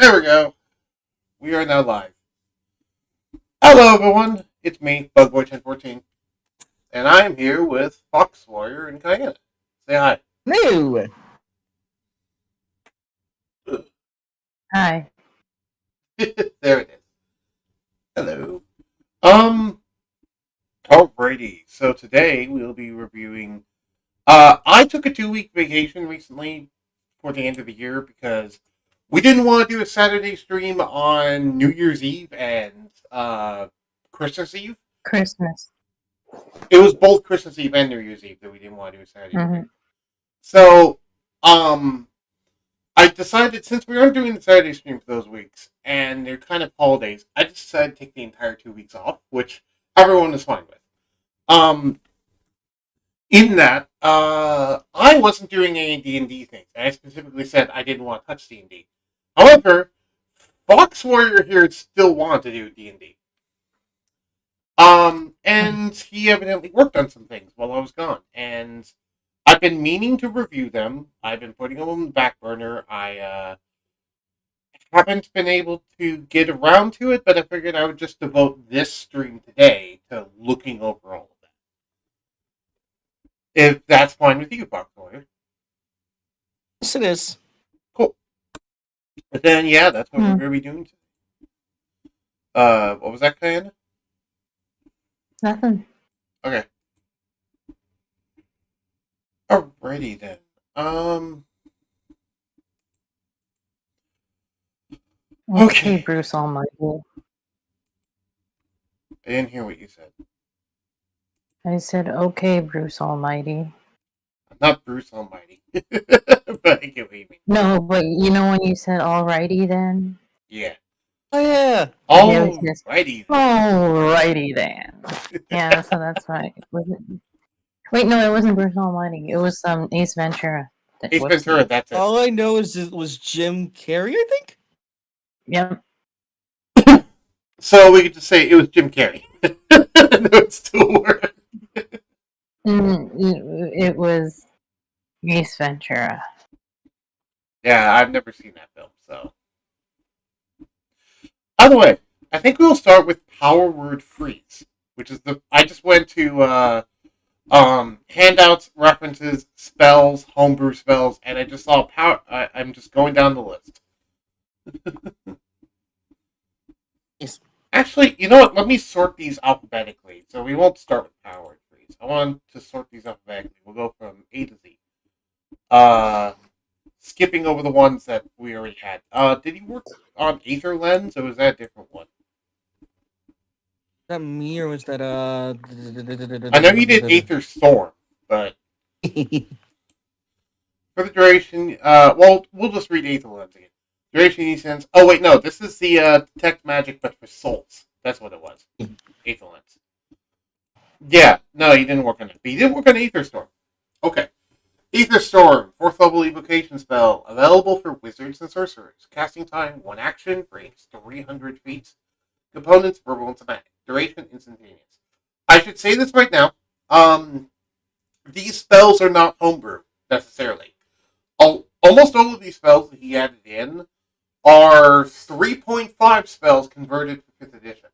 There we go. We are now live. Hello, everyone. It's me, Bugboy1014, and I am here with Foxwarrior and Cathanglass. Say hi. No. Hi. There it is. Hello. Um. Alrighty. So today we'll be reviewing. I took a 2-week vacation recently for the end of the year because we didn't want to do a Saturday stream on New Year's Eve and Christmas Eve. Christmas. It was both Christmas Eve and New Year's Eve that we didn't want to do a Saturday Mm-hmm. stream. So, I decided since we aren't doing the Saturday stream for those weeks and they're kind of holidays, I just decided to take the entire 2 weeks off, which everyone is fine with. In that, I wasn't doing any D&D things. I specifically said I didn't want to touch D&D. However, Foxwarrior here still wanted to do D&D. And he evidently worked on some things while I was gone. And I've been meaning to review them. I've been putting them on the back burner. I haven't been able to get around to it, but I figured I would just devote this stream today to looking over all of that. If that's fine with you, Foxwarrior. Yes, it is. Cool. But then, yeah, that's what we're going to be doing today. What was that, Kayana? Nothing. Okay. Alrighty then. Okay, Bruce Almighty. I didn't hear what you said. I said, okay, Bruce Almighty. I'm not Bruce Almighty. But I get what you mean. No, but you know when you said alrighty then? Yeah. Oh, yeah. Alrighty. Alrighty then. Yeah, so that's right. Wait, no, it wasn't Bruce Almighty. It was Ace Ventura. Ace Ventura, that's it. All I know is it was Jim Carrey, I think? Yep. So we could just say it was Jim Carrey. That would still work. It was Ace Ventura. Yeah, I've never seen that film, so. By the way, I think we'll start with Power Word Freeze, which is I just went to handouts, references, spells, homebrew spells, and I just saw power. I'm just going down the list. Yes. Actually, you know what? Let me sort these alphabetically, so we won't start with Power Word Freeze. I want to sort these alphabetically. We'll go from A to Z. Skipping over the ones that we already had. Did he work on Aether Lens, or was that a different one? Was that me, or was that, I know you did Aether Storm, but for the duration, well, we'll just read Aether Lens again. Duration he sends. Oh, wait, no, this is the Detect Magic, but for souls. That's what it was. Aether Lens. Yeah, no, he didn't work on it, but he did work on Aether Storm. Okay. Aether Storm, 4th level evocation spell, available for wizards and sorcerers. Casting time, 1 action, range 300 feet. Components, verbal and somatic. Duration, instantaneous. I should say this right now. These spells are not homebrew, necessarily. Almost all of these spells that he added in are 3.5 spells converted for 5th edition.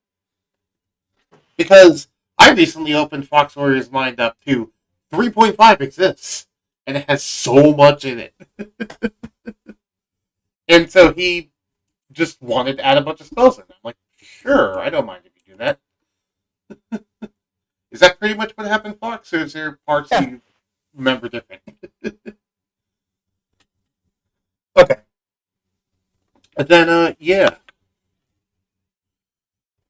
Because I recently opened Foxwarrior's mind up to 3.5 exists. And it has so much in it. And so he just wanted to add a bunch of spells in. I'm like, sure, I don't mind if you do that. Is that pretty much what happened, Fox? Or is there parts you remember different? Okay. And then, yeah.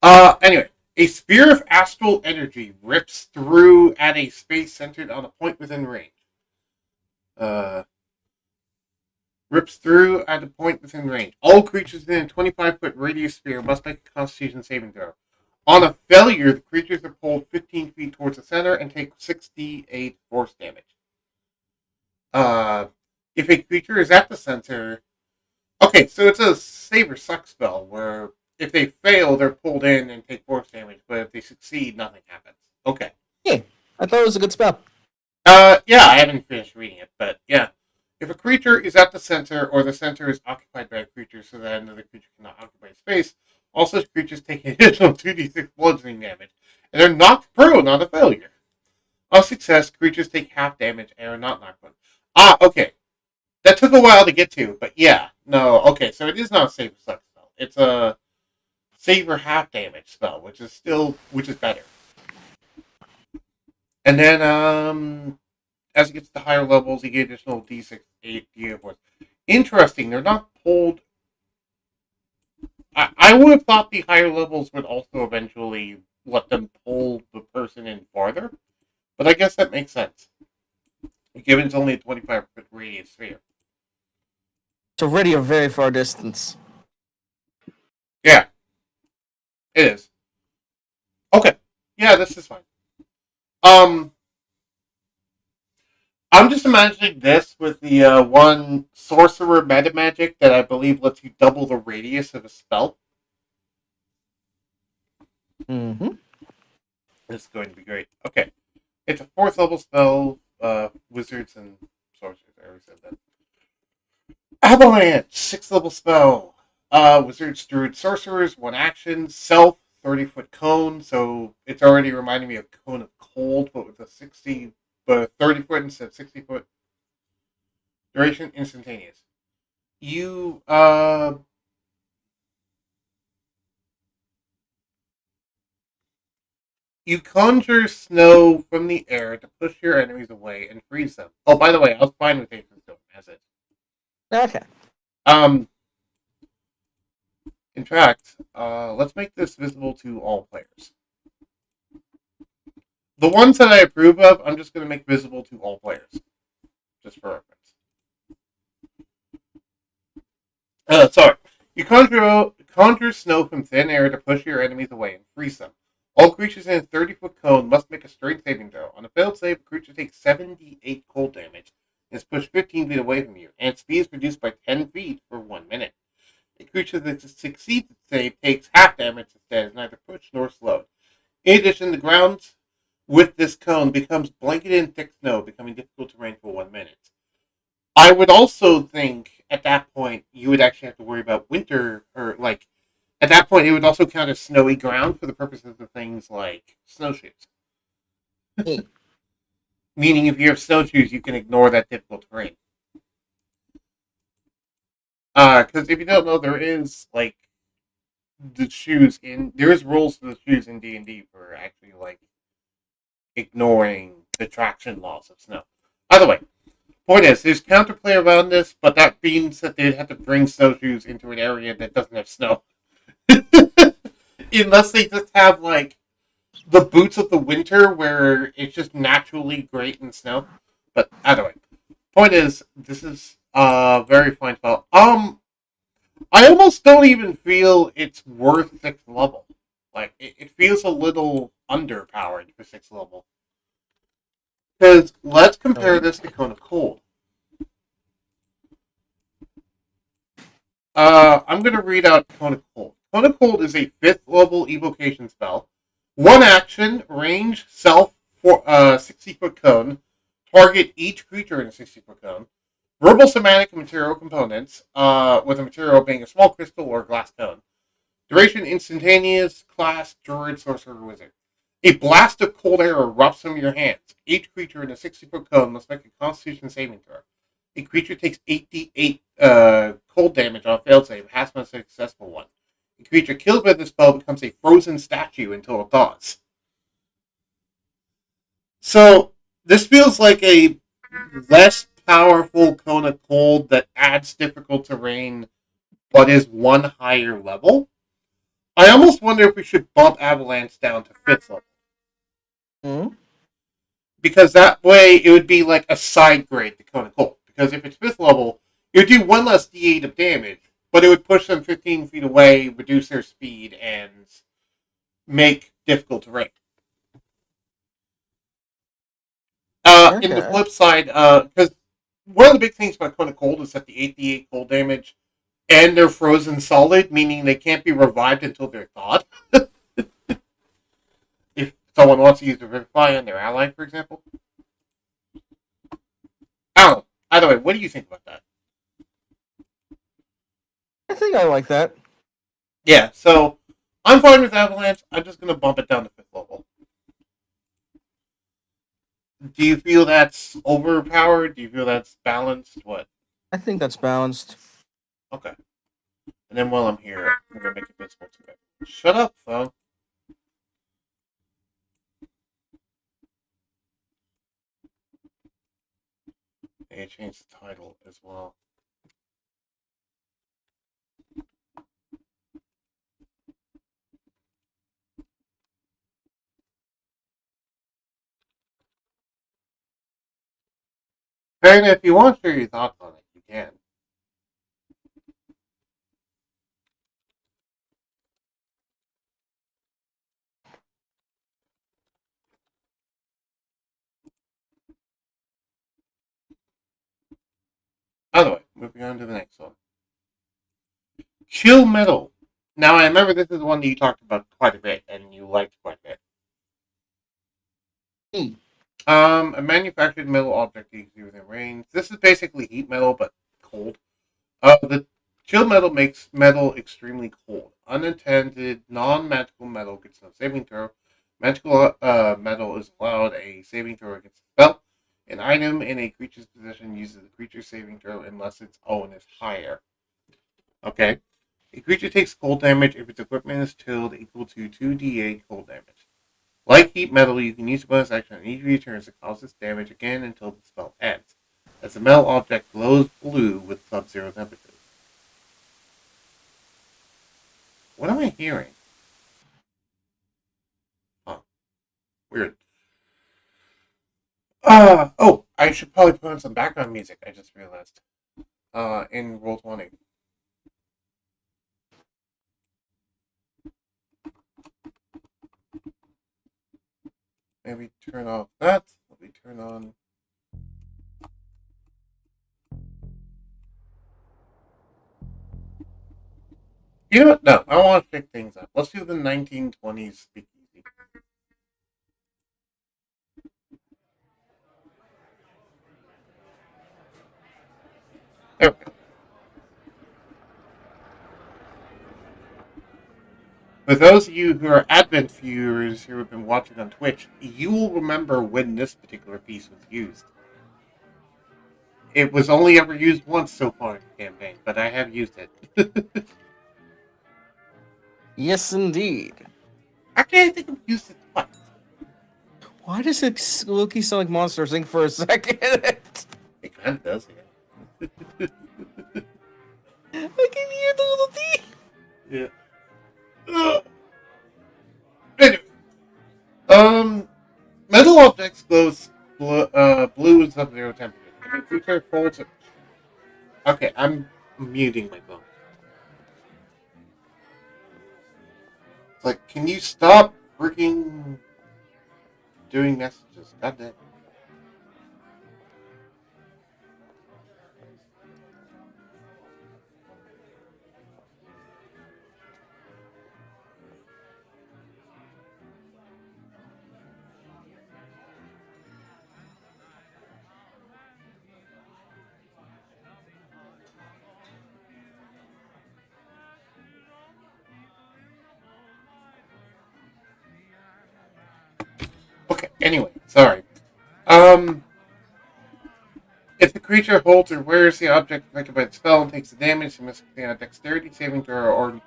Anyway. A sphere of astral energy rips through at a space centered on a point within range. Rips through at a point within range. All creatures within a 25-foot radius sphere must make a Constitution saving throw. On a failure, the creatures are pulled 15 feet towards the center and take 68 force damage. If a creature is at the center... Okay, so it's a save or suck spell, where if they fail, they're pulled in and take force damage, but if they succeed, nothing happens. Okay. Yeah, I thought it was a good spell. Yeah, I haven't finished reading it, but yeah. If a creature is at the center or the center is occupied by a creature so that another creature cannot occupy space, all such creatures take an additional 2d6 bludgeoning damage and are knocked prone on a failure. On success, creatures take half damage and are not knocked prone. Okay. That took a while to get to, but yeah. No, okay, so it is not a save or suck spell. It's a save or half damage spell, which is better. And then, as it gets to higher levels, you get additional d6, 8 d8 points. Interesting, they're not pulled. I would have thought the higher levels would also eventually let them pull the person in farther, but I guess that makes sense. Given it's only a 25-foot radius sphere. It's already a very far distance. Yeah, it is. Okay, yeah, this is fine. I'm just imagining this with the one sorcerer meta magic that I believe lets you double the radius of a spell. Mm-hmm. This is going to be great. Okay, it's a 4th level spell. Wizards and sorcerers. I already said that. Avalanche, 6th level spell. Wizards, druid, sorcerers, 1 action. Self, 30-foot cone. So it's already reminding me of Cone of Cold, but with a 30-foot instead of 60-foot. Duration, instantaneous. You conjure snow from the air to push your enemies away and freeze them. Oh, by the way, I was fine with taking stone as it. Okay. In fact, let's make this visible to all players. The ones that I approve of, I'm just going to make visible to all players, just for reference. Sorry. You conjure snow from thin air to push your enemies away and freeze them. All creatures in a 30-foot cone must make a strength saving throw. On a failed save, a creature takes 78 cold damage and is pushed 15 feet away from you, and its speed is reduced by 10 feet for 1 minute. A creature that succeeds the save takes half damage instead, is neither pushed nor slowed. In addition, the ground with this cone becomes blanketed in thick snow, becoming difficult terrain for 1 minute. I would also think at that point you would actually have to worry about winter, or like at that point it would also count as snowy ground for the purposes of things like snowshoes. Meaning if you have snowshoes, you can ignore that difficult terrain. Because if you don't know, there is like there is rules for the shoes in D&D for actually like ignoring the traction laws of snow. Either way, point is, there's counterplay around this, but that means that they'd have to bring snowshoes into an area that doesn't have snow. Unless they just have like the boots of the winter where it's just naturally great in snow. But either way, point is, this is a very fine spell. I almost don't even feel it's worth 6th level. Like, it feels a little underpowered for 6th level. Because let's compare this to Cone of Cold. I'm going to read out Cone of Cold. Cone of Cold is a 5th level evocation spell. 1 action, range, self, 60-foot cone. Target each creature in a 60-foot cone. Verbal, somatic, and material components, with a material being a small crystal or a glass cone. Duration, instantaneous, class, druid, sorcerer, wizard. A blast of cold air erupts from your hands. Each creature in a 60-foot cone must make a constitution saving throw. A creature takes 8d8 cold damage on a failed save, has been a successful one. A creature killed by this spell becomes a frozen statue until it thaws. So, this feels like a less powerful Cone of Cold that adds difficult terrain, but is 1 higher level. I almost wonder if we should bump Avalanche down to 5th level. Mm-hmm. Because that way it would be like a side grade to Cone of Cold. Because if it's 5th level, it would do 1 less d8 of damage, but it would push them 15 feet away, reduce their speed, and make difficult terrain. In the flip side, because one of the big things about Cone of Cold is that the 8d8 cold damage, and they're frozen solid, meaning they can't be revived until they're thawed. If someone wants to use the Revivify on their ally, for example. I don't know. Either way, what do you think about that? I think I like that. Yeah, so I'm fine with Avalanche. I'm just going to bump it down to 5th level. Do you feel that's overpowered? Do you feel that's balanced? What? I think that's balanced. Okay. And then while I'm here, I'm going to make it visible to it. Shut up, phone. They changed the title as well. And if you want to share your thoughts on it, you can. By the way, moving on to the next one. Chill Metal. Now, I remember this is one that you talked about quite a bit, and you liked quite a bit. A manufactured metal object you can see within range. This is basically heat metal, but cold. The chill metal makes metal extremely cold. Unintended, non-magical metal gets no saving throw. Magical metal is allowed a saving throw against a spell. An item in a creature's possession uses the creature's saving throw unless its own is higher. Okay. A creature takes cold damage if its equipment is chilled equal to 2d8 cold damage. Like heat metal, you can use a bonus action on each of your turns to cause this damage again until the spell ends, as the metal object glows blue with sub-zero temperatures. What am I hearing? Huh. Weird. Oh, I should probably put on some background music, I just realized. In Roll20. Maybe turn off that. Let me turn on... You know what? No, I want to pick things up. Let's do the 1920s speakeasy. There we go. For those of you who are Advent viewers who have been watching on Twitch, you will remember when this particular piece was used. It was only ever used once so far in the campaign, but I have used it. Yes, indeed. Actually, I think I've used it twice. Why does it Loki sound like Monsters Inc. for a second? It kind of does, yeah. I can hear the little D. Yeah. Anyway, metal objects glow blue and sub-zero temperature. If a creature holds it. Okay, I'm muting my phone. It's like, can you stop freaking doing messages? God damn. Okay, anyway, sorry. If the creature holds or wears the object affected by the spell and takes the damage, you must make a dexterity saving throw or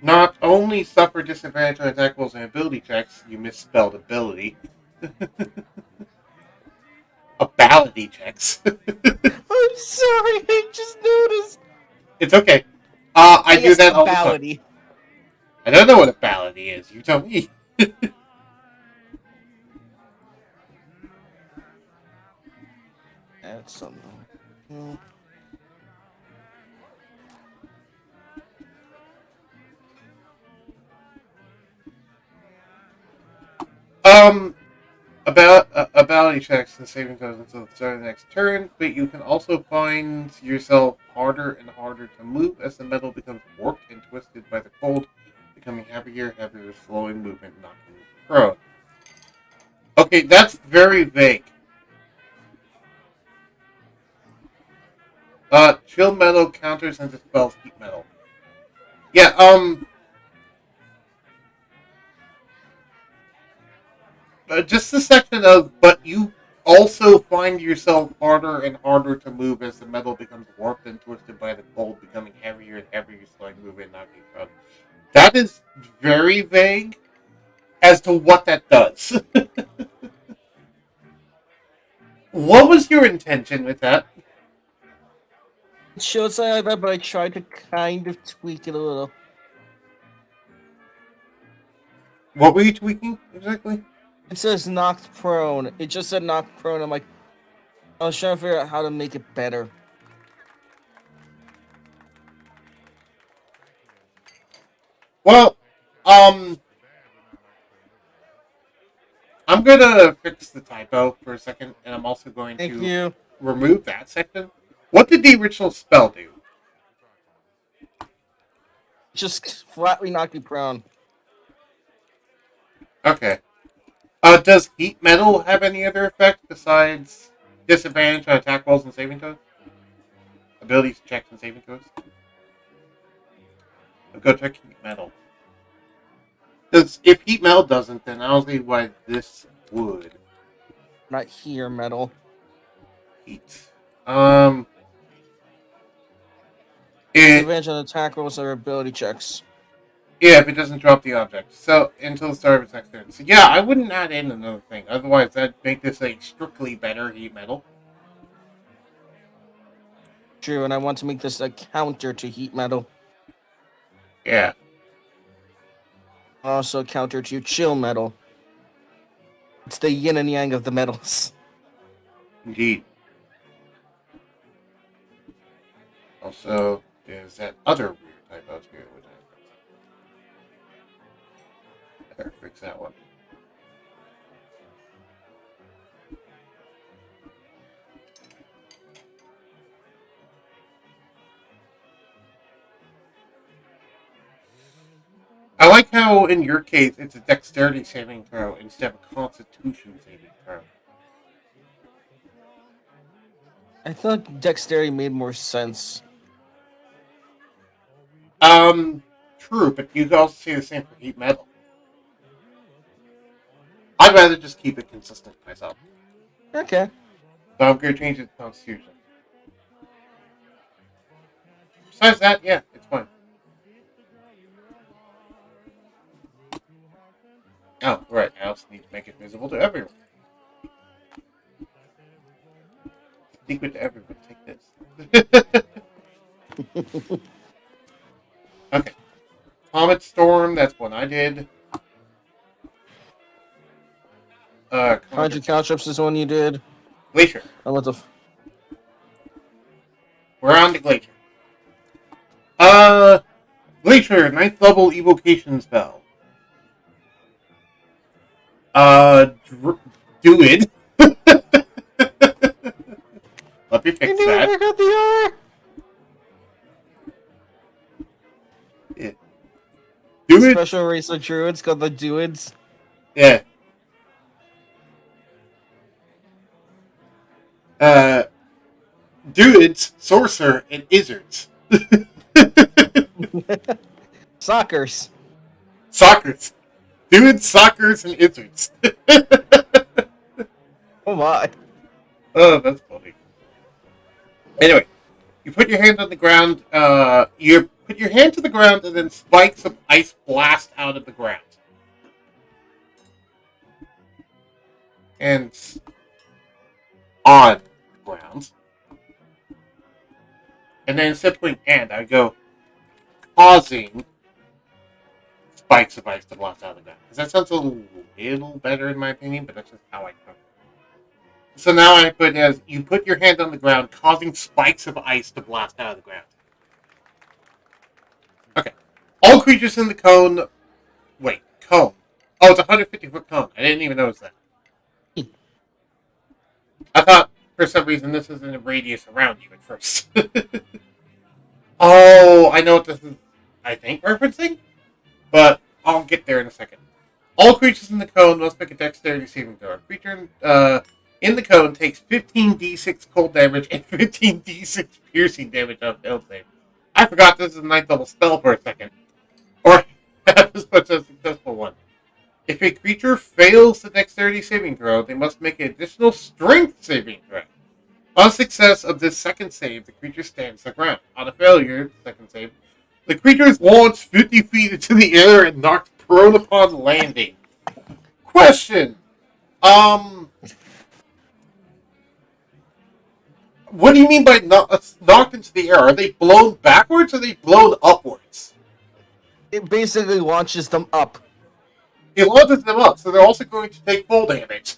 not only suffer disadvantage on attack rolls and ability checks, you misspelled ability. Ability checks. I'm sorry, I just noticed. It's okay. I do that all the time. Ballady. I don't know what a ballady is. You tell me. That's something. Ability checks and saving throws until the start of the next turn, but you can also find yourself harder and harder to move as the metal becomes warped and twisted by the cold, becoming heavier, slowing movement, knocking you prone. Okay, that's very vague. Chill metal counters and dispels heat metal. Yeah, just the section of, but you also find yourself harder and harder to move as the metal becomes warped and twisted by the cold, becoming heavier and heavier, slowing to move in, not being thrown. That is very vague as to what that does. What was your intention with that? It showed something like that, but I tried to kind of tweak it a little. What were you tweaking exactly? It says knocked prone. It just said knocked prone. I'm like, I was trying to figure out how to make it better. Well, I'm gonna fix the typo for a second, and I'm also going Thank to you. remove that section. What did the original spell do? Just flatly knocked you prone. Okay. Does heat metal have any other effect besides disadvantage on attack rolls and saving throws? Abilities, checks, and saving throws? I'll go check heat metal. Because if heat metal doesn't, then I don't see why this would. Not here, metal. Heat. Disadvantage on attack rolls or ability checks. Yeah, if it doesn't drop the object. So, until the start of its next turn. So, yeah, I wouldn't add in another thing. Otherwise, that'd make this a strictly better heat metal. True, and I want to make this a counter to heat metal. Yeah. Also counter to chill metal. It's the yin and yang of the metals. Indeed. Also, there's that other weird type out here, which I better fix that one. I like how, in your case, it's a dexterity saving throw instead of a constitution saving throw. I thought dexterity made more sense. True, but you can also say the same for heat metal. I'd rather just keep it consistent myself. Okay. So I'm going to change it to constitution. Besides that, yeah, it's fine. Oh, right. I also need to make it visible to everyone. Secret to everyone. Take this. Okay. Comet Storm, that's one I did. Conjure Caltrips is one you did. Glacier. Oh, what the We're on to Glacier. Glacier, 9th level evocation spell. Do it. Let me fix that. I got the R! Yeah. Do it. Special race of druids called the Druids. Yeah. Druids, sorcerer, and izzards. Sockers. Sockers. Druids, sockers, and izzards. Oh my. Oh, that's funny. Anyway, you put your hand on the ground, you put your hand to the ground, and then spikes of ice blast out of the ground. And on the ground. And then instead of putting and, I go causing spikes of ice to blast out of the ground. Because that sounds a little better in my opinion, but that's just how I put it. So now I put as you put your hand on the ground, causing spikes of ice to blast out of the ground. Okay. All creatures in the cone. Wait, cone. Oh, it's a 150-foot cone. I didn't even notice that. I thought for some reason this is in a radius around you at first. Oh, I know what this is, I think, referencing. But I'll get there in a second. All creatures in the cone must make a dexterity saving throw. in the cone takes 15d6 cold damage and 15d6 piercing damage on failed save. I forgot this is a 9th level spell for a second. Or half as much as a successful one. If a creature fails the dexterity saving throw, they must make an additional strength saving throw. On success of this second save, the creature stands the ground. On a failure, second save, the creature is launched 50 feet into the air and knocked prone upon landing. Question. What do you mean by knocked into the air? Are they blown backwards or are they blown upwards? It basically launches them up. It launches them up, so they're also going to take full damage.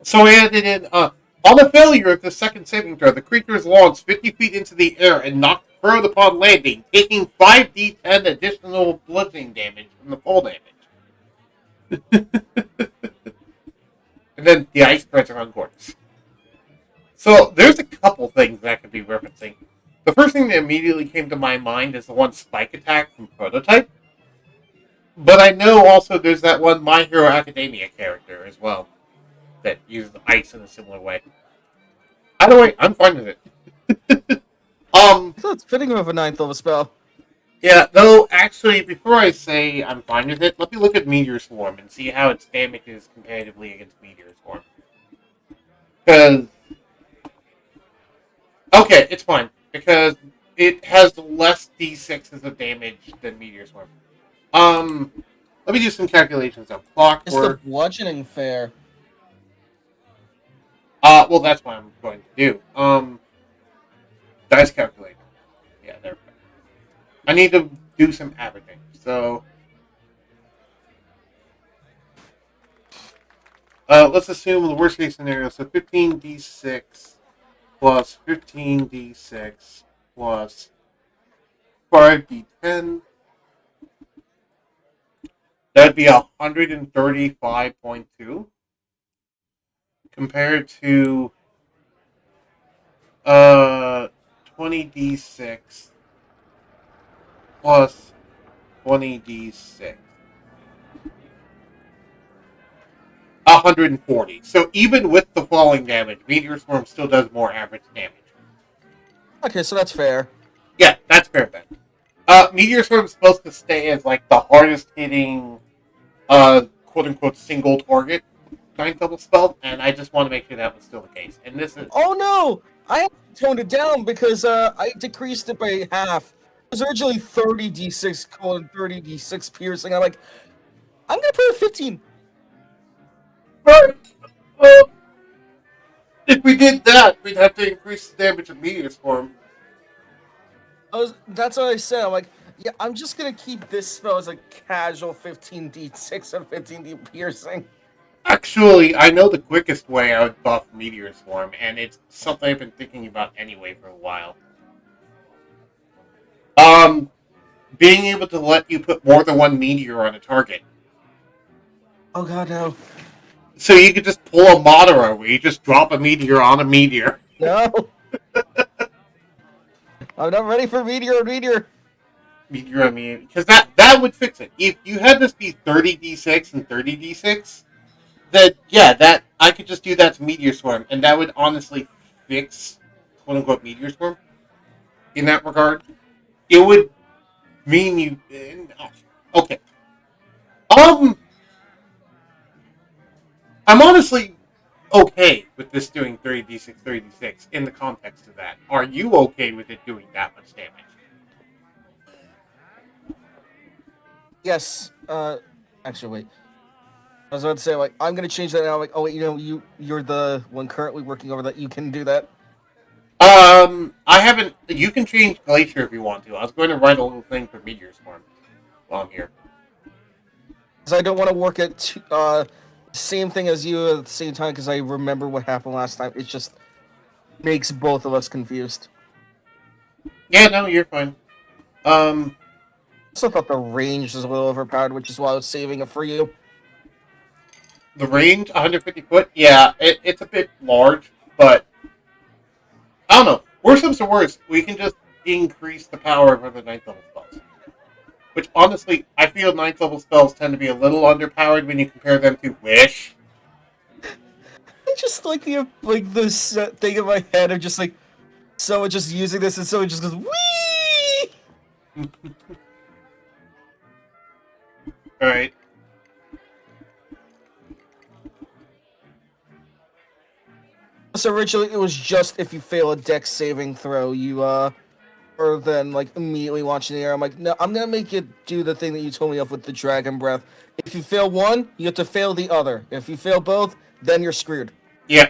So we added in, on the failure of the second saving throw, the creature is launched 50 feet into the air and knocked prone upon landing, taking 5d10 additional bludgeoning damage from the full damage. And then the ice spreads around corners. So there's a couple things that I could be referencing. The first thing that immediately came to my mind is the one spike attack from Prototype. But I know also there's that one My Hero Academia character as well that uses ice in a similar way. Either way, I'm fine with it. So it's fitting of a 9th level spell. Yeah, though, actually, before I say I'm fine with it, let me look at Meteor Swarm and see how its damage is comparatively against Meteor Swarm. Because... Okay, it's fine. Because it has less d6s of damage than Meteor Swarm. Let me do some calculations on It's the Clockwork. bludgeoning fair. Well, that's what I'm going to do. Dice calculator. Yeah, there we go. I need to do some averaging. So, let's assume the worst case scenario. So 15d6 plus 15d6 plus 5d10. That'd be 135.2 compared to 20d6 plus 20d6. 140. So even with the falling damage, Meteor Swarm still does more average damage. Okay, so that's fair. Yeah, that's fair then. Meteor Swarm is supposed to stay as like the hardest hitting, quote unquote, single target 9th level spell, and I just want to make sure that was still the case. And this is Oh no! I toned it down because I decreased it by half. It was originally 30d6 cold and 30d6 piercing. I'm like, I'm gonna put it 15. right. If we did that, we'd have to increase the damage of Meteor Swarm. That's what I said. I'm like, yeah, I'm just gonna keep this spell as a casual 15d6 and 15d piercing. Actually, I know the quickest way I would buff Meteor Swarm, and it's something I've been thinking about anyway for a while. Being able to let you put more than one meteor on a target. Oh god, no. So you could just pull a Madara where you just drop a meteor on a meteor. No! I'm not ready for meteor on meteor. Meteor on meteor. Because that would fix it. If you had this be 30d6 and 30d6, then yeah, that I could just do that to Meteor Swarm, and that would honestly fix quote unquote Meteor Swarm in that regard. It would mean you okay. I'm honestly okay with this doing 30d6, 30d6 in the context of that. Are you okay with it doing that much damage? Yes. Actually, wait. I was about to say, like, I'm gonna change that now. Like, oh wait, you're the one currently working over that. You can do that. I haven't. You can change Glacier if you want to. I was going to write a little thing for Meteor Swarm while I'm here. Because I don't want to work at same thing as you at the same time. Because I remember what happened last time. It just makes both of us confused. Yeah, no, you're fine. I also thought the range was a little overpowered, which is why I was saving it for you. The range, 150 foot, yeah, it's a bit large, but I don't know. Worst comes to worst, we can just increase the power of the 9th level spells. Which, honestly, I feel 9th level spells tend to be a little underpowered when you compare them to Wish. I just like this thing in my head of just like someone just using this and someone just goes wee. Alright. So originally it was just if you fail a dex saving throw, you or then like immediately launch in the air. I'm like, no, I'm gonna make it do the thing that you told me of with the dragon breath. If you fail one, you have to fail the other. If you fail both, then you're screwed. Yeah.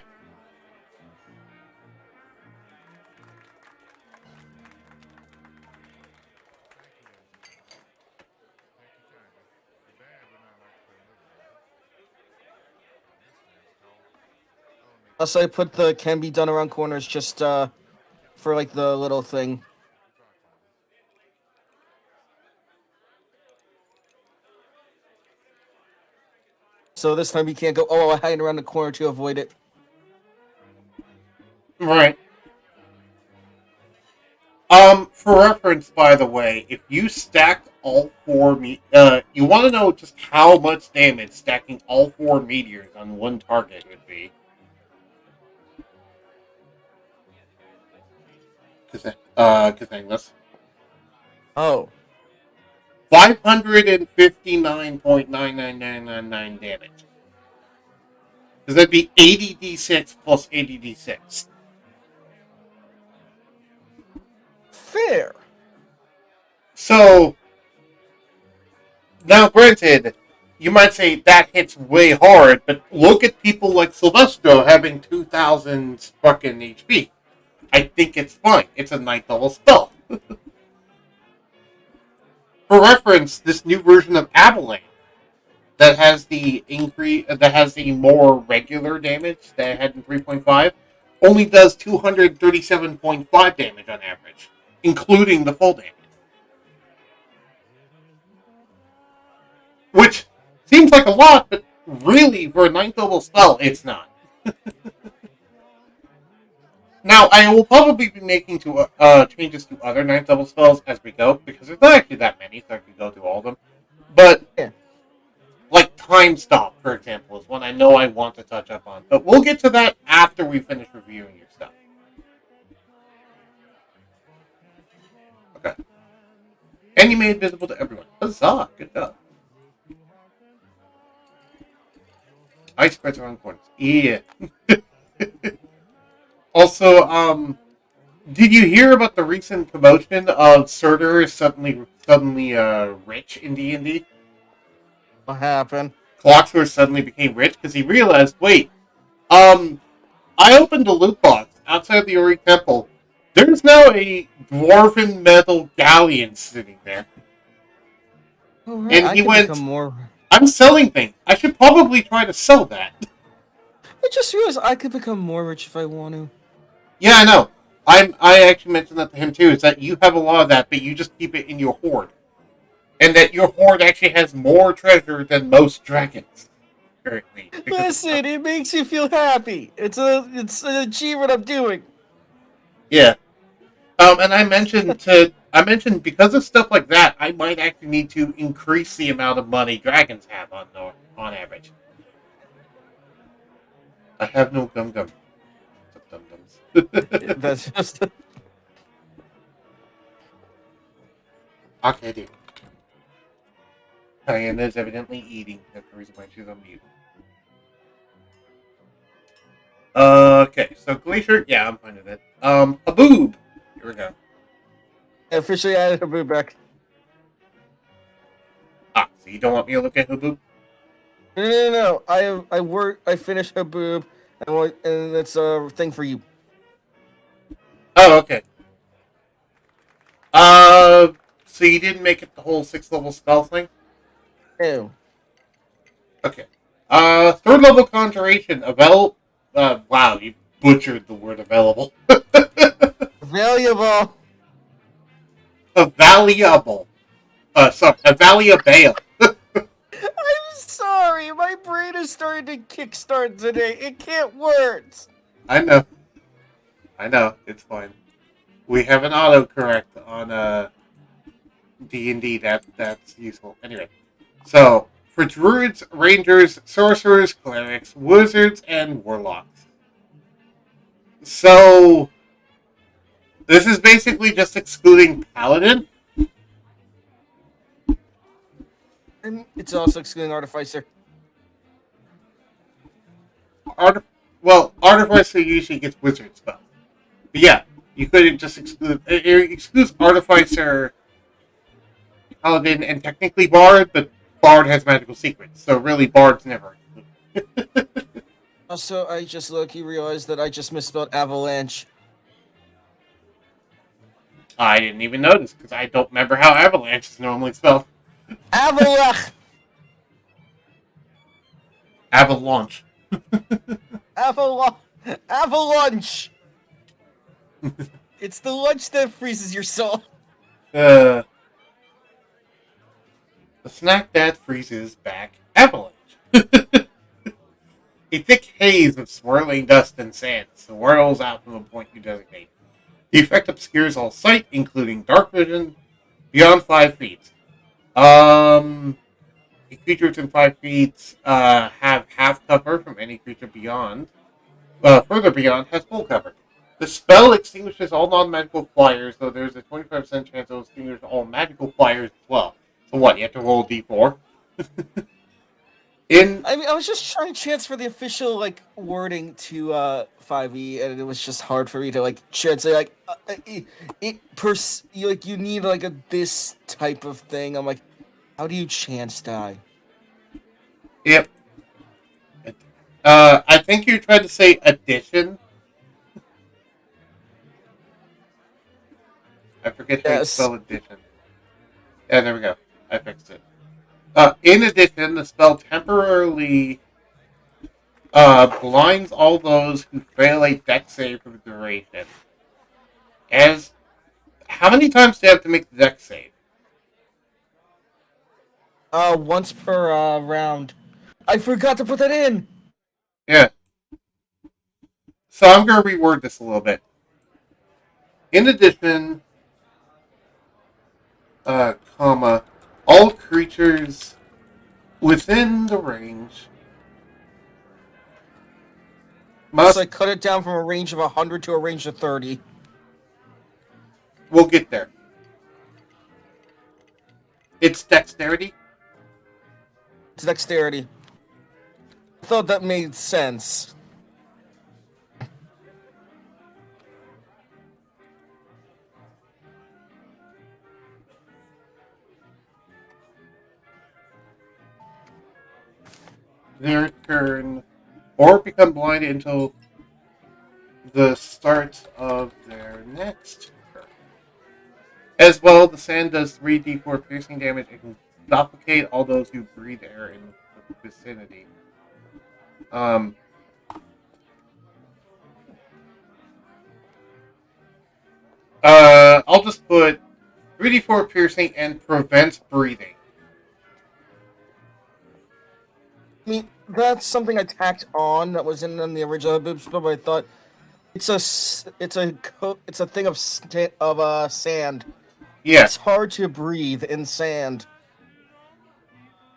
Plus, I put the can be done around corners just for like the little thing. So this time you can't go, oh, I hide around the corner to avoid it. Right. For reference, by the way, if you stacked all four you want to know just how much damage stacking all 4 meteors on one target would be. Cathanglass. Oh. 559.99999 damage. Because that'd be 80d6 plus 80d6. Fair. So, now granted, you might say that hits way hard, but look at people like Silvestro having 2,000 fucking HP. I think it's fine. It's a 9th level spell. For reference, this new version of Avalanche that has the more regular damage that I had in 3.5 only does 237.5 damage on average, including the full damage. Which seems like a lot, but really, for a 9th level spell, it's not. Now, I will probably be making changes to other 9th level spells as we go, because there's not actually that many, so I can go through all of them. But, yeah. Like Time Stop, for example, is one I know I want to touch up on. But we'll get to that after we finish reviewing your stuff. Okay. And you made it visible to everyone. Huzzah! Good job. Ice spreads around corners. Yeah. Also, did you hear about the recent commotion of Surtur suddenly rich in D&D? What happened? Foxwarrior suddenly became rich because he realized, wait, I opened a loot box outside the Ori Temple. There's now a dwarven metal galleon sitting there. Oh, right. And he went, more... I'm selling things. I should probably try to sell that. I just realized I could become more rich if I want to. Yeah, I know. I actually mentioned that to him too, is that you have a lot of that, but you just keep it in your hoard. And that your hoard actually has more treasure than most dragons. Currently. Listen, it makes you feel happy. It's an achievement I'm doing. Yeah. And I mentioned because of stuff like that, I might actually need to increase the amount of money dragons have on average. I have no gum. That's just... Okay, dude. Diana is evidently eating. That's the reason why she's on mute. Okay, so Glacier, yeah, I'm fine with it. Haboob! Here we go. I officially added Haboob back. Ah, so you don't want me to look at Haboob? No. I finished Haboob, and it's a thing for you. Oh, okay. So you didn't make it the whole 6th level spell thing? Ew. Okay. 3rd level conjuration, wow, you butchered the word available. Valuable. Available. Sorry, available. I'm so sorry. My brain is starting to kickstart today. It can't words. I know. It's fine. We have an autocorrect on D&D that's useful. Anyway, so for druids, rangers, sorcerers, clerics, wizards, and warlocks. So this is basically just excluding paladin. And it's also excluding artificer. Artificer usually gets wizard spells. But yeah, you could just exclude. It excludes artificer, paladin, and technically bard, but bard has magical secrets, so really bard's never included. Also, I just low-key realized that I just misspelled avalanche. I didn't even notice because I don't remember how avalanche is normally spelled. Avalanche. Avalanche. Avalanche. It's the lunch that freezes your soul. The snack that freezes back. Avalanche. A thick haze of swirling dust and sand swirls out from the point you designate. The effect obscures all sight, including dark vision, beyond 5 feet. Creature within 5 feet have half cover from any creature beyond. Further beyond has full cover. The spell extinguishes all non-magical flyers, though there's a 25% chance it will extinguish all magical flyers as well. So what, you have to roll a d4? I was just trying to transfer the official wording to 5e, and it was just hard for me to translate. You need this type of thing. I'm like, how do you chance die? Yep. I think you tried to say addition. I forget how you spell addition. Yeah, there we go. I fixed it. In addition, the spell temporarily blinds all those who fail a dex save for the duration. How many times do you have to make the dex save? Once per round. I forgot to put that in. Yeah. So I'm going to reword this a little bit. In addition, all creatures within the range must... So I cut it down from a range of 100 to a range of 30. We'll get there. It's dexterity? It's dexterity. I thought that made sense. Their turn, or become blinded until the start of their next turn. As well, the sand does 3d4 piercing damage and can suffocate all those who breathe air in the vicinity. I'll just put 3d4 piercing and prevents breathing. I mean, that's something I tacked on that was in the original Haboob spell, but I thought it's a thing of sand. Yeah. It's hard to breathe in sand.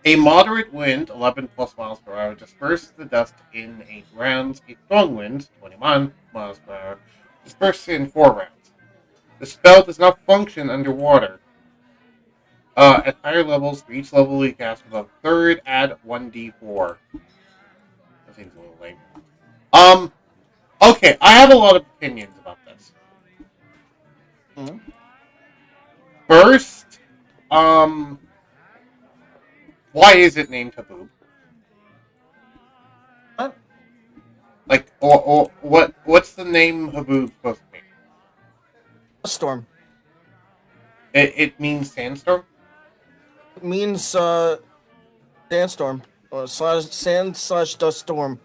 A moderate wind, 11 plus miles per hour, disperses the dust in 8 rounds. A strong wind, 21 miles per hour, disperses in 4 rounds. The spell does not function underwater. At higher levels, for each level you cast above third, add 1d4. That seems a little lame. Okay, I have a lot of opinions about this. Mm-hmm. First, why is it named Haboob? What? What's the name Haboob supposed to mean? A storm. It means sandstorm? It means sandstorm. Or sand/dust storm.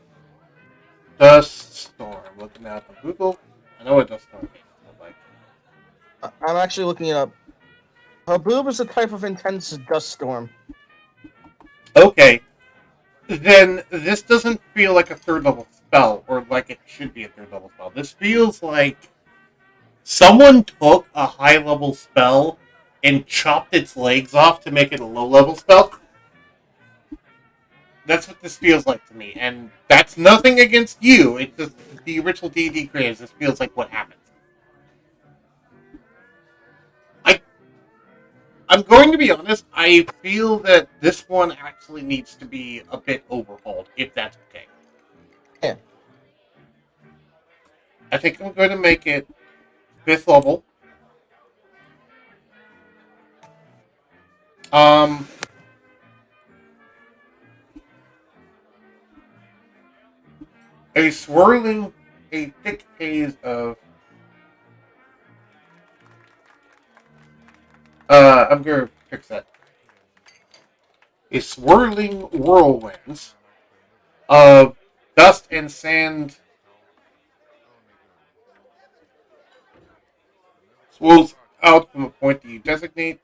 Dust storm. Looking at on Google. I know what dust storm means. I'm actually looking it up. Haboob is a type of intense dust storm. Okay. then this doesn't feel like a third level spell, or like it should be a third level spell. This feels like someone took a high level spell and chopped its legs off to make it a low level spell. That's what this feels like to me, and that's nothing against you. It's just the original D&D creators. This feels like what happened. I'm going to be honest. I feel that this one actually needs to be a bit overhauled, if that's okay. Yeah. I think I'm going to make it 5th level. A swirling, a thick haze of. I'm going to fix that. A swirling whirlwinds of dust and sand swirls out from a point that you designate.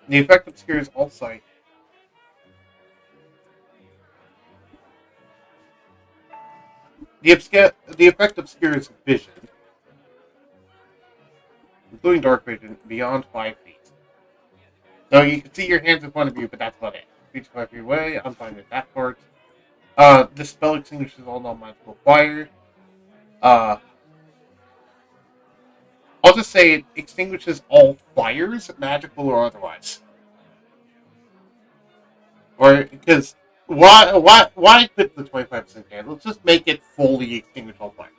The effect obscures all sight. The effect obscures vision, including dark vision, beyond 5 feet. So you can see your hands in front of you, but that's about it. Reach 5 feet away. I'm fine with that part. The spell extinguishes all non-magical fire. Uh, I'll just say it extinguishes all fires, magical or otherwise. Or because why put the 25% chance? Let's just make it fully extinguish all fires.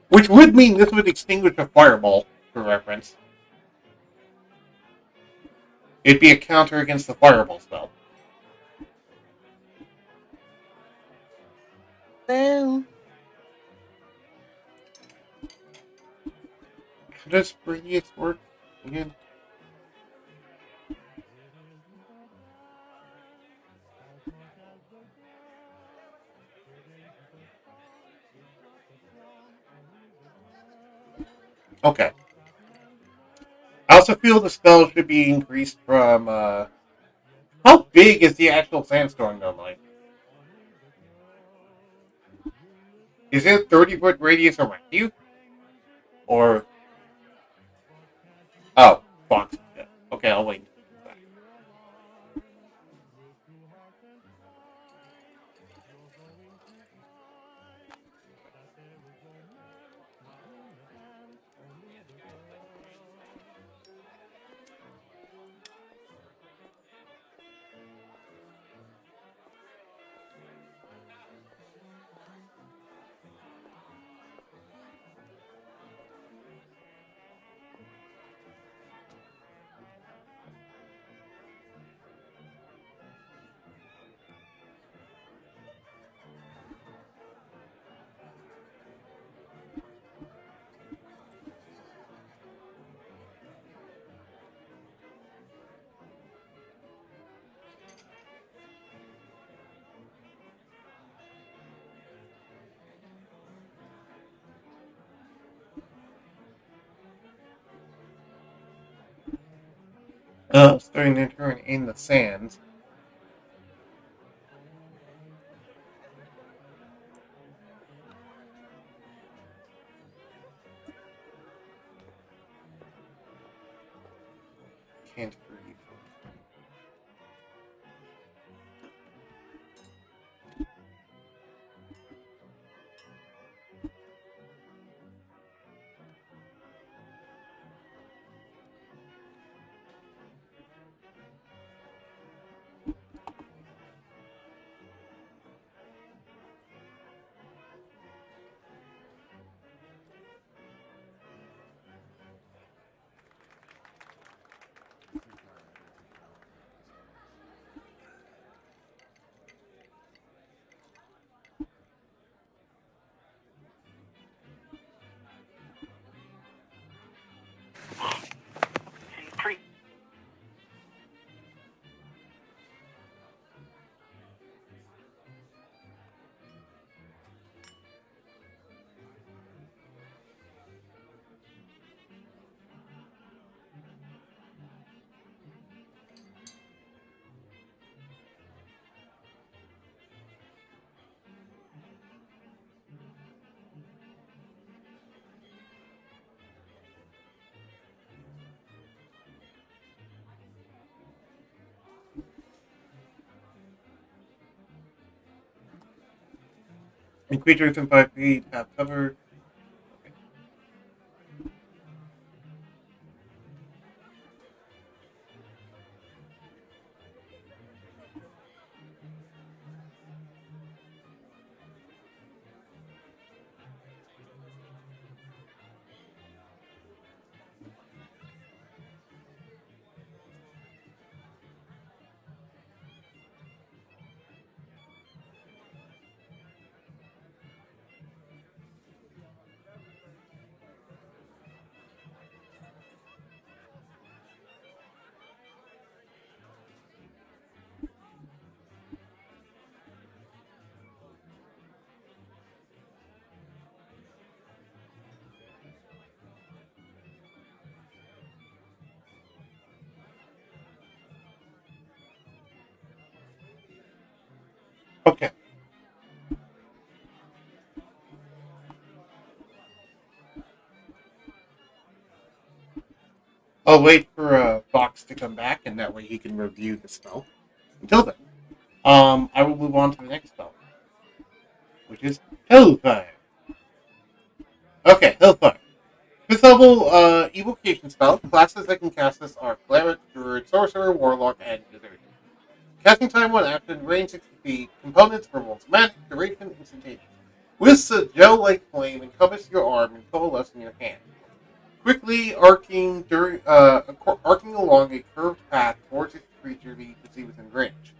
Which would mean this would extinguish a fireball, for reference. It'd be a counter against the fireball spell. Damn. How does radius work again? Okay. I also feel the spell should be increased from, how big is the actual sandstorm normally? Is it a 30-foot radius around you? Or... Oh, Fox. Yeah. Okay, I'll wait. Starting to turn in the sands. Can't breathe. And creatures in 5 feet have cover. Okay. I'll wait for Fox to come back, and that way he can review the spell. Until then, I will move on to the next spell, which is Hellfire. Okay, Hellfire. This level evocation spell. Classes that can cast this are Cleric, Druid, Sorcerer, Warlock, and Wizard. Casting time 1 action, range 60 feet. Components for both magic, duration, instantaneous. Wisps a gel-like flame encompass your arm and coalesce in your hand. Quickly arcing along a curved path towards its creature that you can see within range.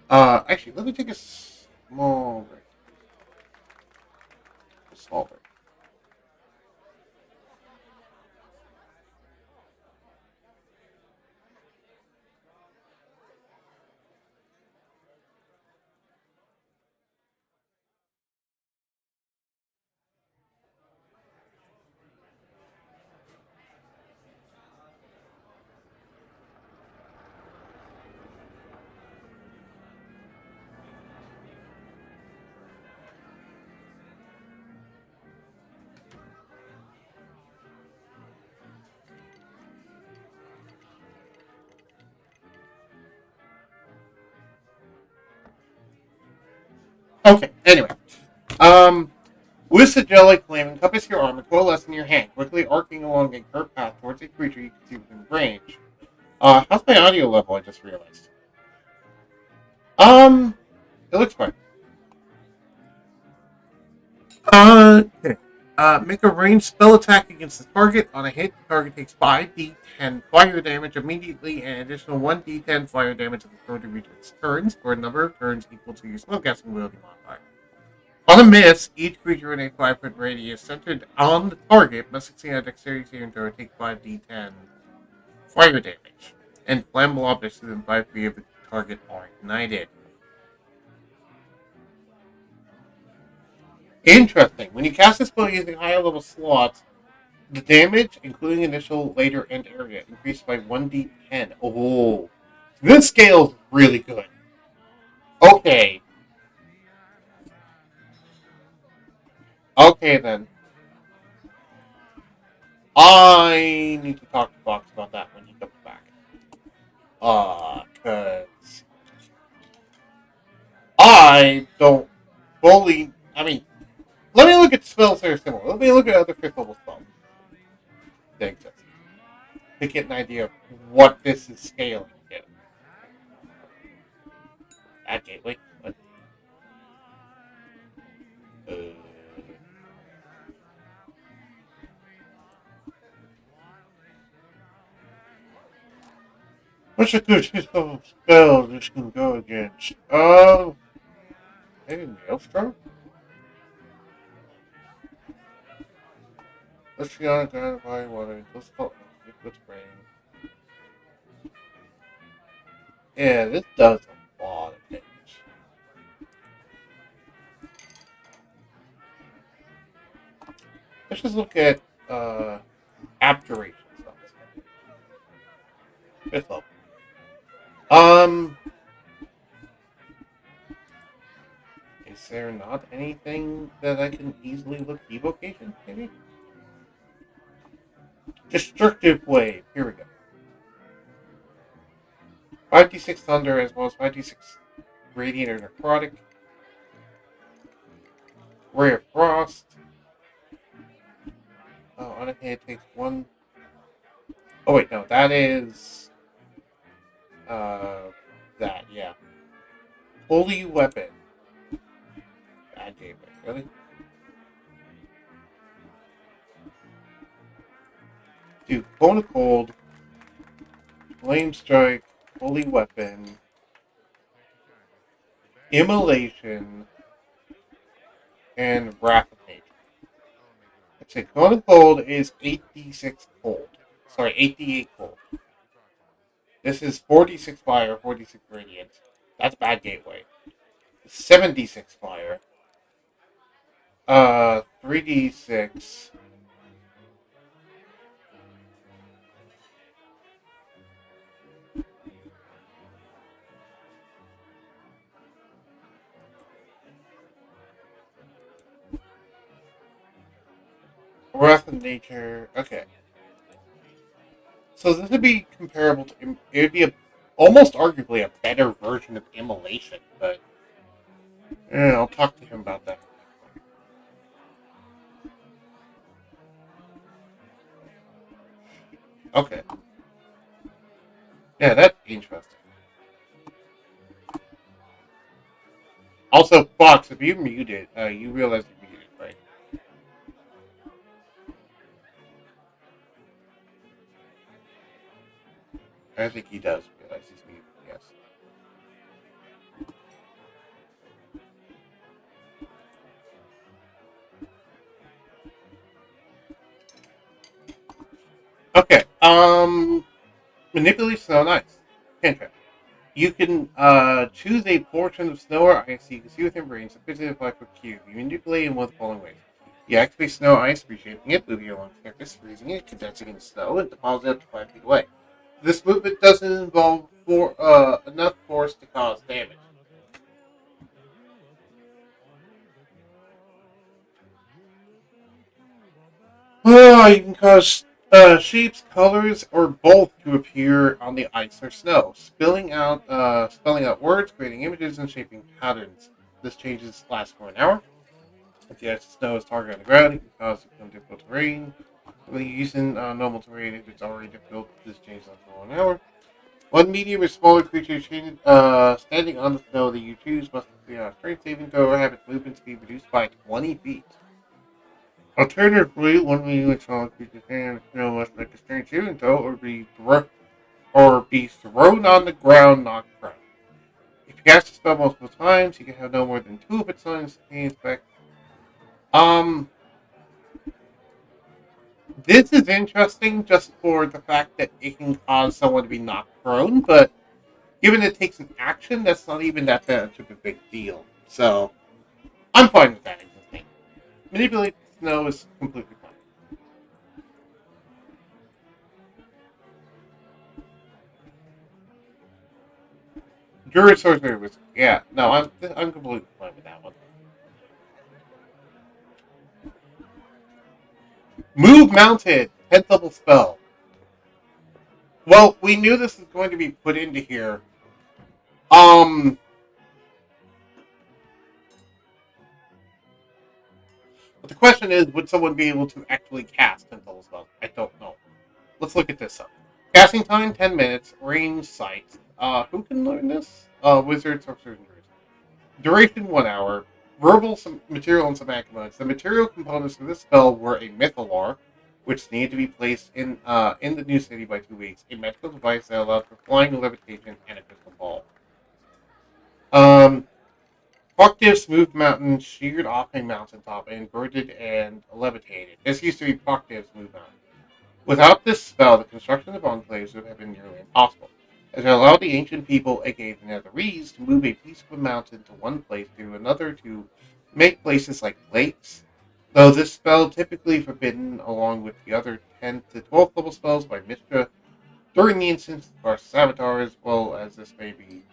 Actually, let me take a small break. A small break. Okay, anyway. Wisps a gel-like flame encompass your arm and coalesce in your hand, quickly arcing along a curved path towards a creature you can see within range. How's my audio level? I just realized. It looks fine. Okay. Make a ranged spell attack against the target. On a hit, the target takes 5d10 fire damage immediately and additional 1d10 fire damage at the start of each of its turns, for a number of turns equal to your spellcasting ability modifier. On a miss, each creature in a 5-foot radius centered on the target must succeed a dexterity saving throw and take 5d10 fire damage. And flammable objects within 5 feet of the target are ignited. Interesting. When you cast this spell using higher level slots, the damage, including initial, later, and area, increased by 1d10. Oh. This scale's really good. Okay. Okay, then. I need to talk to Fox about that when he comes back. Cause I don't fully... I mean, let me look at spells that are similar. Let me look at other 5th level spells that exist to get an idea of what this is scaling to. At Gateway. What? What's a good 5th level spell this can go against? Maybe Maelstrom? Let's see on ground fire water. Let's call it liquid spraying. Yeah, this does a lot of damage. Let's just look at abjuration spells. 5th level. Is there not anything that I can easily look evocation? Maybe? Destructive Wave. Here we go. 5d6 Thunder as well as 5d6 Radiant or Necrotic. Ray of Frost. Oh, on a hit takes 1. Oh wait, no, that is that, yeah. Holy Weapon. Bad game, really? Dude, Cone of Cold, Flame Strike, Holy Weapon, Immolation, and Wrath of Nature. Let's say Cone of Cold is 8d6 cold. Sorry, 8d8 cold. This is 46 fire, 46 radiant. That's bad gateway. 76 fire. 3d6. Wrath of Nature. Okay. So this would be comparable to. It would be almost arguably a better version of Immolation, but I'll talk to him about that. Okay. Yeah, that's interesting. Also, Fox, if you muted, you realize you muted, right? I think he does realize he's muted, yes. Okay, manipulate snow and ice. Cantrip. You can choose a portion of snow or ice you can see within range, sufficiently apply for cube. You manipulate in one of the following ways. You activate snow or ice, reshaping it, moving it along the surface, freezing it, condensing it in snow, and depositing it up to 5 feet away. This movement doesn't involve enough force to cause damage. You can cause shapes, colors, or both to appear on the ice or snow, spelling out words, creating images, and shaping patterns. This changes lasts for an hour. If the ice and snow is targeted on the ground, it can cause it become difficult terrain. When using normal terrain, if it's already difficult, this changes lasts for 1 hour. One medium or smaller creature standing on the snow that you choose must be on a strength saving throw or have its movement speed reduced by 20 feet. Alternatively, one medium or smaller creature standing on the snow must make a strength saving throw or be thrown on the ground, knocked prone. If you cast a spell multiple times, you can have no more than 2 of its signs inspect. This is interesting just for the fact that it can cause someone to be knocked prone, but given it takes an action, that's not even that much of a big deal. So, I'm fine with that existing. Manipulate snow is completely fine. Druid Sorcerer was, yeah, no, I'm completely fine with that one. Move Mounted, 10th level spell. Well, we knew this was going to be put into here. But the question is, would someone be able to actually cast 10th level spells? I don't know. Let's look at this up. Casting time, 10 minutes. Range, sight. Who can learn this? Wizards, sorcerers, and druids. Duration, 1 hour. Verbal, some material, and some modes. The material components of this spell were a mythalore, which needed to be placed in the new city by 2 weeks, a magical device that allowed for flying, levitation, and a crystal ball. Proctive Smooth Mountain sheared off a mountaintop and inverted and levitated. This used to be Proctive Smooth Mountain. Without this spell, the construction of enclaves would have been nearly impossible, as it allowed the ancient people, aka the Netherese, to move a piece of a mountain to one place to another to make places like lakes. Though this spell typically forbidden along with the other 10 to 12 level spells by Mishra during the instance of our Savitar, as well as this may be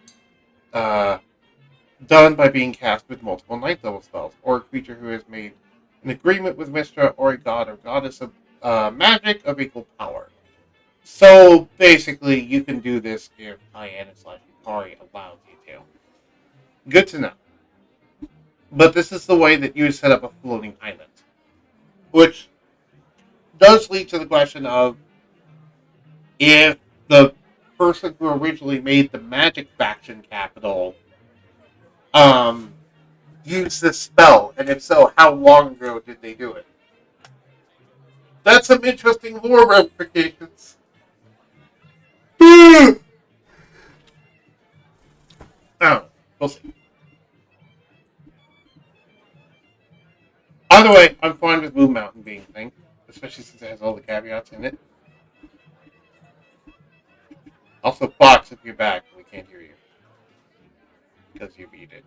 done by being cast with multiple 9th level spells, or a creature who has made an agreement with Mishra or a god or goddess of magic of equal power. So basically, you can do this if Diana/Yukari allows you to. Good to know. But this is the way that you set up a floating island. Which does lead to the question of if the person who originally made the magic faction capital used this spell, and if so, how long ago did they do it? That's some interesting lore ramifications. Oh, we'll see. Either way, I'm fine with Moon Mountain being a thing, especially since it has all the caveats in it. Also, Fox, if you're back, we can't hear you. Because you're muted.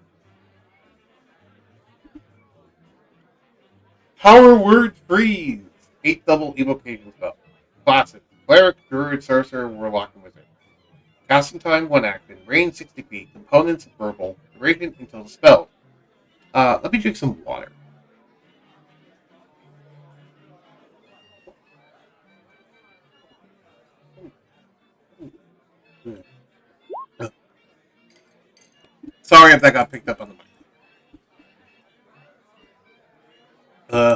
Power Word Freeze! 8 double evocation spell. Classic. Cleric, Druid, Sorcerer, Warlock, and Wizard. Casting time, 1 action. Range 60 feet. Components, verbal. Duration until dispelled. Let me drink some water. Sorry if that got picked up on the mic.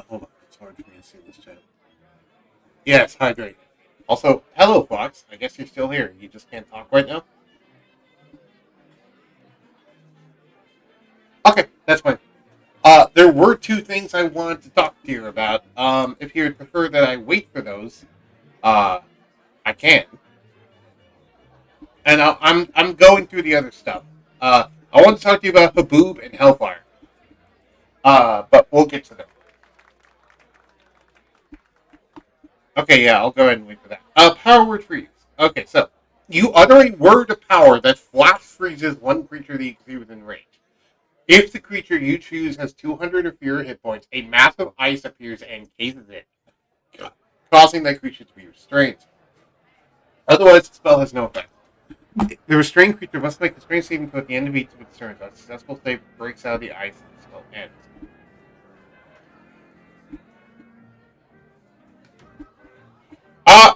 Hold on. It's hard for me to see this chat. Yes, hydrate. Also, hello, Fox. I guess you're still here. You just can't talk right now? Okay, that's fine. There were 2 things I wanted to talk to you about. If you would prefer that I wait for those, I can. And I'm going through the other stuff. I want to talk to you about Haboob and Hellfire. But we'll get to them. Okay, yeah, I'll go ahead and wait for that. Power Word Freeze. Okay, so you utter a word of power that flash freezes one creature that you can see within range. If the creature you choose has 200 or fewer hit points, a massive ice appears and cases it, causing that creature to be restrained. Otherwise, the spell has no effect. The restrained creature must make a strength saving throw at the end of each of its turns. A successful save breaks out of the ice and the spell ends.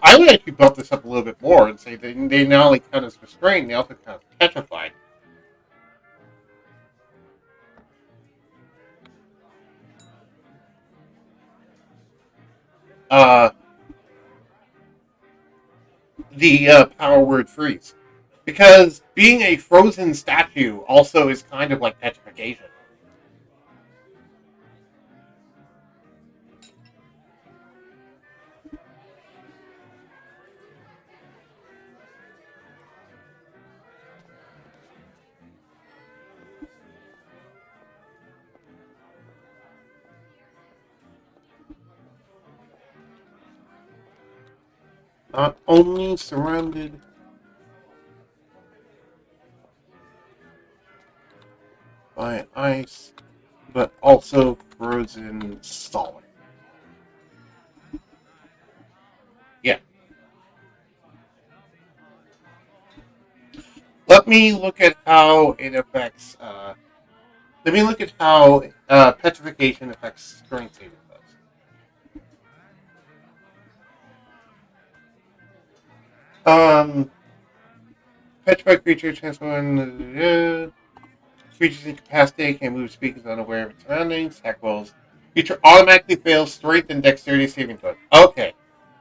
I would actually bump this up a little bit more and say that they not only count as restrained, they also count as petrified. The power word freeze. Because being a frozen statue also is kind of like petrification. Not only surrounded by ice, but also frozen solid. Yeah. Let me look at how it affects. Let me look at how petrification affects strength saving throws. Petrified creature transform. Creatures incapacitated can move speakers unaware of its surroundings. Hack rolls. Creature automatically fails strength and dexterity saving throws. Okay.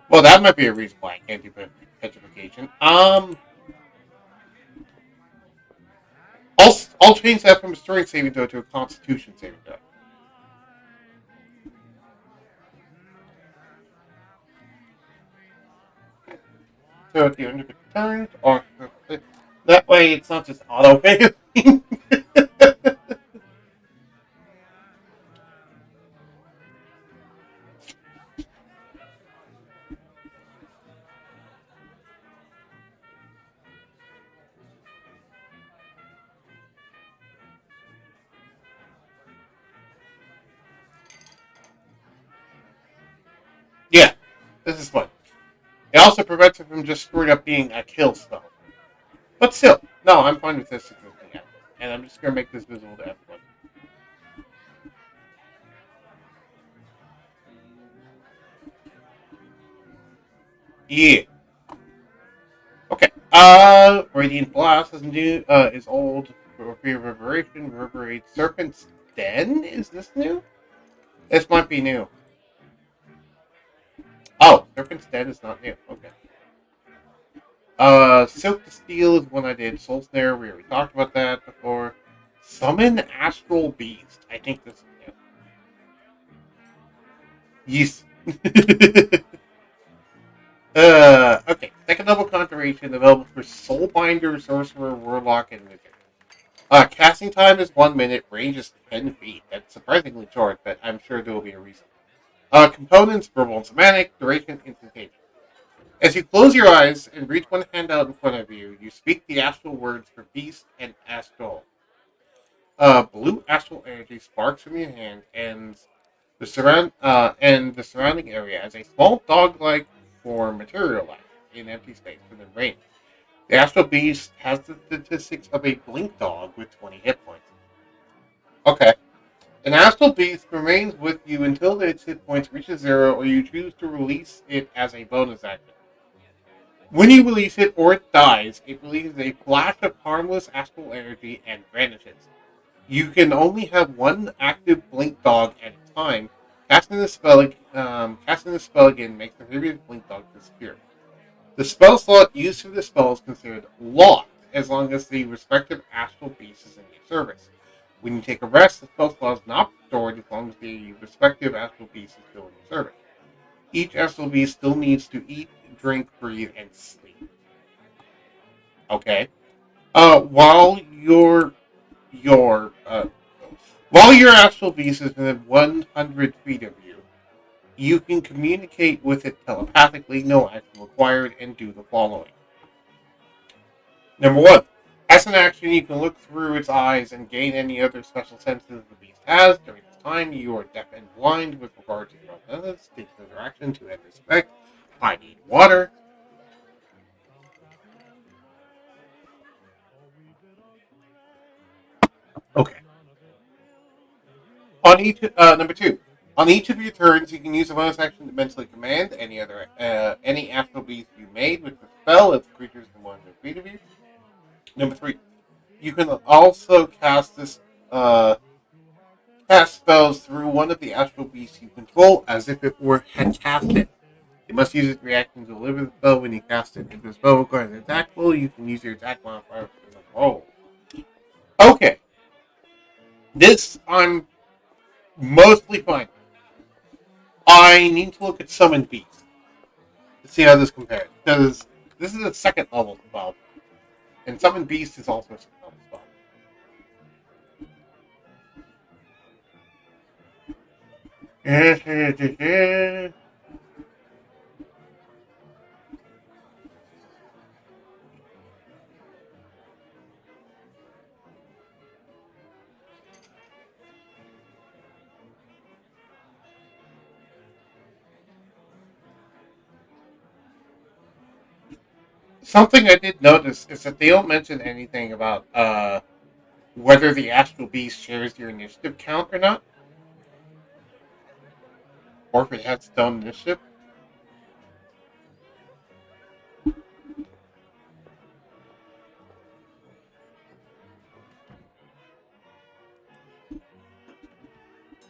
Well, that might be a reason why I can't do petrification. I'll change that from a strength saving throw to a constitution saving throw. So at the end of the turn, or that way it's not just auto failing. Yeah, this is fun. It also prevents it from just screwing up being a kill spell. But still, no, I'm fine with this existing out. And I'm just going to make this visible to everyone. Yeah. Okay. Radiant Blast is new. Is old. Reverberation reverberates serpents Den? Is this new? This might be new. Oh, Serpent's Den is not new. Okay. Silk to Steel is one I did. Soul Snare, we already talked about that before. Summon Astral Beast. I think this is new. Yes. Okay. Second level Conjuration available for Soulbinder, Sorcerer, Warlock, and Wizard. Casting time is 1 minute. Range is 10 feet. That's surprisingly short, but I'm sure there will be a reason. Components: verbal and somatic. Duration: instantaneous. As you close your eyes and reach one hand out in front of you, you speak the astral words for beast and astral. Blue astral energy sparks from your hand and the surrounding area as a small dog-like form materializes in empty space within range. The astral beast has the statistics of a blink dog with 20 hit points. Okay. An astral beast remains with you until its hit points reaches 0 or you choose to release it as a bonus action. When you release it or it dies, it releases a flash of harmless astral energy and vanishes. You can only have one active blink dog at a time. Casting the spell again makes the previous blink dog disappear. The spell slot used for the spell is considered locked as long as the respective astral beast is in your service. When you take a rest, the spell slot is not stored as long as the respective astral beast is still in your service. Each astral beast still needs to eat, drink, breathe, and sleep. Okay. While your astral beast is within 100 feet of you, you can communicate with it telepathically, no action required, and do the following. Number 1. As an action, you can look through its eyes and gain any other special senses the beast has. During this time, you are deaf and blind with regard to your own methods. Take another action to end respect. I need water. Okay. On each number 2. On each of your turns, you can use a bonus action to mentally command any astral beast you made with the spell if the creature is in 100 feet of you. Number 3. You can also cast spells through one of the astral beasts you control as if it had cast it. You must use its reaction to deliver the spell when you cast it. If the spell requires an attack roll, you can use your attack modifier for the roll. Okay. This I'm mostly fine. I need to look at Summon Beast to see how this compares. Because this is a second level spell. And Summon Beast is also a second level spell. Something I did notice is that they don't mention anything about whether the Astral Beast shares your initiative count or not. Or if it has its own initiative.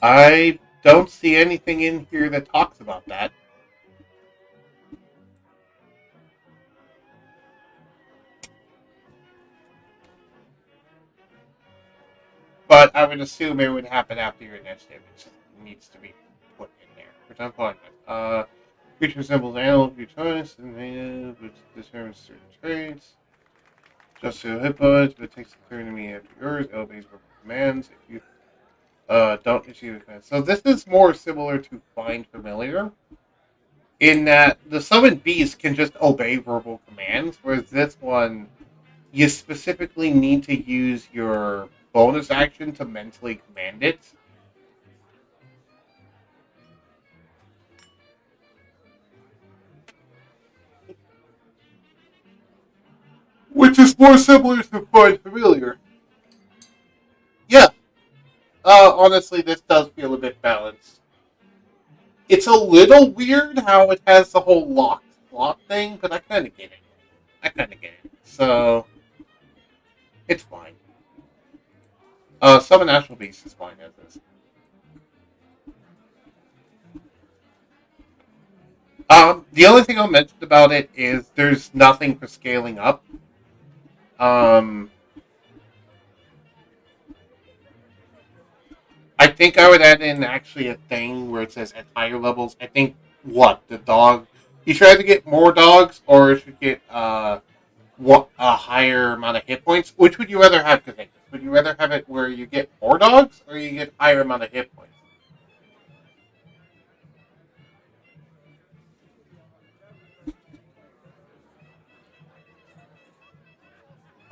I don't see anything in here that talks about that. But I would assume it would happen after your initiative. It just needs to be put in there, which I'm fine with. Creature resembles animals of your choice, and which determines certain traits. Just a hit points, but it takes a turn to me after yours. Elevates verbal commands if you don't issue the command. So this is more similar to Find Familiar, in that the Summoned Beast can just obey verbal commands, whereas this one, you specifically need to use your bonus action to mentally command it. Which is more similar to Find Familiar. Yeah. Honestly, this does feel a bit balanced. It's a little weird how it has the whole locked slot thing, but I kind of get it. So, it's fine. Summon Astral Beast is fine as is. The only thing I'll mention about it is there's nothing for scaling up. I think I would add in actually a thing where it says at higher levels. I think the dog. You should either get more dogs or you should get a higher amount of hit points. Which would you rather have? Cathanglass? Would you rather have it where you get more dogs or you get higher amount of hit points?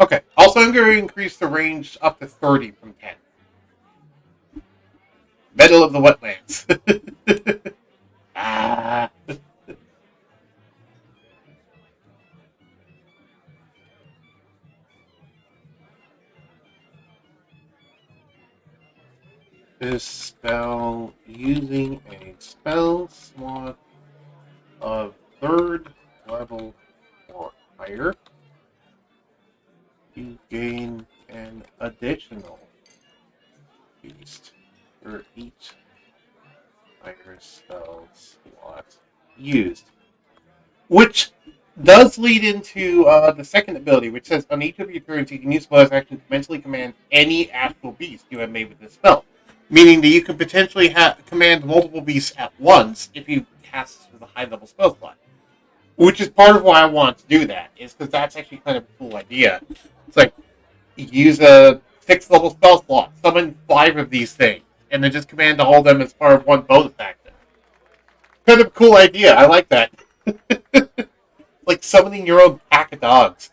Okay. Also, I'm going to increase the range up to 30 from 10. Middle of the wetlands. Ah. This spell using a spell slot of 3rd level or higher. You gain an additional beast for each higher spell slot used. Which does lead into the second ability, which says on each of your turns you can use spell as action to mentally command any astral beast you have made with this spell. Meaning that you can potentially command multiple beasts at once if you cast this with a high level spell slot. Which is part of why I want to do that, is because that's actually kind of a cool idea. It's like, use a 6th level spell slot, summon 5 of these things, and then just command all of them as part of one bonus action. Kind of a cool idea, I like that. Like summoning your own pack of dogs.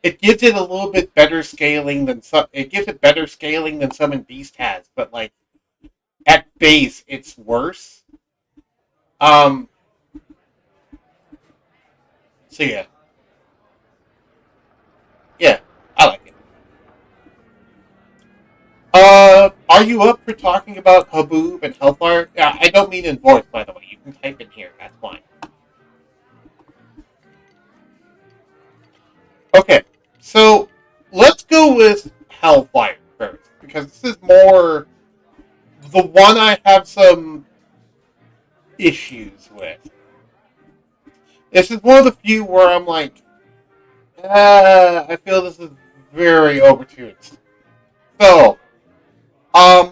It gives it a little bit better scaling than Summon Beast has, but like at base it's worse. So yeah. Yeah, I like it. Are you up for talking about Haboob and Hellfire? Yeah, I don't mean in voice, by the way. You can type in here, that's fine. Okay, so let's go with Hellfire first, because this is more the one I have some issues with. This is one of the few where I'm like, I feel this is very overtuned. So, I'll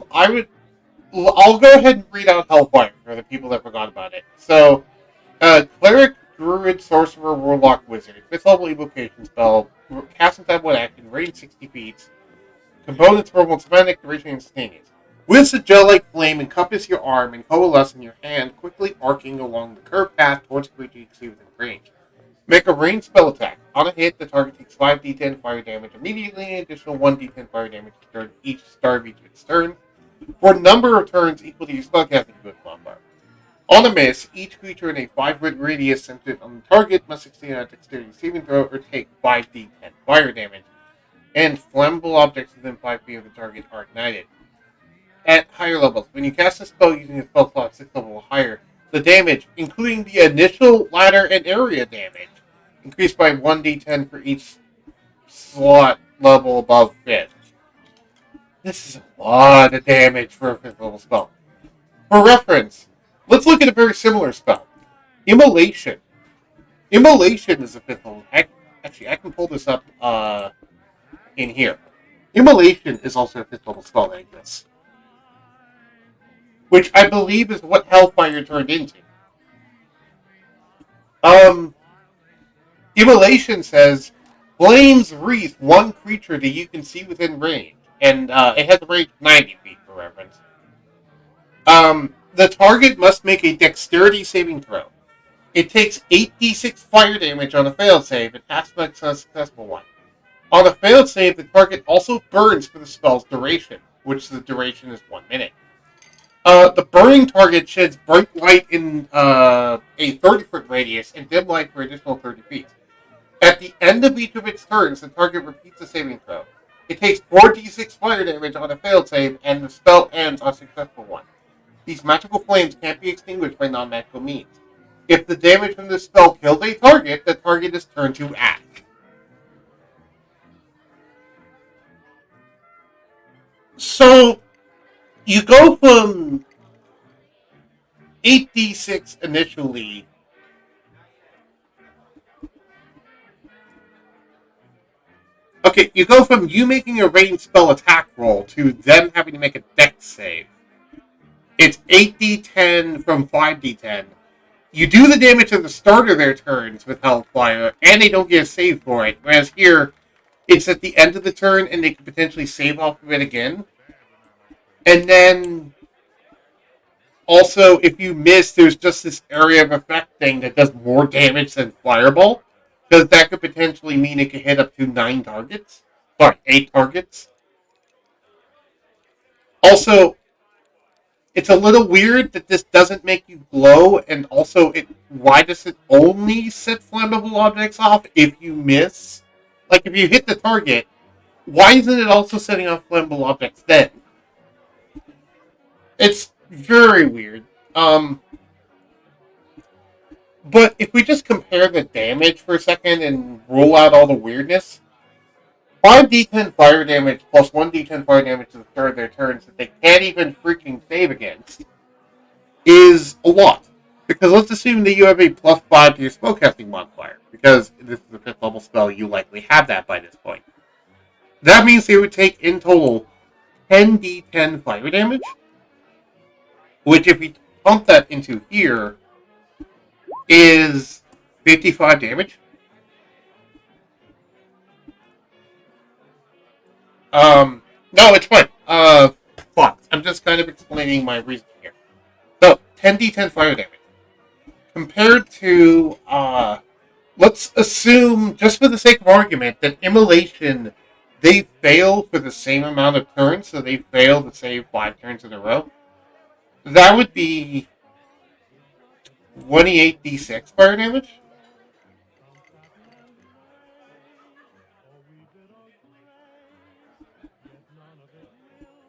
go ahead and read out Hellfire for the people that forgot about it. So, Cleric, Druid, Sorcerer, Warlock, Wizard. 5th level evocation spell. Casting time 1 action. Range 60 feet. Components purple and semantic. Duration instantaneous. With a gel-like flame encompass your arm and coalesce in your hand, quickly arcing along the curved path towards the creature you see within range. Make a ranged spell attack. On a hit, the target takes 5d10 fire damage immediately, and additional 1d10 fire damage during each start of each of its turns, for a number of turns equal to your spellcasting modifier. On a miss, each creature in a 5-foot radius centered on the target must succeed on a dexterity saving throw or take 5d10 fire damage, and flammable objects within 5 feet of the target are ignited. At higher levels, when you cast a spell using a spell slot 6 level or higher, the damage, including the initial, ladder, and area damage, increased by 1d10 for each slot level above 5th. This is a lot of damage for a 5th level spell. For reference, let's look at a very similar spell. Immolation. Immolation is a 5th level. Actually, I can pull this up in here. Immolation is also a 5th level spell that exists. Which I believe is what Hellfire turned into. Immolation says, flames wreath one creature that you can see within range. And it has a range of 90 feet, for reference. The target must make a dexterity saving throw. It takes 8d6 fire damage on a failed save and has to make a successful one. On a failed save, the target also burns for the spell's duration, which the duration is 1 minute. The burning target sheds bright light in a 30-foot radius and dim light for additional 30 feet. At the end of each of its turns, the target repeats the saving throw. It takes 4d6 fire damage on a failed save, and the spell ends on a successful one. These magical flames can't be extinguished by non-magical means. If the damage from this spell kills a target, the target is turned to ash. So you go from 8d6 initially. Okay, you go from you making a ranged spell attack roll to them having to make a dex save. It's 8d10 from 5d10. You do the damage at the start of their turns with Hellfire, and they don't get a save for it. Whereas here, it's at the end of the turn, and they can potentially save off of it again. And then, also, if you miss, there's just this area of effect thing that does more damage than Fireball. Because that could potentially mean it could hit up to 9 targets. Sorry, 8 targets. Also, it's a little weird that this doesn't make you glow, and also, why does it only set flammable objects off if you miss? Like, if you hit the target, why isn't it also setting off flammable objects then? It's very weird. But if we just compare the damage for a second and roll out all the weirdness, 5d10 fire damage plus 1d10 fire damage to the start of their turns that they can't even freaking save against is a lot. Because let's assume that you have a plus 5 to your spellcasting modifier. Because this is a 5th level spell, you likely have that by this point. That means they would take in total 10d10 fire damage. Which if we pump that into here, is 55 damage. No, it's fine. Fuck. I'm just kind of explaining my reason here. So, 10d10 fire damage. Compared to, let's assume, just for the sake of argument, that Immolation, they fail for the same amount of turns, so they fail to save 5 turns in a row. That would be 28d6 fire damage.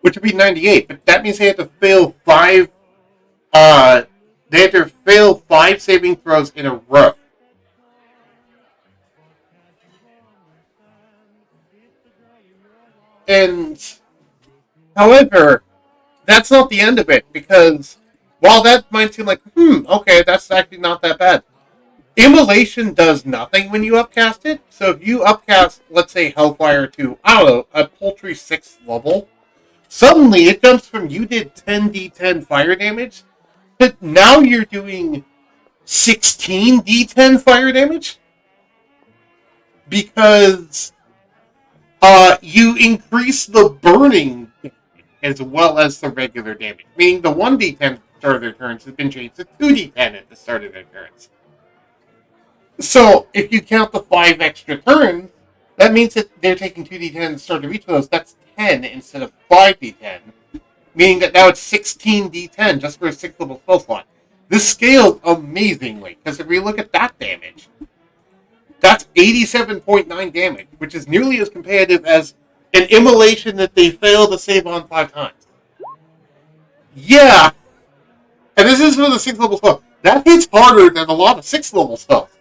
Which would be 98, but that means they have to fail 5 they have to fail 5 saving throws in a row. And however, that's not the end of it, because while that might seem like, okay, that's actually not that bad. Immolation does nothing when you upcast it. So if you upcast, let's say, Hellfire to, I don't know, a paltry 6th level, suddenly it jumps from you did 10d10 fire damage, but now you're doing 16d10 fire damage? Because you increase the burning as well as the regular damage. Meaning the 1d10 at the start of their turns has been changed to 2d10 at the start of their turns. So, if you count the 5 extra turns, that means that they're taking 2d10 at the start of each of those. That's 10 instead of 5d10. Meaning that now it's 16d10 just for a 6th level spell slot. This scales amazingly, because if we look at that damage, that's 87.9 damage, which is nearly as competitive as an Immolation that they fail to save on 5 times. Yeah! And this is for the 6th level spell. That hits harder than a lot of 6th level spells.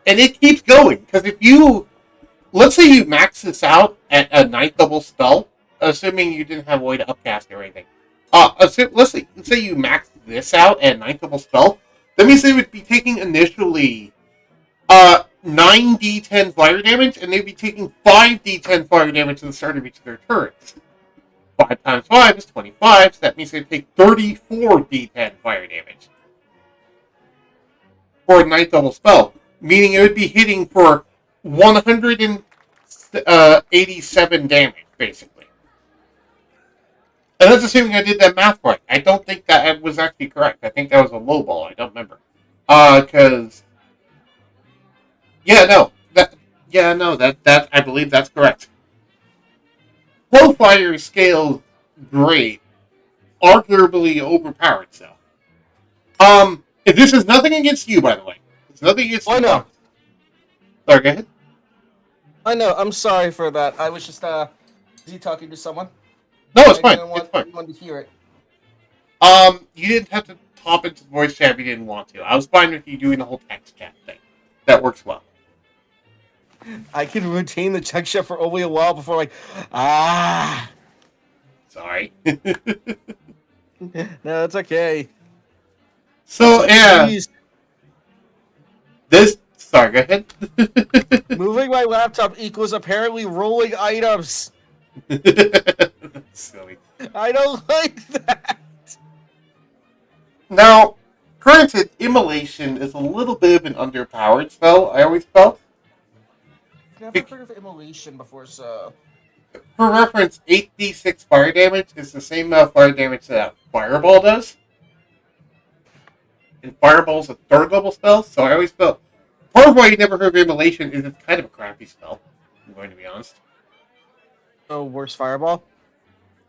And it keeps going, because if you... Let's say you max this out at a 9th level spell, assuming you didn't have a way to upcast or anything. Let's say you max this out at 9th level spell, that means they would be taking initially 9d10 fire damage, and they'd be taking 5d10 fire damage at the start of each of their turns. 5 times 5 is 25, so that means they'd take 34d10 fire damage for a 9th level spell, meaning it would be hitting for 187 damage, basically. And that's assuming I did that math right. I don't think that was actually correct. I think that was a low ball. I don't remember. Because... I believe that's correct. Hellfire scales great. Arguably overpowered, so. If this is nothing against you, by the way. It's nothing against you. I know. Sorry, go ahead. I know. I'm sorry for that. I was just busy talking to someone. No, it's fine. I didn't want It's fine. anyone to hear it. You didn't have to hop into the voice chat if you didn't want to. I was fine with you doing the whole text chat thing. That works well. I can retain the text chat for only a while before, Sorry. No, it's okay. So, yeah. Jeez. Sorry, go ahead. Moving my laptop equals apparently rolling items. That's silly. I don't like that. Now, granted, immolation is a little bit of an underpowered spell, I always felt. Never heard of immolation before, so. For reference, 8d6 fire damage is the same amount of fire damage that Fireball does. And Fireball's a third level spell, so I always felt. Part of why you never heard of immolation is it's kind of a crappy spell, I'm going to be honest. Oh, worse fireball?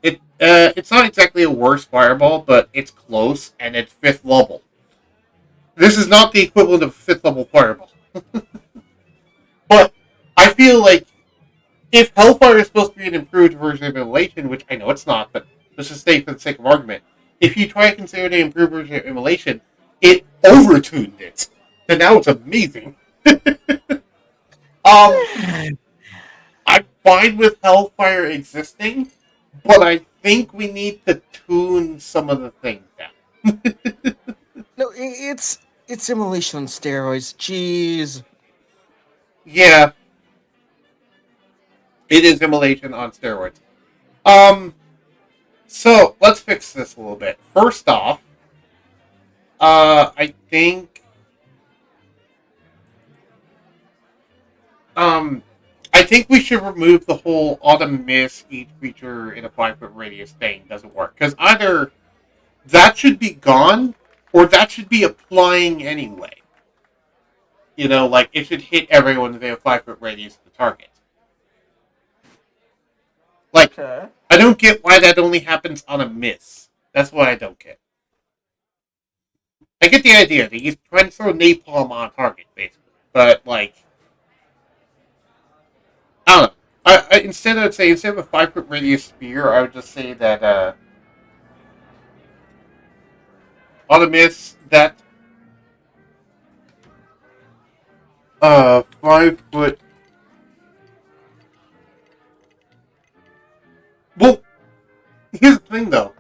It's not exactly a worse Fireball, but it's close, and it's 5th level. This is not the equivalent of 5th level Fireball. But I feel like if Hellfire is supposed to be an improved version of Immolation, which I know it's not, but let's just say for the sake of argument, if you try to consider the improved version of Immolation, it overtuned it. And now it's amazing. I'm fine with Hellfire existing, but I think we need to tune some of the things down. No, it's immolation on steroids. Jeez. Yeah. It is Immolation on steroids. So, let's fix this a little bit. First off, I think... I think we should remove the whole autumn mist each creature in a 5-foot radius thing. Doesn't work. Because either that should be gone, or that should be applying anyway. You know, like, it should hit everyone within a 5-foot radius of the target. Like, Okay. I don't get why that only happens on a miss. That's what I don't get. I get the idea that he's trying to throw napalm on target, basically. But, like, I don't know. Instead of a 5-foot radius spear, I would just say that, on a miss, that, 5-foot. Well, here's the thing, though.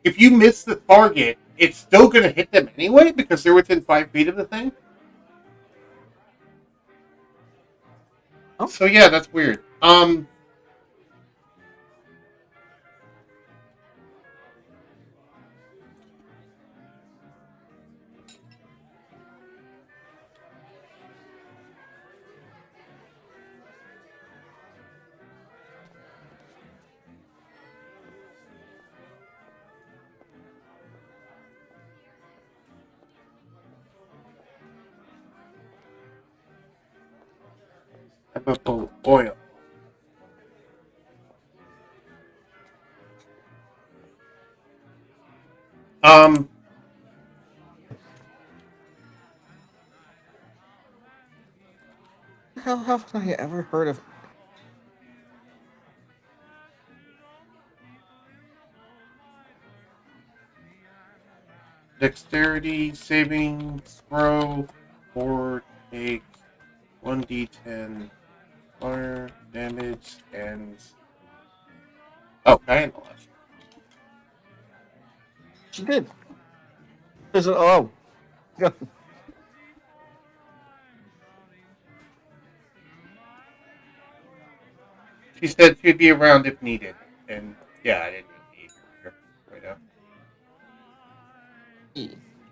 If you miss the target, it's still going to hit them anyway because they're within 5 feet of the thing. Oh. So yeah, that's weird. Oil. How have I ever heard of? Dexterity saving throw or take 1d10 fire damage and Cathanglass. She did. There's an oh. She said she'd be around if needed, and yeah, I didn't need her right now.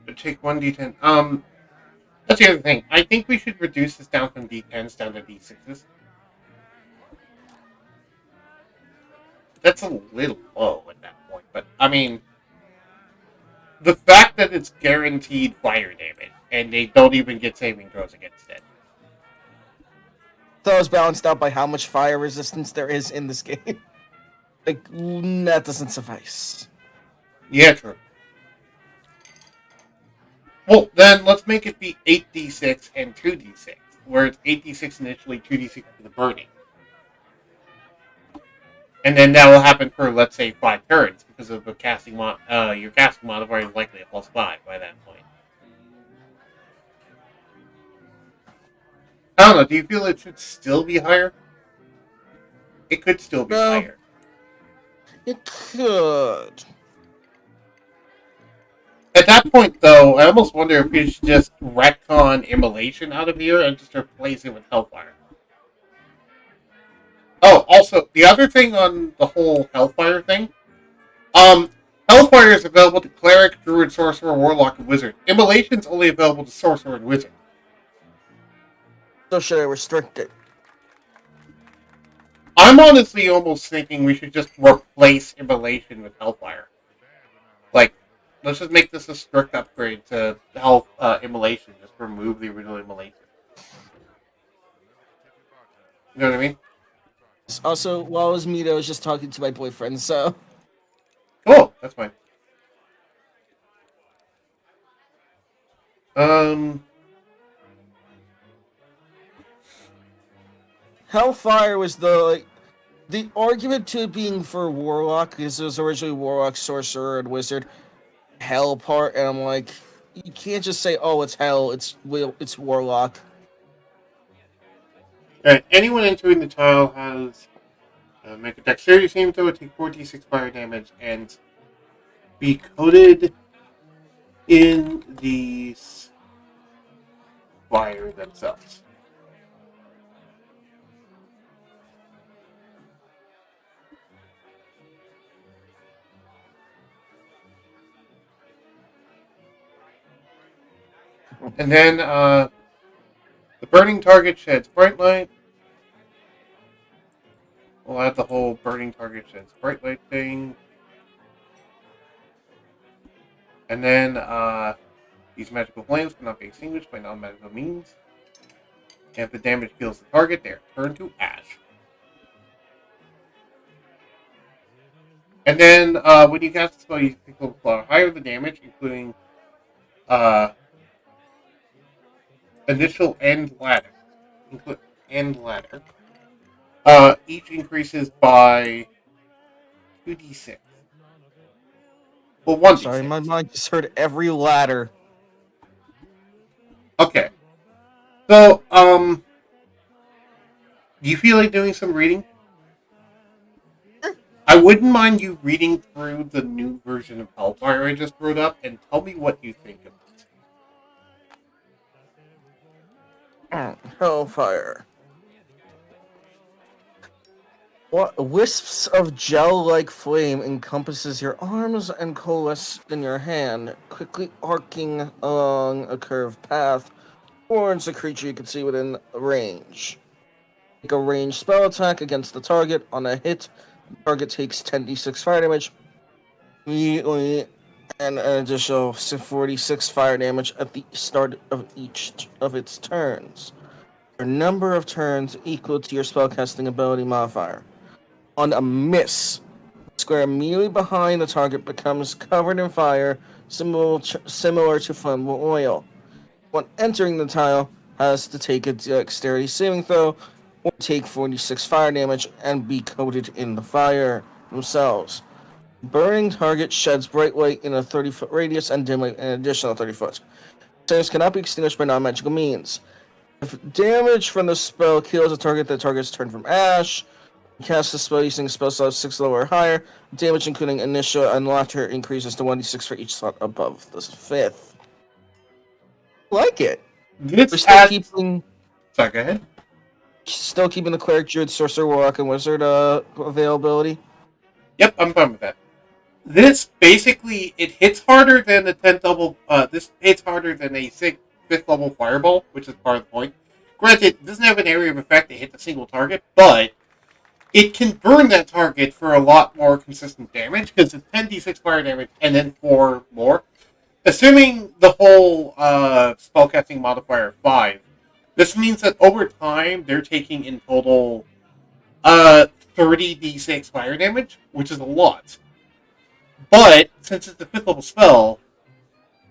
But take 1d10. That's the other thing. I think we should reduce this down from d10s down to d6s. That's a little low at that point, but I mean, the fact that it's guaranteed fire damage and they don't even get saving throws against it. So it's balanced out by how much fire resistance there is in this game. Like, that doesn't suffice. Yeah, true. Well, then let's make it be 8d6 and 2d6, where it's 8d6 initially, 2d6 for the burning. And then that will happen for, let's say, 5 turns, because of the casting your casting modifier is likely a +5 by that point. I don't know, do you feel it should still be higher? It could still be higher. It could. At that point, though, I almost wonder if we should just retcon Immolation out of here and just replace it with Hellfire. Oh, also, the other thing on the whole Hellfire thing, Hellfire is available to Cleric, Druid, Sorcerer, Warlock, and Wizard. Immolation's only available to Sorcerer and Wizard. So should I restrict it? I'm honestly almost thinking we should just replace Immolation with Hellfire. Like, let's just make this a strict upgrade to Immolation. Just remove the original Immolation. You know what I mean? Also, while I was muted, I was just talking to my boyfriend, so... Cool, that's fine. Hellfire was the argument to it being for Warlock, because it was originally Warlock, Sorcerer, and Wizard. Hell part, and I'm like, you can't just say, oh, it's Hell, it's Warlock. Alright, anyone entering the tile has make a dexterity saving throw, take 4d6 fire damage, and be coated in the fire themselves. And then the burning target sheds bright light. We'll add the whole burning target sheds bright light thing. And then these magical flames cannot be extinguished by non-magical means. And if the damage kills the target, they are turned to ash. And then when you cast the spell, you can multiply higher the damage, including initial and ladder. Each increases by 2d6. Well, 1d6. Sorry, my mind just heard every ladder. Okay. So, do you feel like doing some reading? I wouldn't mind you reading through the new version of Hellfire I just wrote up and tell me what you think of it. Hellfire. What wisps of gel-like flame encompasses your arms and coalesce in your hand, quickly arcing along a curved path towards a creature you can see within range. Make a ranged spell attack against the target. On a hit, the target takes 10d6 fire damage immediately, and an additional 46 fire damage at the start of each of its turns. Your number of turns equal to your spellcasting ability modifier. On a miss, the square immediately behind the target becomes covered in fire, similar to flammable oil. When entering the tile, has to take a dexterity saving throw, or take 46 fire damage and be coated in the fire themselves. Burning target sheds bright light in a 30-foot radius and dim light in an additional 30 foot. Flames cannot be extinguished by non-magical means. If damage from the spell kills a target, the target is turned from ash. Cast the spell using spell slot 6 level or higher. Damage, including initial and latter, increases to 1d6 for each slot above the 5th. Like it. We're still keeping. Sorry, go ahead. Still keeping the cleric, druid, sorcerer, warlock, and wizard availability. Yep, I'm fine with that. This basically it hits harder than the 10th level. This hits harder than a 5th level fireball, which is part of the point. Granted, it doesn't have an area of effect to hit a single target, but it can burn that target for a lot more consistent damage, because it's 10d6 fire damage and then 4 more. Assuming the whole spellcasting modifier 5, this means that over time they're taking in total 30d6 fire damage, which is a lot. But since it's a 5th level spell,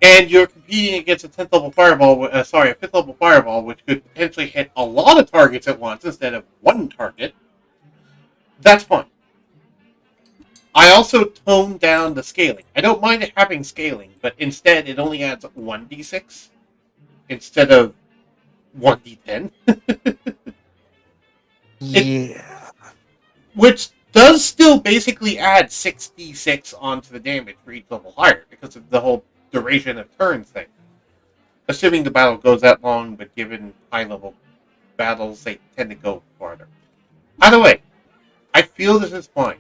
and you're competing against a 10th level fireball, a 5th level fireball, which could potentially hit a lot of targets at once instead of one target, that's fine. I also toned down the scaling. I don't mind it having scaling, but instead it only adds 1d6 instead of 1d10. Yeah. Which does still basically add 6d6 onto the damage for each level higher because of the whole duration of turns thing. Assuming the battle goes that long, but given high level battles, they tend to go farther. Either way, I feel this is fine.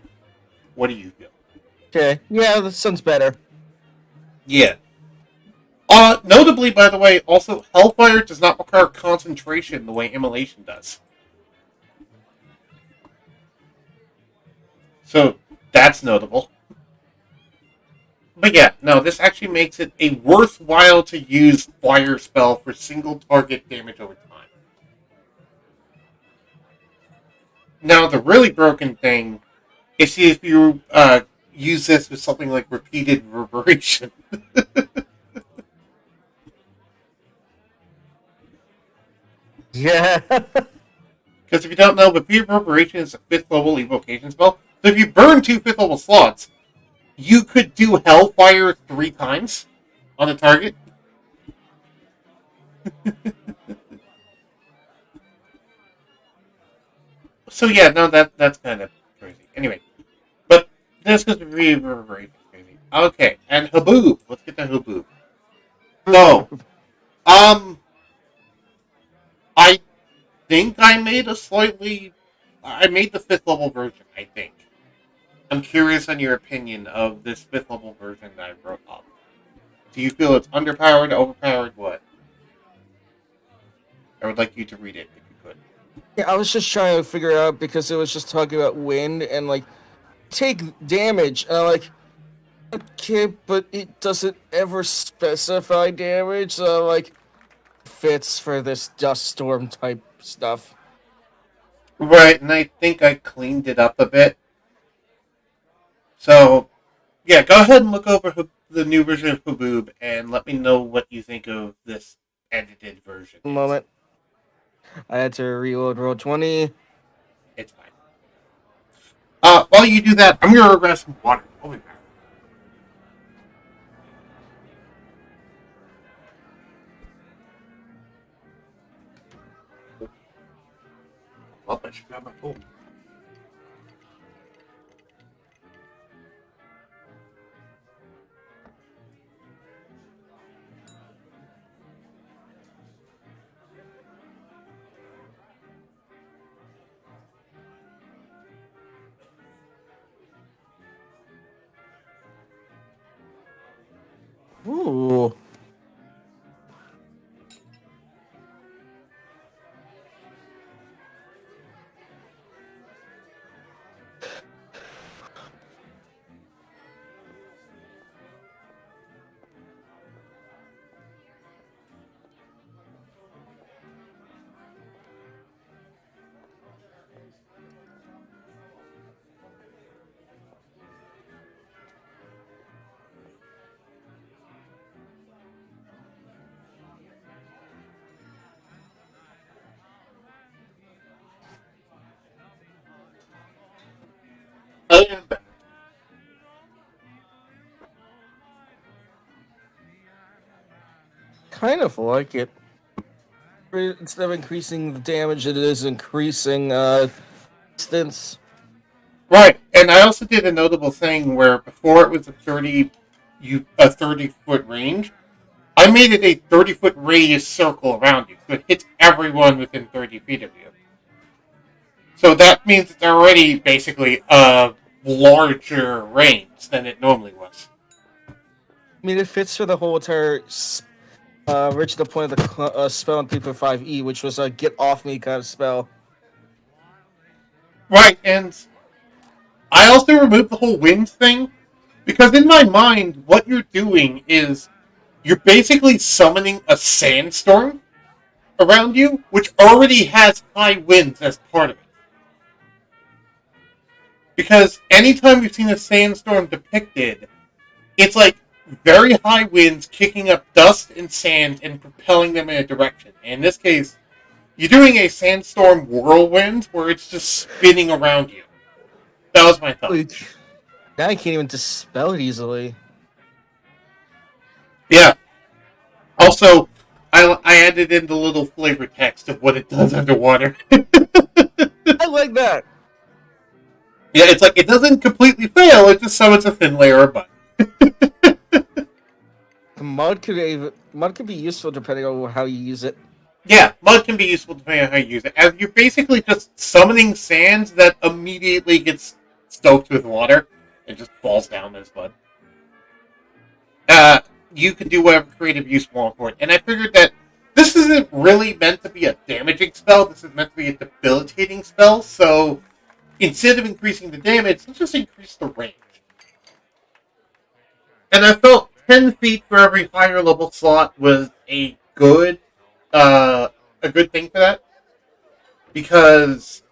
What do you feel? Okay, yeah, that sounds better. Yeah. Notably, by the way, also, Hellfire does not require concentration the way Immolation does. So, that's notable. But yeah, no, this actually makes it a worthwhile to use Fire spell for single target damage over time. Now, the really broken thing is if you use this with something like repeated reverberation. Yeah. Because if you don't know, repeated reverberation is a 5th level evocation spell. So if you burn 2 5th level slots, you could do Hellfire 3 times on a target. So yeah, no, that's kind of crazy. Anyway, but this is really reverberation crazy. Okay, and Haboob. Let's get to Haboob. So, I think I made a slightly... I made the 5th level version, I think. I'm curious on your opinion of this 5th level version that I wrote up. Do you feel it's underpowered, overpowered, what? I would like you to read it, if you could. Yeah, I was just trying to figure out because it was just talking about wind and like take damage. And I'm like, okay, but it doesn't ever specify damage. So like, fits for this dust storm type stuff. Right, and I think I cleaned it up a bit. So, yeah, go ahead and look over the new version of Haboob and let me know what you think of this edited version. Moment. I had to reload roll 20. It's fine. While you do that, I'm gonna grab some water. I'll be back. Well, I should grab my phone. Ooh. I am back. Kind of like it. Instead of increasing the damage, it is increasing distance. Right, and I also did a notable thing where before it was a 30-foot range, I made it a 30-foot radius circle around you, so it hits everyone within 30 feet of you. So that means it's already basically a larger range than it normally was. I mean, it fits for the whole entire reach the point of the spell in 3.5e, which was a get off me kind of spell. Right, and I also removed the whole wind thing, because in my mind, what you're doing is you're basically summoning a sandstorm around you, which already has high winds as part of it. Because anytime we've seen a sandstorm depicted, it's like very high winds kicking up dust and sand and propelling them in a direction. And in this case, you're doing a sandstorm whirlwind where it's just spinning around you. That was my thought. Now I can't even dispel it easily. Yeah. Also, I added in the little flavor text of what it does underwater. I like that. Yeah, it's like it doesn't completely fail. It just summons a thin layer of mud. Mud could be useful depending on how you use it. Yeah, mud can be useful depending on how you use it. As you're basically just summoning sands that immediately gets stoked with water and just falls down as mud. You can do whatever creative use you want for it. And I figured that this isn't really meant to be a damaging spell. This is meant to be a debilitating spell. So instead of increasing the damage, let's just increase the range. And I felt 10 feet for every higher level slot was a good thing for that. Because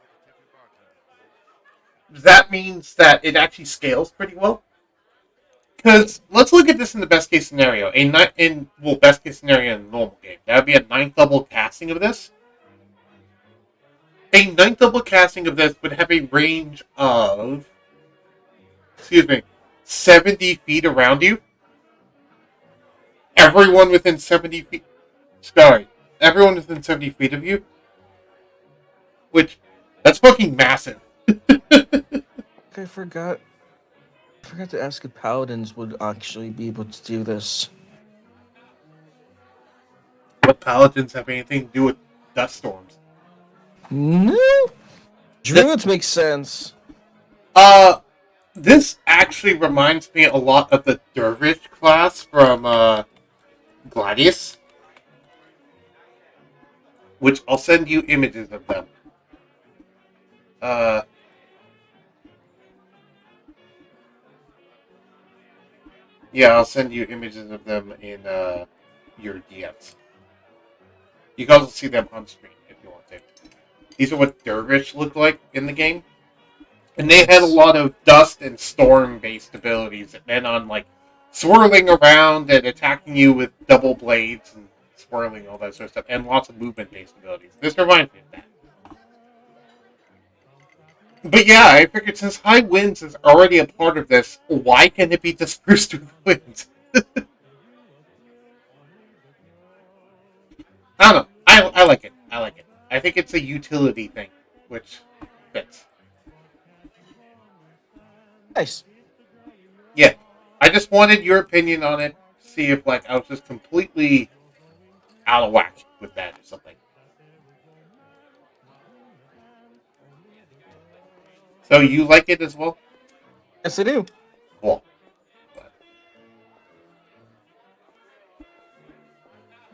that means that it actually scales pretty well. Because let's look at this in the best case scenario. Best case scenario in a normal game. That would be a 9th level casting of this. A 9th level casting of this would have a range of 70 feet around you. Everyone within 70 feet of you. Which, that's fucking massive. I forgot to ask if paladins would actually be able to do this. What paladins have anything to do with dust storms? No, druids make sense. This actually reminds me a lot of the dervish class from Gladius, which I'll send you images of them. Yeah, I'll send you images of them in your DMs. You can also see them on screen if you want to. These are what dervish look like in the game. And they had a lot of dust and storm-based abilities that meant on, like, swirling around and attacking you with double blades and swirling, all that sort of stuff, and lots of movement-based abilities. This reminds me of that. But yeah, I figured since High Winds is already a part of this, why can't it be dispersed with winds? I don't know. I like it. I like it. I think it's a utility thing, which fits. Nice. Yeah. I just wanted your opinion on it. See if, like, I was just completely out of whack with that or something. So you like it as well? Yes, I do. Cool.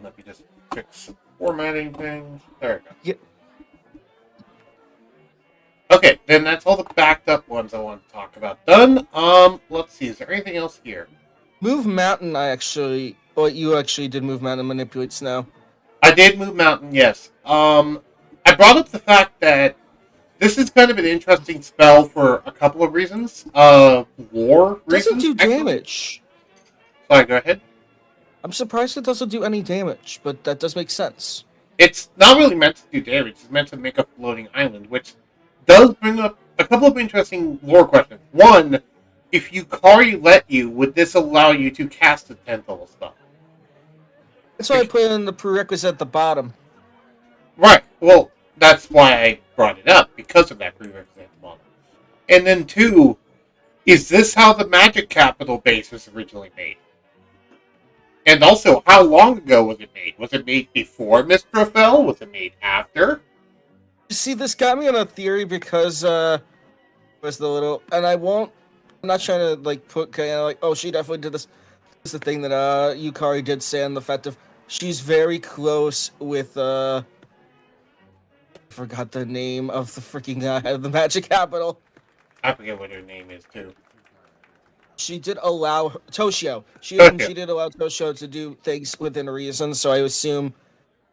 Let me just fix some formatting things. There we go. Yep. Okay, then that's all the backed up ones I want to talk about. Done. Let's see. Is there anything else here? Move mountain. You actually did move mountain manipulate snow. I did move mountain. Yes. I brought up the fact that this is kind of an interesting spell for a couple of reasons. War reasons. Doesn't do damage. Sorry, go ahead. I'm surprised it doesn't do any damage, but that does make sense. It's not really meant to do damage. It's meant to make a floating island, which does bring up a couple of interesting lore questions. One, if Yukari let you, would this allow you to cast a 10th level spell? That's why I put in the prerequisite at the bottom. Right. Well, that's why I brought it up, because of that prerequisite at the bottom. And then two, is this how the Magic Capital base was originally made? And also, how long ago was it made? Was it made before Mistra fell? Was it made after? See, this got me on a theory because was the little, and I'm not trying to like put kind of like, oh, she definitely did this. It's the thing that Yukari did say on the fact of she's very close with I forgot the name of the freaking head of the Magic Capital. I forget what her name is too. She did allow Toshio. She did allow Toshio to do things within reason, so I assume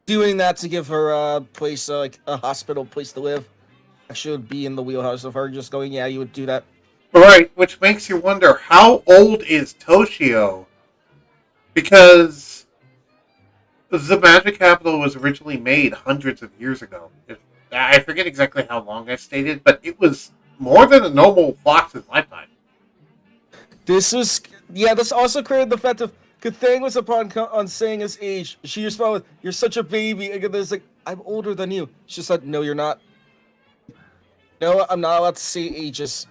doing that to give her a place, like a hospital place to live, actually would be in the wheelhouse of her just going, yeah, you would do that. Right, which makes you wonder, how old is Toshio? Because the Magic Capital was originally made hundreds of years ago. I forget exactly how long I stated, but it was more than a normal Fox's lifetime. This also created the fact of Cathanglass on saying his age. She responded with, "You're such a baby." And there's like, "I'm older than you." She said, "No, you're not." No, I'm not allowed to say ages.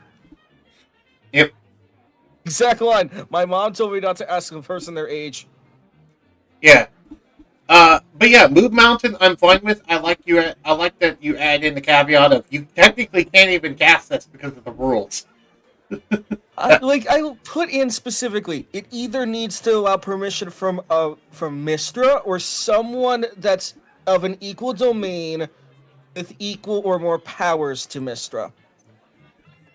Yep. Exact line. My mom told me not to ask a person their age. Yeah. But yeah, Move Mountain, I'm fine with. I like that you add in the caveat of you technically can't even cast this because of the rules. I put in specifically. It either needs to allow permission from Mistra or someone that's of an equal domain with equal or more powers to Mistra.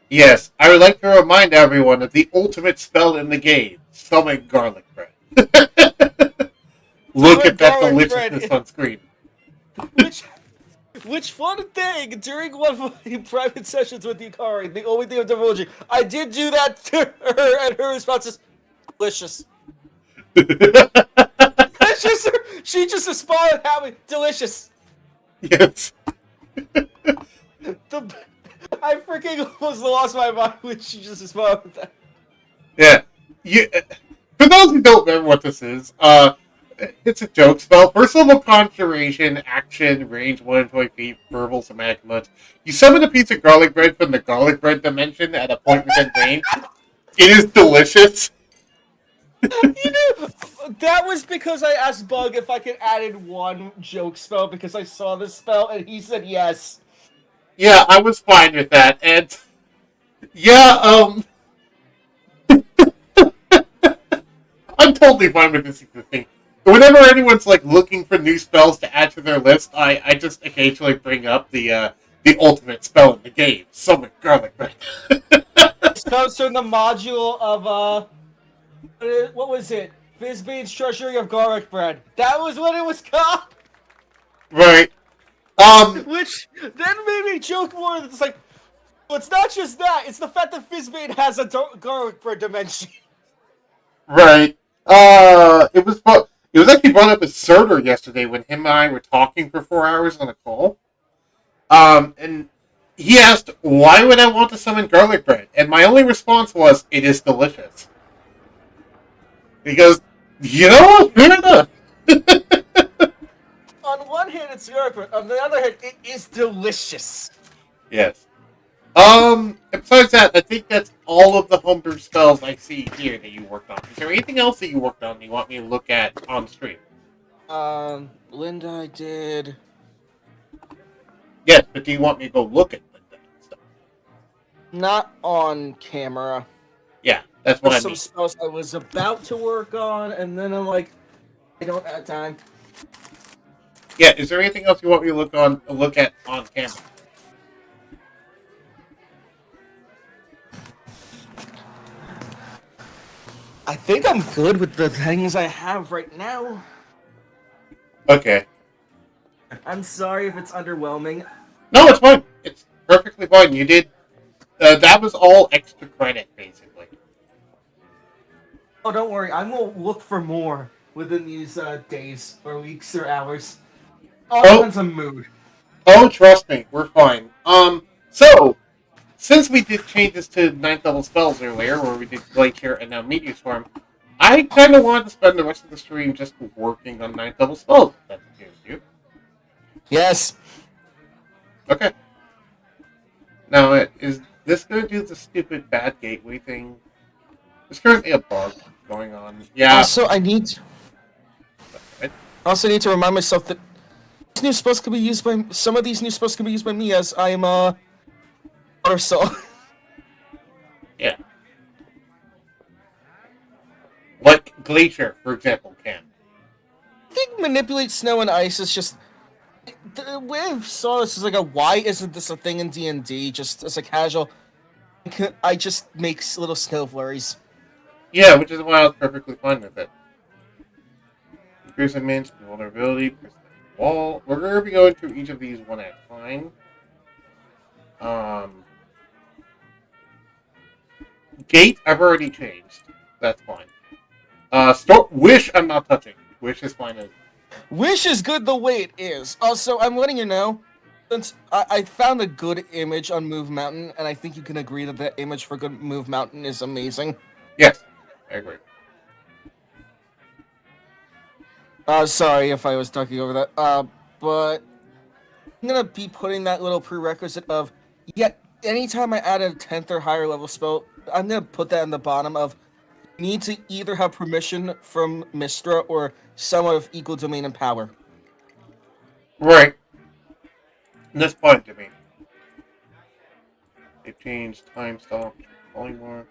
Yes, I would like to remind everyone of the ultimate spell in the game: summon garlic bread. Look at that Garlic bread. deliciousness on screen. Which fun thing during one of my private sessions with Yukari, the only thing of divulging, I did do that to her, and her response is delicious. That's just her. She just responded happy, delicious. Yes. I freaking almost lost my mind when she just responded with that. Yeah. For those who don't remember what this is, it's a joke spell. First level conjuration, action, range 1 in 20 feet, verbal, somatic modes. You summon a piece of garlic bread from the garlic bread dimension at a point within range. It is delicious. That was because I asked Bug if I could add in one joke spell because I saw this spell and he said yes. Yeah, I was fine with that. And yeah, I'm totally fine with this thing. Whenever anyone's like looking for new spells to add to their list, I just occasionally bring up the ultimate spell in the game, summon garlic bread. This comes from the module of what was it? Fizbane's Treasury of Garlic Bread. That was what it was called. Right. Which then made me joke more. It's like, well, it's not just that. It's the fact that Fizbane has a garlic bread dimension. Right. It was actually brought up as Surtur yesterday when him and I were talking for 4 hours on a call. And he asked, why would I want to summon garlic bread? And my only response was, it is delicious. Because, fair enough. On one hand, it's garlic bread. On the other hand, it is delicious. Yes. And besides that, I think that's all of the homebrew spells I see here that you worked on. Is there anything else that you worked on you want me to look at on stream? Linda, I did. Yes, but do you want me to go look at Linda and stuff? Not on camera. Yeah, that's what I mean. Some spells I was about to work on, and then I'm like, I don't have time. Yeah, is there anything else you want me to look at on camera? I think I'm good with the things I have right now. Okay. I'm sorry if it's underwhelming. No, it's fine. It's perfectly fine. You did. That was all extra credit, basically. Oh, don't worry. I will look for more within these days or weeks or hours. All depends on mood. Oh, trust me, we're fine. So, since we did changes to 9th level spells earlier, where we did Glacier and now Meteor Swarm, I kind of wanted to spend the rest of the stream just working on 9th level spells. If that's okay with you. Yes. Okay. Now, is this going to do the stupid bad gateway thing? There's currently a bug going on. Yeah. Also, I also need to remind myself that these new spells can be used by some of these new spells can be used by me as I am water soul. Yeah. Like Glacier, for example, can. I think manipulate snow and ice is just the way I saw this is like why isn't this a thing in D&D? Just as a casual, I just make little snow flurries. Yeah, which is why I was perfectly fine with it. Increase immense vulnerability, press the wall. We're going to be going through each of these one at a time. Gate, I've already changed. That's fine. Wish, I'm not touching. Wish is fine. Wish is good the way it is. Also, I'm letting you know, since I found a good image on Move Mountain, and I think you can agree that the image for good Move Mountain is amazing. Yes, I agree. Sorry if I was talking over that. But I'm gonna be putting that little prerequisite of, yet anytime I add a 10th or higher level spell, I'm gonna put that in the bottom of need to either have permission from Mistra or someone of equal domain and power. Right. And that's fine to me. They've changed time stop, polymorph.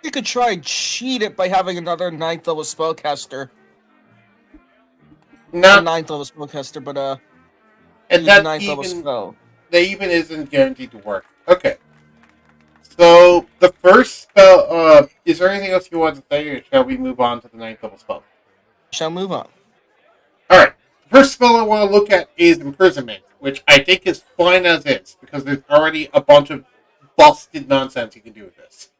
You could try and cheat it by having another 9th level spellcaster. Not Not, 9th level spellcaster, but and use a that 9th level even spell. that even isn't guaranteed to work. Okay. So the first spell. Is there anything else you want to say, or shall we move on to the 9th level spell? Shall move on. All right. The first spell I want to look at is imprisonment, which I think is fine as is because there's already a bunch of busted nonsense you can do with this.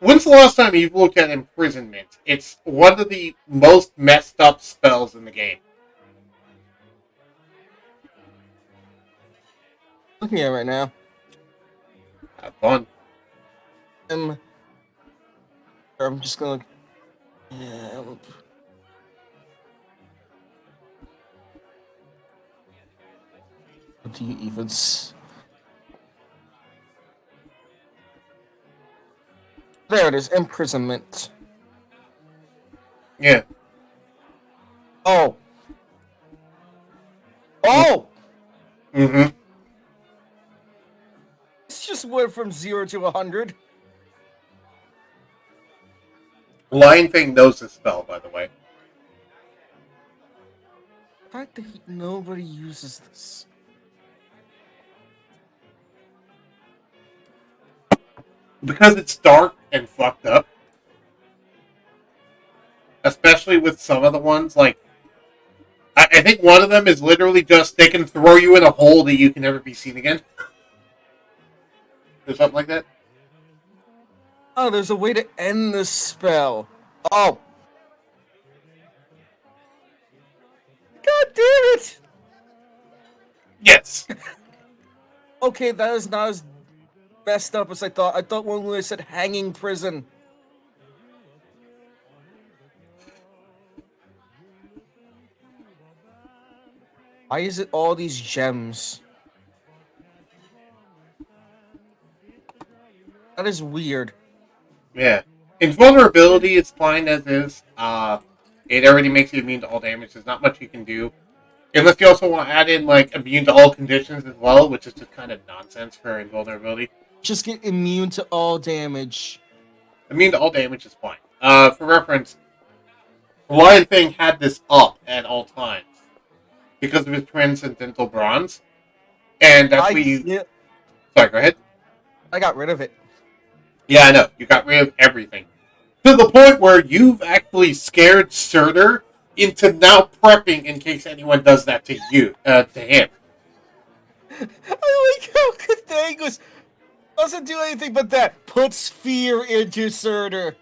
When's the last time you've looked at imprisonment? It's one of the most messed up spells in the game. Looking at it right now. Have fun. I'm just gonna. Yeah. Do you even? There it is. Imprisonment. Yeah. Oh. Oh. Mm-hmm. This just went from 0 to 100. Lion Fang knows this spell, by the way. The fact that nobody uses this. Because it's dark and fucked up. Especially with some of the ones, like... I think one of them is literally just, they can throw you in a hole that you can never be seen again. Or something like that. Oh, there's a way to end this spell. Oh. God damn it! Yes. Okay, that is not as messed up as I thought. I thought when I said hanging prison. Why is it all these gems? That is weird. Yeah. Invulnerability is fine as is. It already makes you immune to all damage. There's not much you can do. Unless you also want to add in, like, immune to all conditions as well, which is just kind of nonsense for invulnerability. Just get immune to all damage. Immune to all damage is fine. For reference, Lion Thing had this up at all times because of his Transcendental Bronze. And that's what you... Yeah, Sorry, go ahead. I got rid of it. Yeah, I know. You got rid of everything. To the point where you've actually scared Surtur into now prepping in case anyone does that to you, to him. I like how Cathanglass doesn't do anything but that. Puts fear into Surtur.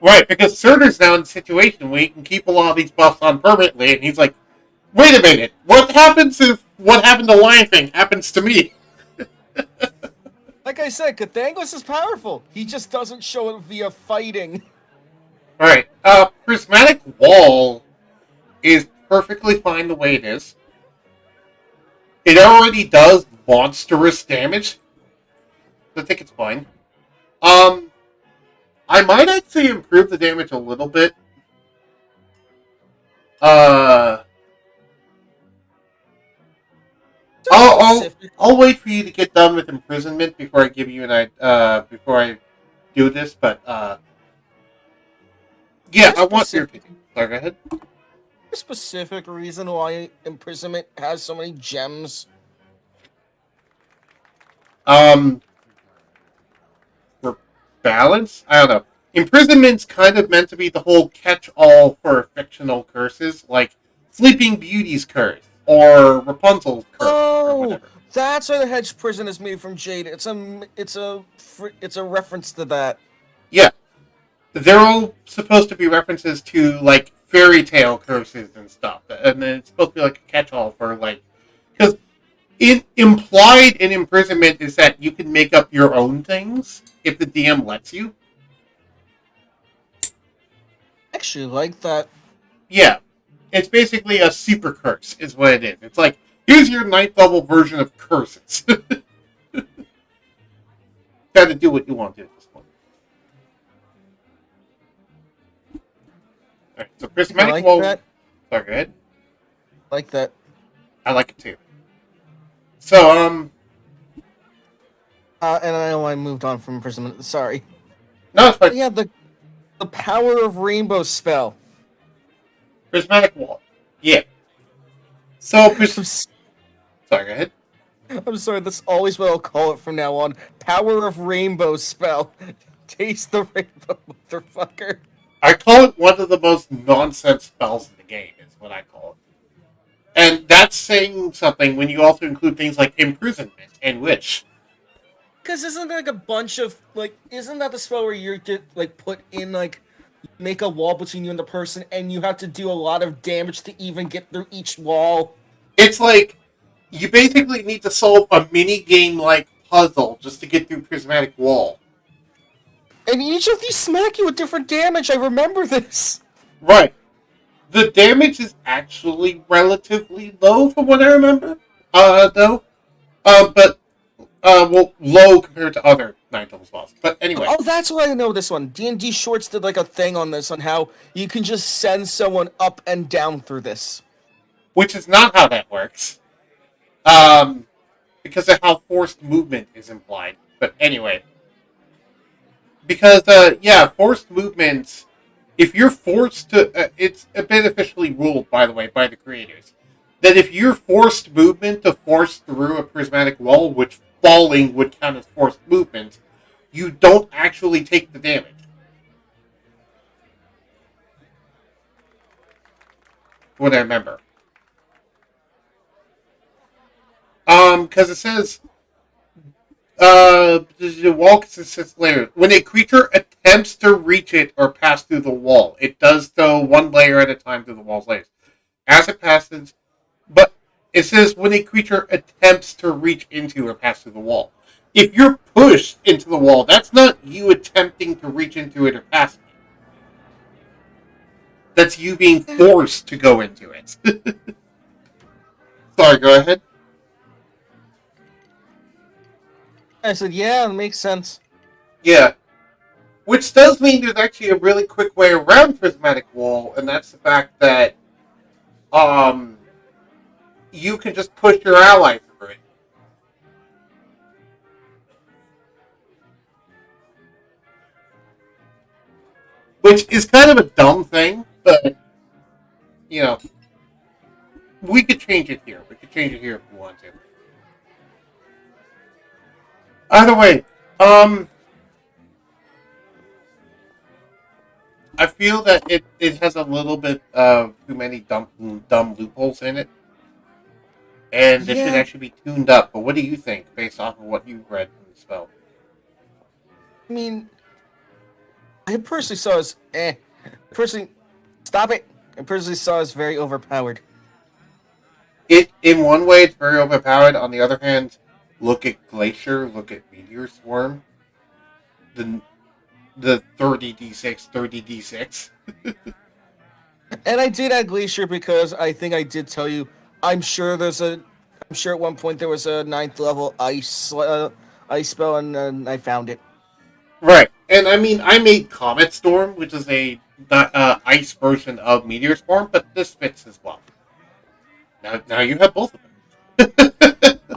Right, because Surtur's now in a situation where he can keep a lot of these buffs on permanently, and he's like, wait a minute, what happens if what happened to Lion Thing happens to me? Like I said, Cathanglass is powerful. He just doesn't show it via fighting. Alright, Prismatic Wall is perfectly fine the way it is. It already does monstrous damage. So I think it's fine. I might actually improve the damage a little bit. I'll wait for you to get done with imprisonment before I give you before I do this, but yeah, I want your opinion. Sorry, go ahead. A specific reason why imprisonment has so many gems. For balance, I don't know. Imprisonment's kind of meant to be the whole catch-all for fictional curses, like Sleeping Beauty's curse or Rapunzel's curse. Or whatever. That's why the hedge prison is made from jade. It's a reference to that. Yeah, they're all supposed to be references to like fairy tale curses and stuff, and then it's supposed to be like a catch-all for like because implied in imprisonment is that you can make up your own things if the DM lets you. Actually, like that. Yeah, it's basically a super curse, is what it is. It's like Here's your 9th level version of curses. Gotta do what you want to at this point. Alright, so prismatic like wall. that. Sorry, go ahead. Like that. I like it too. So, And I know I moved on from imprisonment. Sorry. no, it's fine. Yeah, the power of rainbow spell. Prismatic wall. Yeah. So, I'm sorry, go ahead. I'm sorry, that's always what I'll call it from now on. Power of rainbow spell. Taste the rainbow, motherfucker. I call it one of the most nonsense spells in the game, is what I call it. And that's saying something when you also include things like imprisonment and wish. Because isn't there like a bunch of, like, isn't that the spell where you get, like, put in, like, make a wall between you and the person, and you have to do a lot of damage to even get through each wall? It's like, you basically need to solve a mini-game-like puzzle just to get through prismatic wall. And each of these smack you with different damage, I remember this. Right. The damage is actually relatively low from what I remember, though. Well, low compared to other 9th level spells. But anyway. Oh, that's why I know this one. D&D Shorts did like a thing on this, on how you can just send someone up and down through this. Which is not how that works. Because of how forced movement is implied. But anyway. Because, forced movement, if you're forced to, it's beneficially ruled, by the way, by the creators, that if you're forced movement to force through a prismatic wall, which falling would count as forced movement, you don't actually take the damage. What I remember. Because it says, the wall consists layer. When a creature attempts to reach it or pass through the wall, it does so one layer at a time through the wall's layers. As it passes, but it says when a creature attempts to reach into or pass through the wall. If you're pushed into the wall, that's not you attempting to reach into it or pass it. That's you being forced to go into it. Sorry, go ahead. I said, yeah, it makes sense. Yeah. Which does mean there's actually a really quick way around prismatic wall, and that's the fact that you can just push your ally through it. Which is kind of a dumb thing, but, you know, we could change it here. We could change it here if we want to. Either way, I feel that it has a little bit of too many dumb loopholes in it. And this should actually be tuned up. But what do you think, based off of what you've read from the spell? I mean, I personally saw as stop it. I personally saw as very overpowered. In one way, it's very overpowered. On the other hand, look at Glacier, look at Meteor Swarm. The 30d6, 30d6. And I did add Glacier because I think I did tell you. I'm sure at one point there was a 9th level ice spell, and I found it. Right, and I mean, I made Comet Storm, which is a ice version of Meteor Swarm, but this fits as well. Now you have both of them.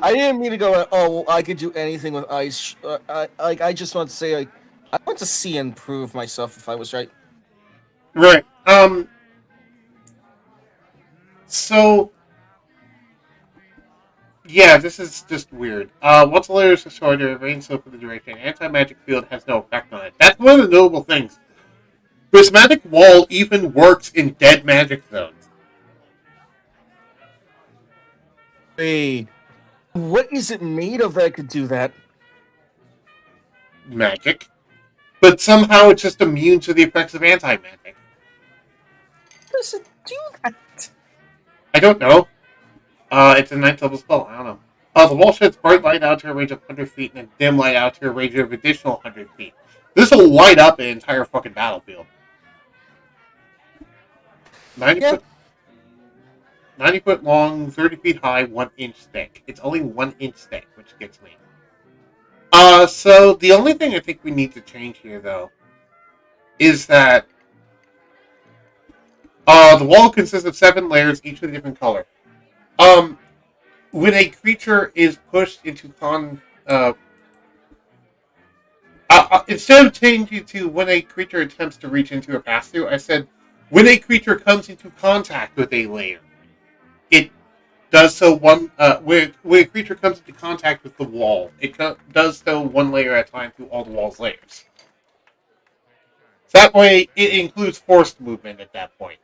I didn't mean to go, oh, I could do anything with ice. I just want to say, like, I want to see and prove myself if I was right. Right. So, yeah, this is just weird. Once a layer is destroyed, it remains so for the duration. Anti-magic field has no effect on it. That's one of the notable things. Prismatic Wall even works in dead magic zones. Hey, what is it made of that could do that? Magic. But somehow it's just immune to the effects of anti-magic. How does it do that? I don't know. It's a 9th level spell. I don't know. The wall sheds bright light out to a range of 100 feet and a dim light out to a range of additional 100 feet. This will light up an entire fucking battlefield. 90%. 90 foot long, 30 feet high, 1 inch thick. It's only 1 inch thick, which gets me. So the only thing I think we need to change here, though, is that the wall consists of 7 layers, each with a different color. When a creature is pushed into instead of changing to when a creature attempts to reach into or pass through, I said when a creature comes into contact with a layer, it does so when a creature comes into contact with the wall, it does so 1 layer at a time through all the wall's layers. So that way, it includes forced movement at that point.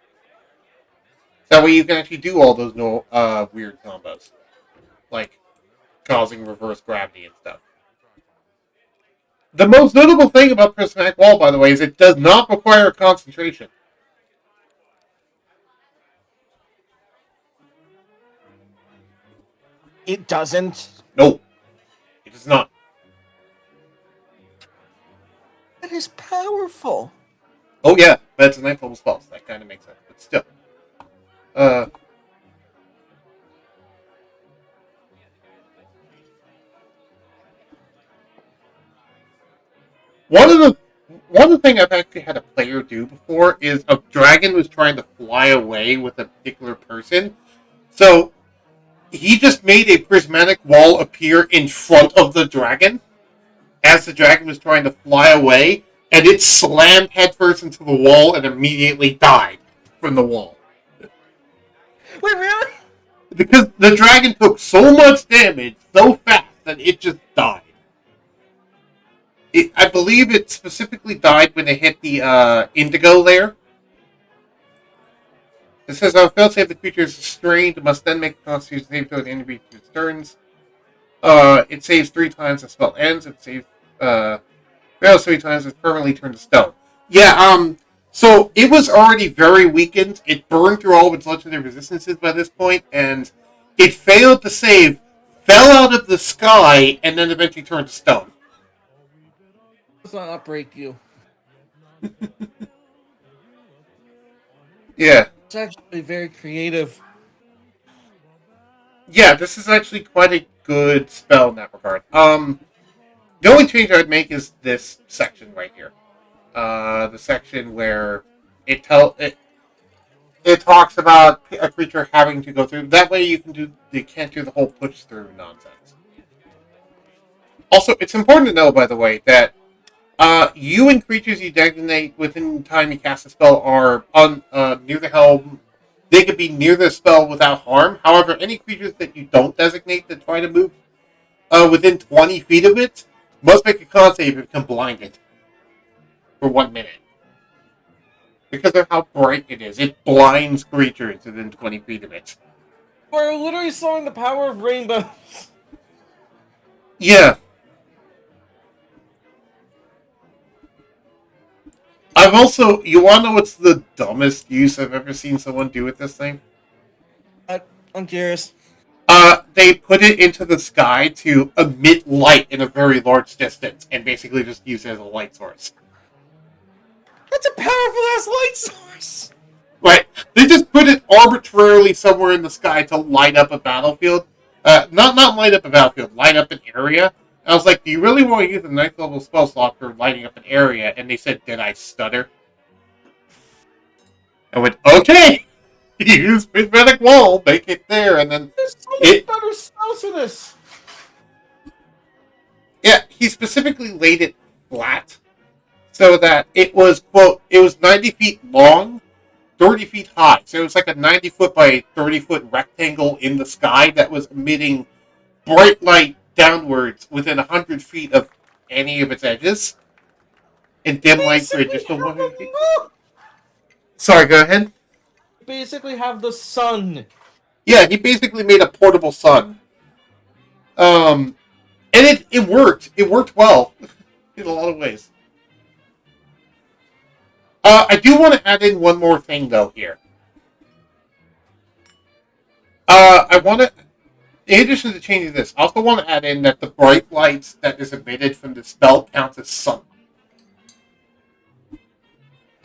So that way, you can actually do all those weird combos, like causing reverse gravity and stuff. The most notable thing about Prismatic Wall, by the way, is it does not require concentration. It doesn't. No, it does not. That is powerful. Oh yeah, but it's a 9th level spell, so that kind of makes sense. But still, one of the thing I've actually had a player do before is a dragon was trying to fly away with a particular person, so he just made a prismatic wall appear in front of the dragon as the dragon was trying to fly away, and it slammed headfirst into the wall and immediately died from the wall. Wait, really? Because the dragon took so much damage so fast that it just died. I believe it specifically died when it hit the indigo layer. It says, failed save the creature is strained, must then make a constitution save to the enemy to its turns. It saves 3 times, the spell ends. It saves, fails 3 times, it's permanently turned to stone. Yeah, so it was already very weakened. It burned through all of its legendary resistances by this point, and it failed to save, fell out of the sky, and then eventually turned to stone. Let's not break you. Yeah. It's actually very creative. Yeah, this is actually quite a good spell in that regard. The only change I would make is this section right here. The section where it talks about a creature having to go through. That way you can't do the whole push through nonsense. Also, it's important to know, by the way, that you and creatures you designate within the time you cast a spell are near the helm. They could be near the spell without harm. However, any creatures that you don't designate that try to move within 20 feet of it must make a con save and become blinded for 1 minute. Because of how bright it is. It blinds creatures within 20 feet of it. We're literally showing the power of rainbows. Yeah. I've also... You want to know what's the dumbest use I've ever seen someone do with this thing? I'm curious. They put it into the sky to emit light in a very large distance and basically just use it as a light source. That's a powerful-ass light source! Right. They just put it arbitrarily somewhere in the sky to light up a battlefield. Not light up a battlefield, light up an area. I was like, do you really want to use a 9th level spell slot for lighting up an area? And they said, did I stutter? I went, okay! Use Prismatic Wall, make it there, and then... There's so much better spells for this! Yeah, he specifically laid it flat, so that it was, quote, it was 90 feet long, 30 feet high. So it was like a 90 foot by 30 foot rectangle in the sky that was emitting bright light downwards within 100 feet of any of its edges, and dim light for additional 100 feet. Sorry, go ahead. Basically have the sun. Yeah, he basically made a portable sun. And it worked. It worked well in a lot of ways. I do want to add in one more thing, though, here. I want to, in addition to changing this, I also want to add in that the bright lights that is emitted from the spell counts as sun.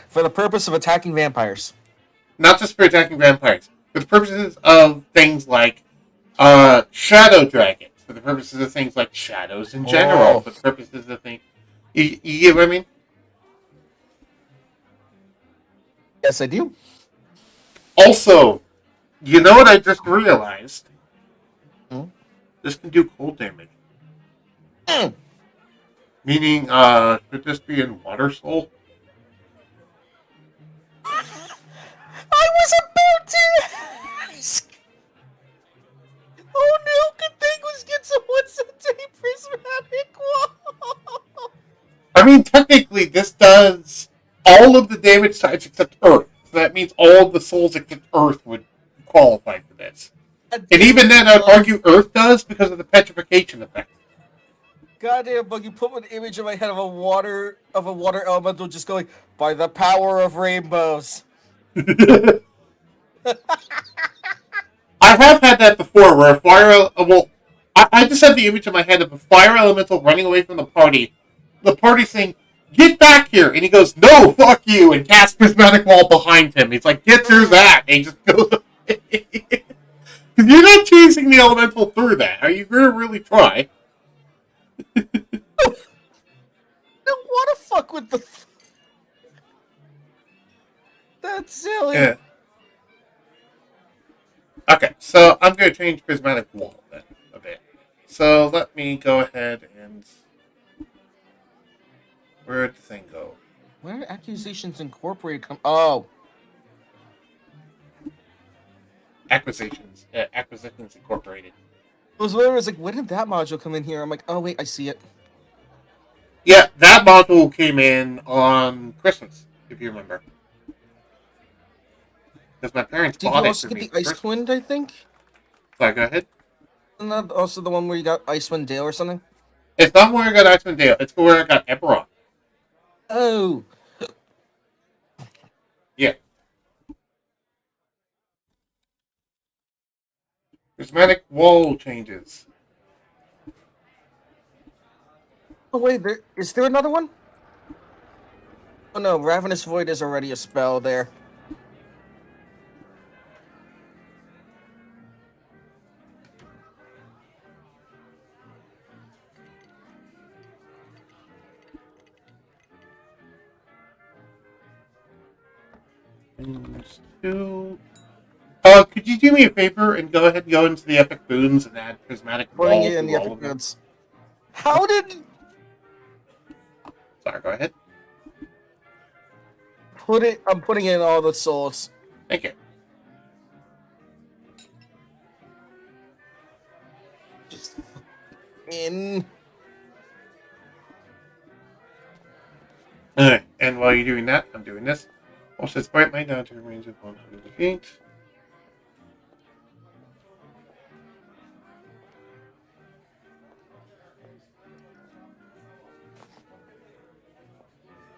For the purpose of attacking vampires. Not just for attacking vampires. For the purposes of shadow dragons for the purposes of things like shadows in general. Oh. For the purposes of things, you get what I mean? Yes, I do. Also, you know what I just realized? Hmm? This can do cold damage. Mm. Meaning, should this be in Water Soul? I was about to ask. Oh no, Cathanglass gets a once-a-day prismatic wall. I mean, technically, this does all of the damage types except Earth. So that means all of the souls except Earth would qualify for this. And even then, I'd argue Earth does because of the petrification effect. Goddamn, Bug! You put an image in my head of a water elemental just going by the power of rainbows. I have had that before, where a fire... Well, I just had the image in my head of a fire elemental running away from the party. The party saying, "Get back here!" And he goes, "No, fuck you!" And casts Prismatic Wall behind him. He's like, "Get through that!" And he just goes away. You're not chasing the elemental through that. Are you going to really try? I don't want to fuck with the... That's silly. Yeah. Okay, so I'm going to change Prismatic Wall then a bit. So let me go ahead and... Where'd the thing go? Where did Accusations Incorporated come... Oh. Acquisitions Incorporated. It was literally like, when did that module come in here? I'm like, oh wait, I see it. Yeah, that module came in on Christmas, if you remember. Because my parents Did you bought it also for get me. the Icewind, I think? Sorry, go ahead. Isn't that also the one where you got Icewind Dale or something? It's not where I got Icewind Dale. It's where I got Eberron. Oh. Yeah. Prismatic Wall changes. Oh wait, is there another one? Oh no, Ravenous Void is already a spell there. Could you do me a favor and go ahead and go into the Epic Boons and add Prismatic Wall Putting it in to the all Epic of them? Goods. How did... Sorry, go ahead. I'm putting in all the souls. Thank you. Just in... Alright, and while you're doing that, I'm doing this. Also, it's bright light down to a range of 100 feet.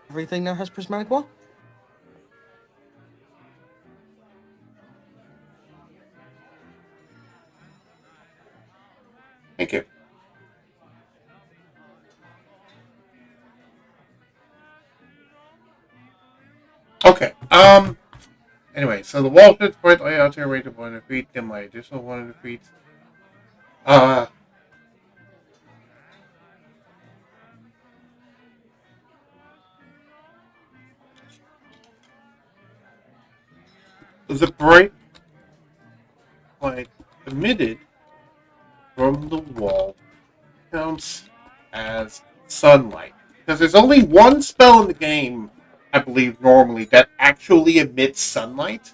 Everything now has Prismatic Wall? Thank you. Okay, anyway, so the wall should bright light out to a range of 100 feet, then my additional 100 feet. The bright light emitted from the wall counts as sunlight. Because there's only one spell in the game, I believe, normally, that actually emits sunlight.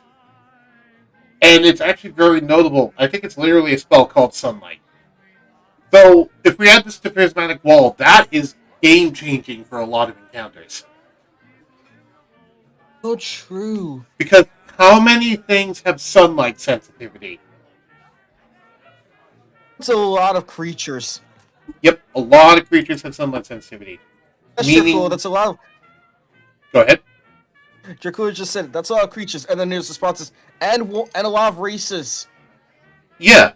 And it's actually very notable. I think it's literally a spell called Sunlight. So, if we add this to Prismatic Wall, that is game-changing for a lot of encounters. So true. Because how many things have sunlight sensitivity? It's a lot of creatures. Yep, a lot of creatures have sunlight sensitivity. That's Meaning- cool. That's a lot of... Go ahead. Dracula just said it. That's a lot of creatures. And then there's responses. And a lot of races. Yeah.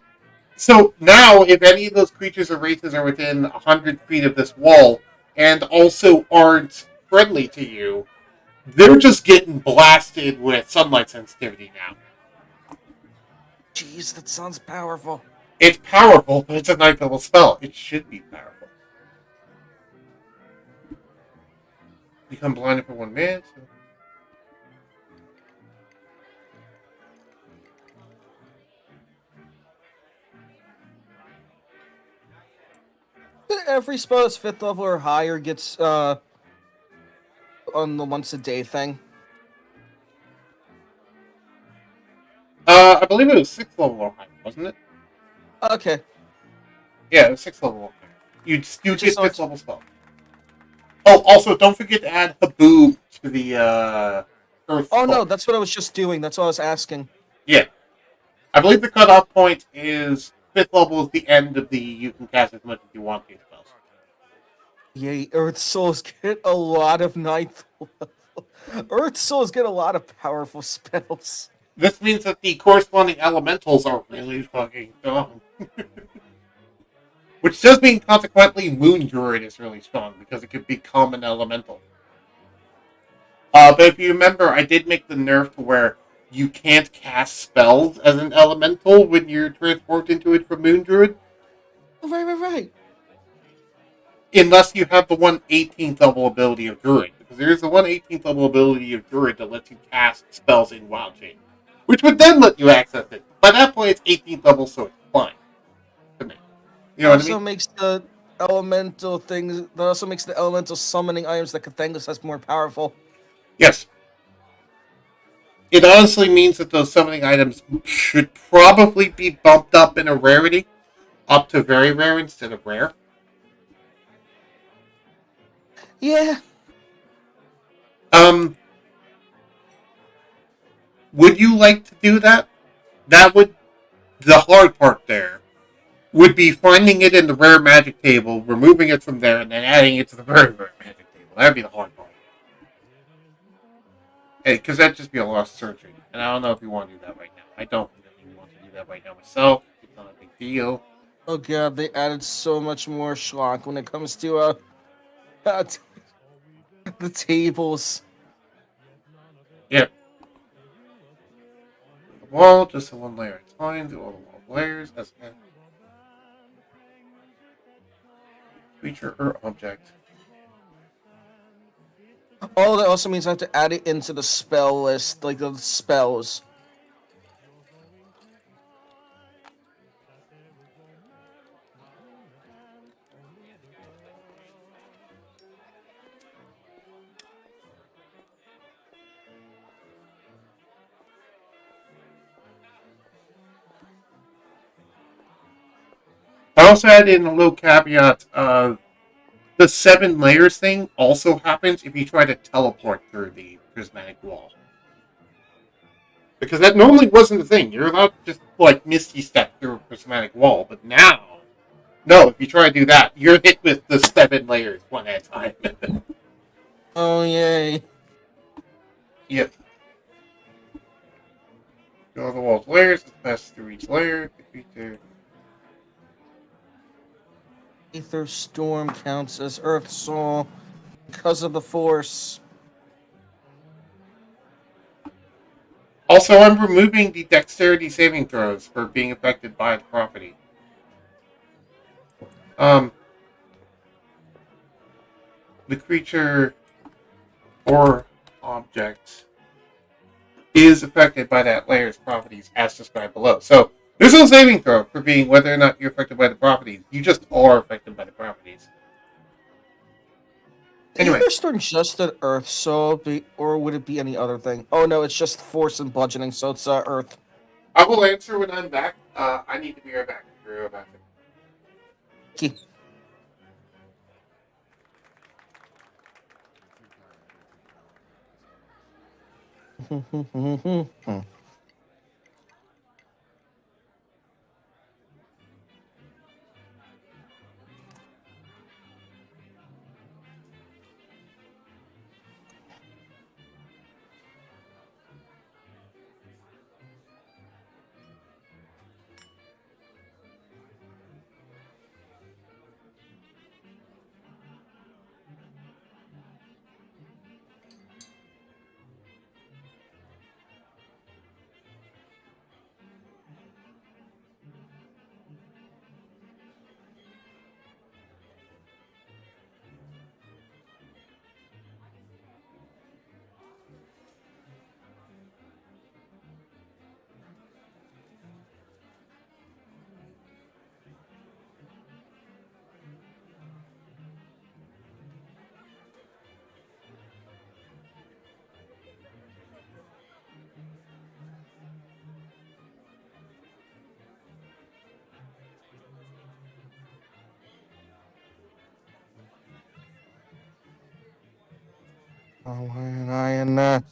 So now, if any of those creatures or races are within 100 feet of this wall, and also aren't friendly to you, they're just getting blasted with sunlight sensitivity now. Jeez, that sounds powerful. It's powerful, but it's a 9th level spell. It should be powerful. Become blinded for 1 minute. So... Every spell that's 5th level or higher gets on the once a day thing. I believe it was 6th level or higher, wasn't it? Okay. Yeah, it was 6th level or higher. You get Just 5th level spell. Oh, also, don't forget to add Haboob to the Earth. Oh no, Sculpture. that's what I was just doing. That's what I was asking. Yeah. I believe the cutoff point is 5th level is the end of the you can cast as much as you want these spells. Yay, Earth Souls get a lot of 9th level. Earth Souls get a lot of powerful spells. This means that the corresponding elementals are really fucking strong. Which does mean, consequently, Moon Druid is really strong, because it could become an elemental. But if you remember, I did make the nerf to where you can't cast spells as an elemental when you're transformed into it from Moon Druid. Right. Unless you have the 1/18th level ability of Druid. Because there is the 1/18th level ability of Druid that lets you cast spells in Wild Shape. Which would then let you access it. By that point, it's 18th level, so it's fine. To me. You know what I mean? Makes the elemental things. That also makes the elemental summoning items that Cathanglass has more powerful. Yes. It honestly means that those summoning items should probably be bumped up in a rarity. Up to very rare instead of rare. Yeah. Would you like to do that? That would... The hard part there would be finding it in the rare magic table, removing it from there, and then adding it to the very rare magic table. That would be the hard part. Because that'd just be a lot of searching. And I don't know if you want to do that right now. I don't really want to do that right now myself. It's not a big deal. Oh god, they added so much more schlock when it comes to the tables. Yep. The wall, just a 1 layer at a time. Do all the wall layers as a creature or object. Oh, that also means I have to add it into the spell list, like the spells. I also add in a little caveat. The 7 layers thing also happens if you try to teleport through the prismatic wall. Because that normally wasn't a thing. You're allowed to just, Misty Step through a prismatic wall. But now, no, if you try to do that, you're hit with the 7 layers one at a time. Oh, yay. Yep. Go the wall's layers, pass through each layer, defeat the... Aether Storm counts as Earth Soul because of the Force. Also, I'm removing the dexterity saving throws for being affected by the property. The creature or object is affected by that layer's properties as described below. So, there's no saving throw for being whether or not you're affected by the properties. You just are affected by the properties. Anyway. Aether Storm just an Earth Soul, or would it be any other thing? Oh no, it's just Force and Bludgeoning, so it's Earth. I will answer when I'm back. I need to be right back. Okay. Oh, why am I in that?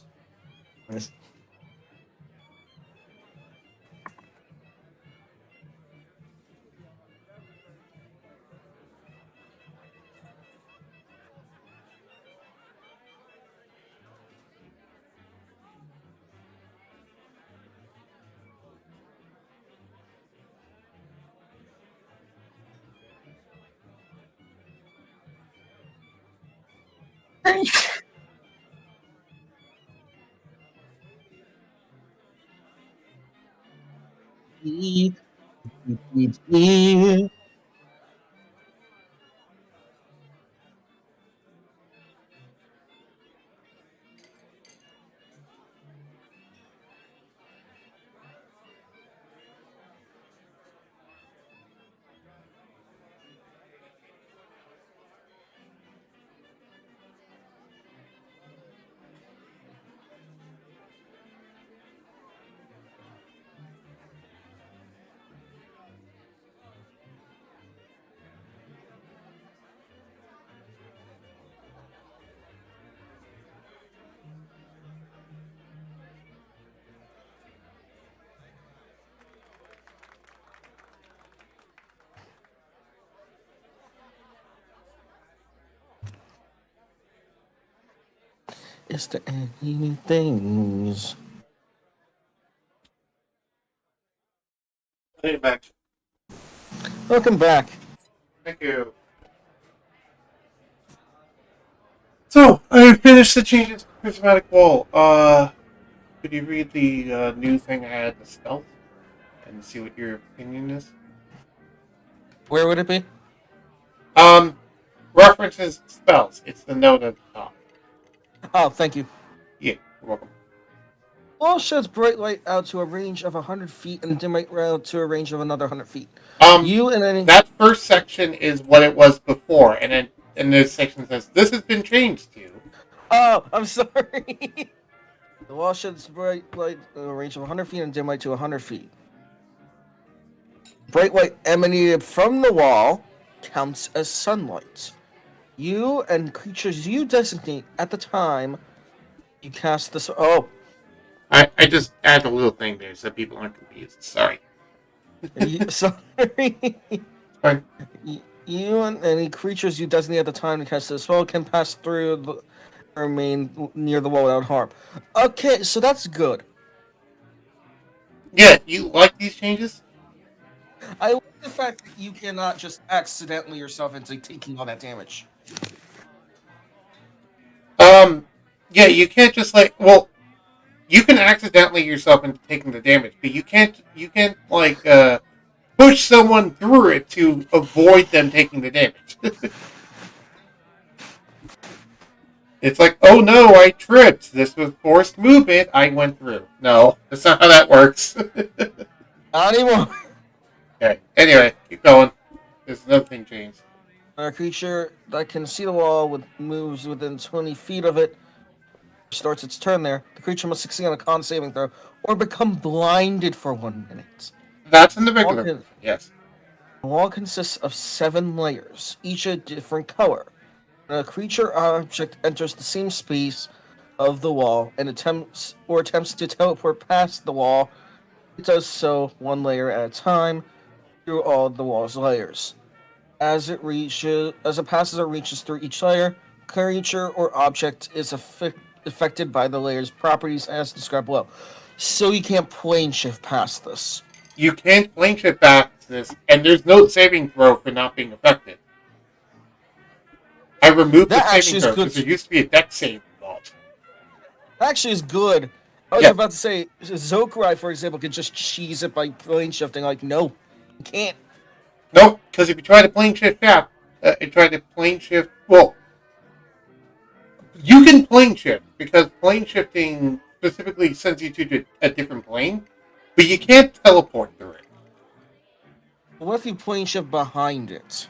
Is there anything? Hey, back. Welcome back. Thank you. So, I finished the changes to Prismatic Wall. Could you read the new thing I had to stealth and see what your opinion is? Where would it be? References spells. It's the note at the top. Oh, thank you. Yeah, you're welcome. Wall sheds bright light out to a range of 100 feet and dim light out to a range of another 100 feet. You and any... That first section is what it was before, and then in this section says, this has been changed to. Oh, I'm sorry. The wall sheds bright light a range of 100 feet and dim light to 100 feet. Bright light emanated from the wall counts as sunlight. You and creatures you designate at the time you cast this... Oh. I just add a little thing there so people aren't confused. Sorry. Sorry. Fine. You and any creatures you designate at the time to cast this spell can pass through the remain near the wall without harm. Okay, so that's good. Yeah, you like these changes? I like the fact that you cannot just accidentally yourself into taking all that damage. Yeah, you can't just well, you can accidentally yourself into taking the damage, but you can't push someone through it to avoid them taking the damage. It's like, oh no, I tripped. This was forced movement. I went through. No, that's not how that works. Not anymore. Okay. Anyway, keep going. There's another thing changed. A creature that can see the wall moves within 20 feet of it. Starts its turn there. The creature must succeed on a con saving throw or become blinded for 1 minute. That's in the regular version, yes. The wall consists of 7 layers, each a different color. When a creature or object enters the same space of the wall and attempts to teleport past the wall, it does so 1 layer at a time through all the wall's layers. As it passes or reaches through each layer, creature or object is affected by the layer's properties as described below. So you can't plane shift past this. You can't plane shift past this, and there's no saving throw for not being affected. I removed the saving throw because there used to be a dex save involved. That actually is good. I was about to say, Zokurai, for example, can just cheese it by plane shifting. Like, no, you can't. Nope, because if you try to plane shift well, you can plane shift, because plane shifting specifically sends you to a different plane, but you can't teleport through it. What if you plane shift behind it?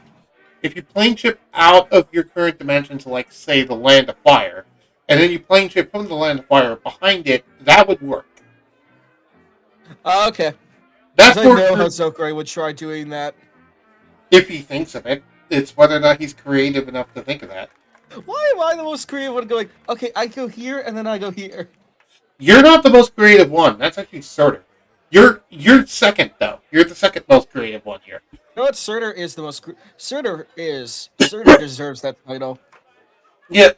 If you plane shift out of your current dimension to, like, say, the Land of Fire, and then you plane shift from the Land of Fire behind it, that would work. Okay. That's I know how Zokurai would try doing that. If he thinks of it. It's whether or not he's creative enough to think of that. Why am I the most creative one going, okay, I go here and then I go here? You're not the most creative one. That's actually Surtur. You're second though. You're the second most creative one here. You know what? Surtur is the most. Surtur deserves that title. Yeah,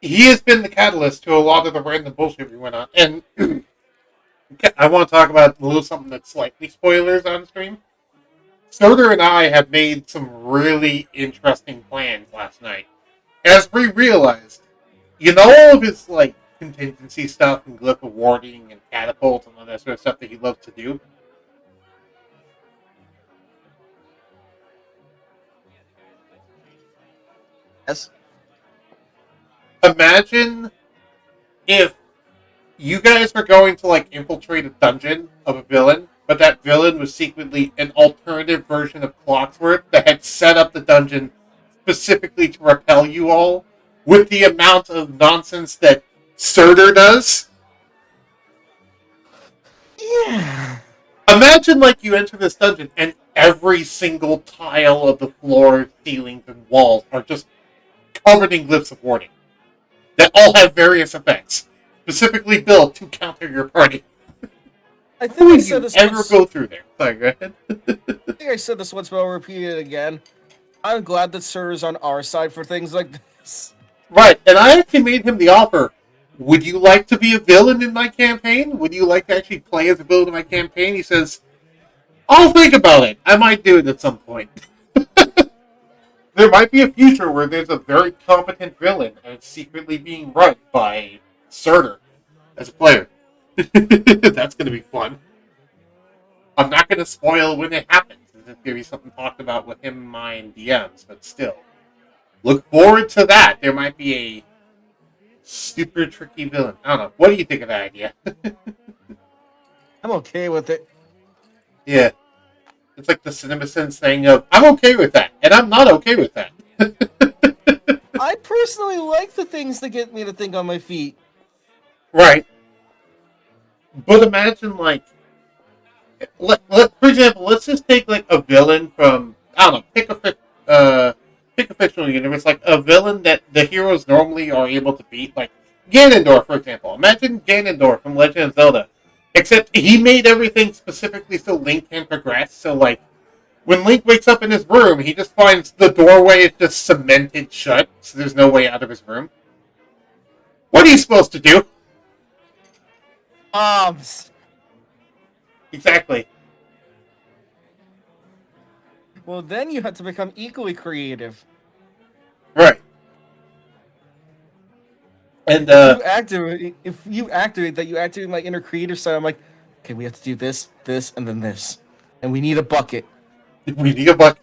he has been the catalyst to a lot of the random bullshit we went on. And I want to talk about a little something that's slightly spoilers on stream. Surtur and I have made some really interesting plans last night. As we realized, you know all of his like contingency stuff and glyph of warding and catapults and all that sort of stuff that he loves to do? Yes. Imagine if you guys were going to like infiltrate a dungeon of a villain, but that villain was secretly an alternative version of Clockwork that had set up the dungeon specifically to repel you all with the amount of nonsense that Surtur does. Yeah. Imagine like you enter this dungeon and every single tile of the floor, ceilings, and walls are just covered in glyphs of warding that all have various effects, specifically built to counter your party. I think Who I would said you this ever once. go through there? Sorry, go ahead. I think I said this once, but I'll repeat it again. I'm glad that Surtur's on our side for things like this. Right, and I actually made him the offer. Would you like to be a villain in my campaign? Would you like to actually play as a villain in my campaign? He says, I'll think about it. I might do it at some point. There might be a future where there's a very competent villain and it's secretly being run by Surtur as a player. That's going to be fun. I'm not going to spoil when it happens. It's going to be something talked about with him and my DMs, but still. Look forward to that. There might be a super tricky villain. I don't know. What do you think of that idea? I'm okay with it. Yeah. It's like the CinemaSins thing of, I'm okay with that, and I'm not okay with that. I personally like the things that get me to think on my feet. Right. But imagine, like, for example, let's just take, like, a villain from, I don't know, pick a fictional universe, like a villain that the heroes normally are able to beat, like Ganondorf, for example. Imagine Ganondorf from Legend of Zelda. Except he made everything specifically so Link can progress, so, like, when Link wakes up in his room, he just finds the doorway is just cemented shut, so there's no way out of his room. What are you supposed to do? Exactly. Well, then you have to become equally creative. Right. And, if you activate that, you activate my inner creative side. I'm like, okay, we have to do this, this, and then this. And we need a bucket. we need a bucket.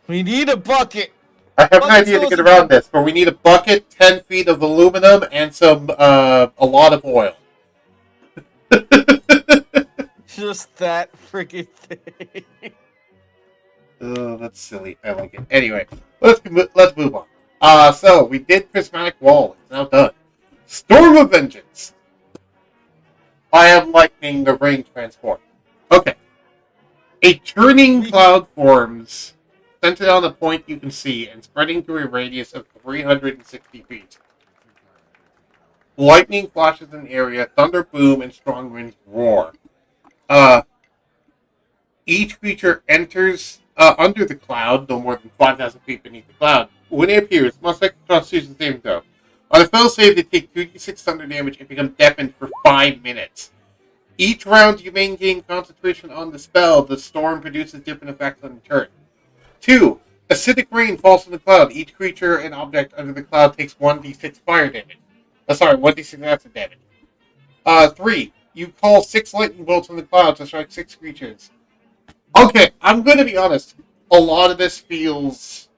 We need a bucket! I have an Bucket's idea to the get most around this, but we need a bucket, 10 feet of aluminum, and a lot of oil. Just that freaking thing. Oh, that's silly. I like it. Anyway, let's move on. So we did Prismatic Wall. It's now done. Storm of Vengeance. I am lightning the rain transform. Okay. A churning cloud forms, centered on a point you can see, and spreading through a radius of 360 feet. Lightning flashes in the area, thunder boom, and strong winds roar. Each creature enters under the cloud, no more than 5,000 feet beneath the cloud. When it appears, must make a Constitution saving throw. On a fail save, they take 2d6 thunder damage and become deafened for 5 minutes. Each round you maintain concentration on the spell, the storm produces different effects on the turn. 2. Acidic rain falls from the cloud. Each creature and object under the cloud takes 1d6 fire damage. 1d6 acid damage. 3. You call 6 lightning bolts from the cloud to strike 6 creatures. Okay, I'm going to be honest. A lot of this feels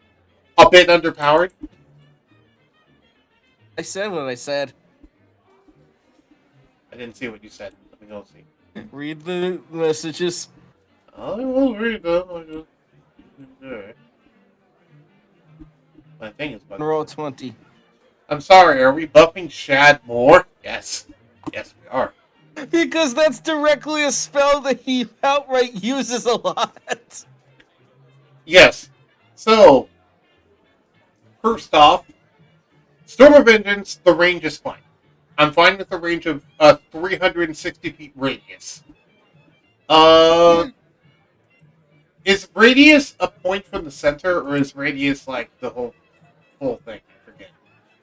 a bit underpowered. I said what I said. I didn't see what you said. Let me go see. Read the messages. I will read them. My thing is bugging. Roll 20. I'm sorry, are we buffing Shad more? Yes. Yes, we are. Because that's directly a spell that he outright uses a lot. Yes. So, first off, Storm of Vengeance, the range is fine. I'm fine with the range of 360 feet radius. Is radius a point from the center, or is radius like the whole thing? I forget.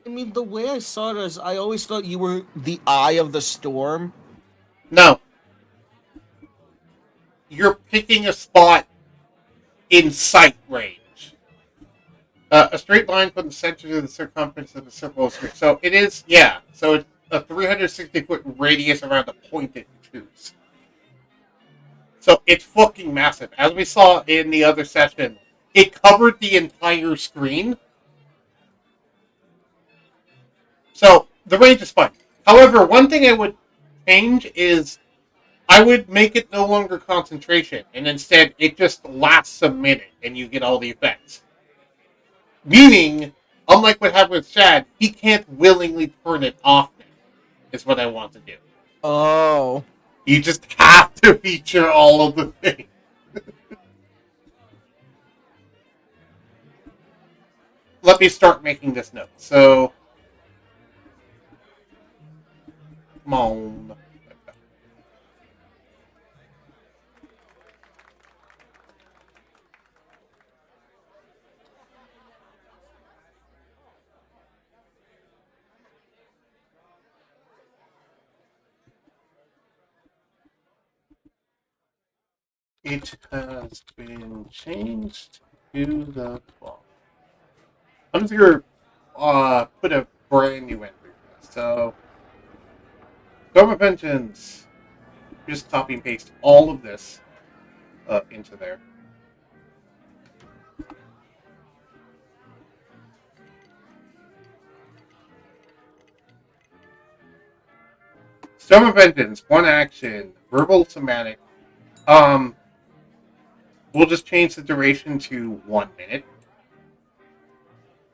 I mean, the way I saw it is, I always thought you were the eye of the storm. No. You're picking a spot in sight range. A straight line from the center to the circumference of the circle is straight. So it is, yeah. So it's a 360-foot radius around the point that you choose. So it's fucking massive. As we saw in the other session, it covered the entire screen. So the range is fine. However, one thing I would change is I would make it no longer concentration, and instead it just lasts a minute and you get all the effects. Meaning, unlike what happened with Shad, he can't willingly turn it off now, is what I want to do. Oh. You just have to feature all of the things. Let me start making this note. So, come on. It has been changed to the fall. I'm just going to put a brand new entry. So, Storm of Vengeance. Just copy and paste all of this into there. Storm of Vengeance, one action, verbal somatic. We'll just change the duration to 1 minute.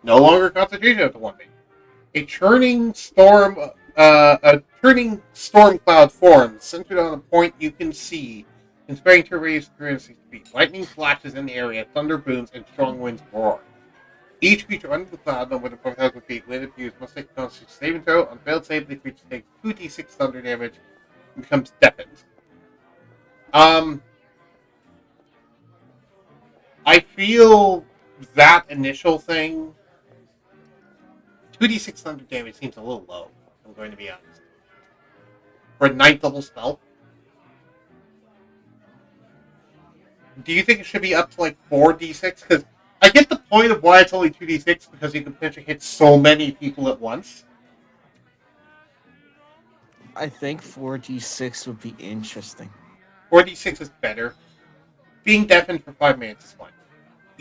No longer concentration up to 1 minute. A churning storm cloud forms centered on a point you can see, inspiring to raise 360 feet. Lightning flashes in the area, thunder booms, and strong winds roar. Each creature under the cloud, no more than 4,000 feet, when it views, must take a constitution saving throw. On failed save, the creature takes 2d6 thunder damage and becomes deafened. I feel that initial thing, 2d6 thunder damage seems a little low, I'm going to be honest. For a 9th level spell. Do you think it should be up to like 4d6? Because I get the point of why it's only 2d6, because you can potentially hit so many people at once. I think 4d6 would be interesting. 4d6 is better. Being deafened for 5 minutes is fine.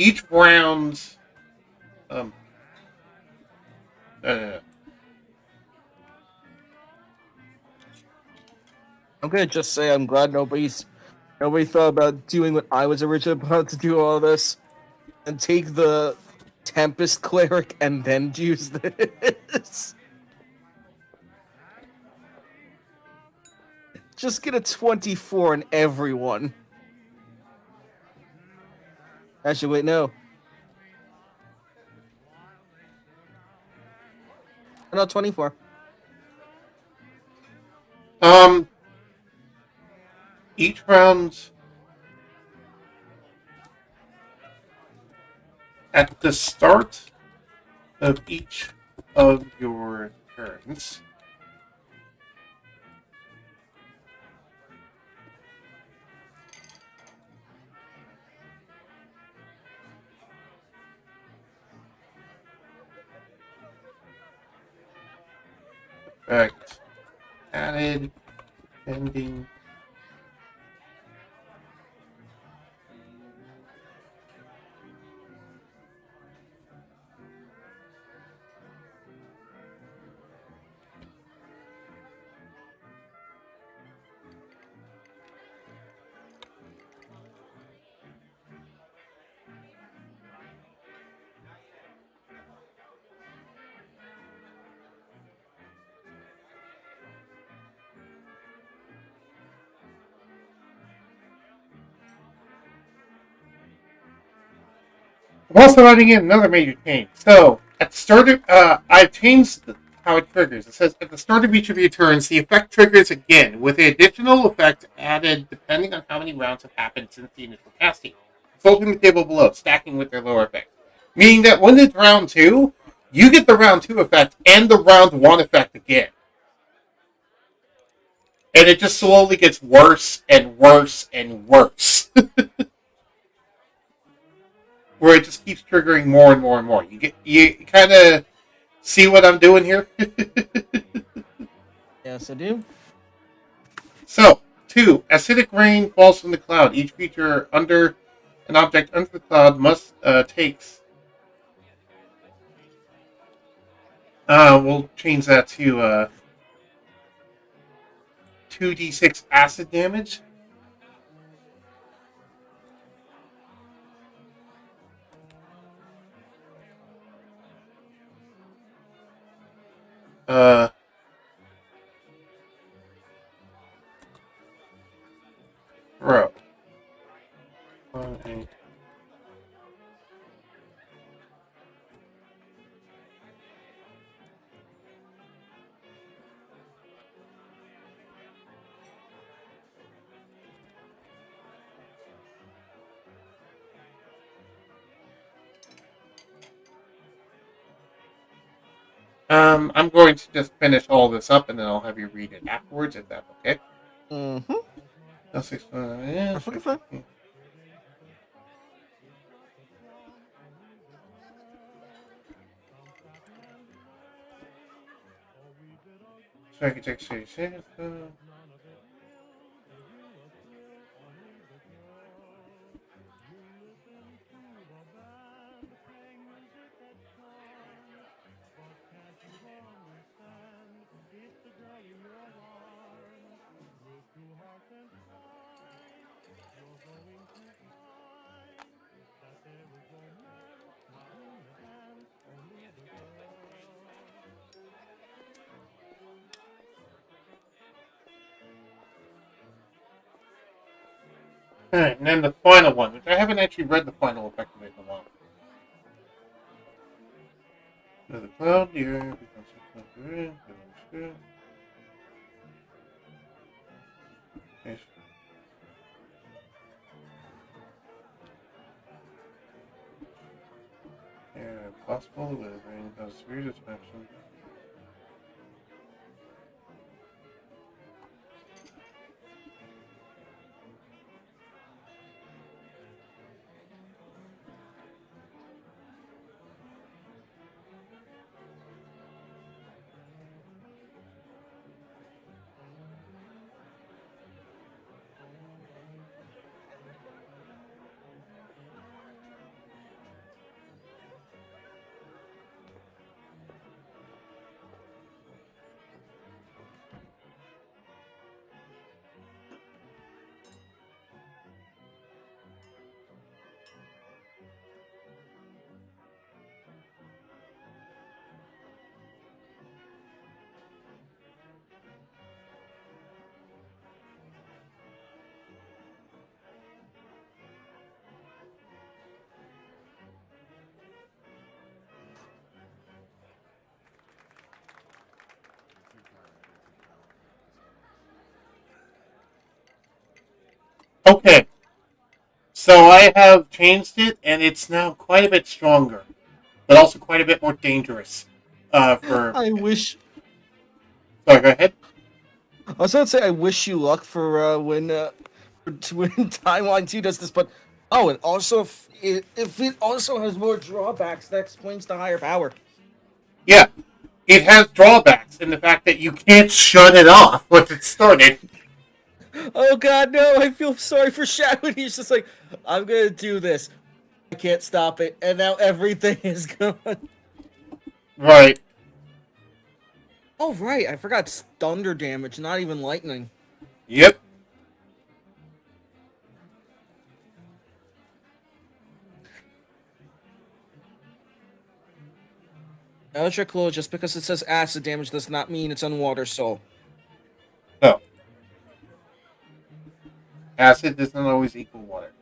Each round... I'm gonna just say I'm glad nobody thought about doing what I was originally about to do, all this, and take the Tempest Cleric and then use this. Just get a 24 in everyone. Actually, wait, no. No, 24. Each round... At the start of each of your turns... Effect added, pending. I'm also adding in another major change. So, At the start of, I've changed how it triggers. It says at the start of each of your turns, the effect triggers again, with the additional effect added depending on how many rounds have happened since the initial casting. Folding the table below, stacking with their lower effect. Meaning that when it's round 2, you get the round 2 effect and the round 1 effect again. And it just slowly gets worse and worse and worse. Where it just keeps triggering more and more and more. You kind of see what I'm doing here? Yes, I do. So, 2. Acidic rain falls from the cloud. Each creature under an object under the cloud must takes. We'll change that to 2d6 acid damage. Bro. Okay. I'm going to just finish all this up and then I'll have you read it afterwards, if that's okay. Mm-hmm. That's yeah. Perfectly fine. So I can take 6 seconds. Alright, and then the final one, which I haven't actually read the final effect of it in a while. So the cloud, the air becomes yes. Yeah, possible with rain causes severe destruction. Okay, so I have changed it, and it's now quite a bit stronger, but also quite a bit more dangerous. For I wish. sorry, go ahead. I was going to say I wish you luck for when Timeline 2 does this, but oh, and also if it also has more drawbacks, that explains the higher power. Yeah, it has drawbacks in the fact that you can't shut it off once it's started. Oh god, no! I feel sorry for Shadow. He's just like, I'm gonna do this. I can't stop it, and now everything is gone. Right. Oh right, I forgot it's thunder damage, not even lightning. Yep. Electric Glow, just because it says acid damage does not mean it's on Water Soul. No. Acid doesn't always equal water.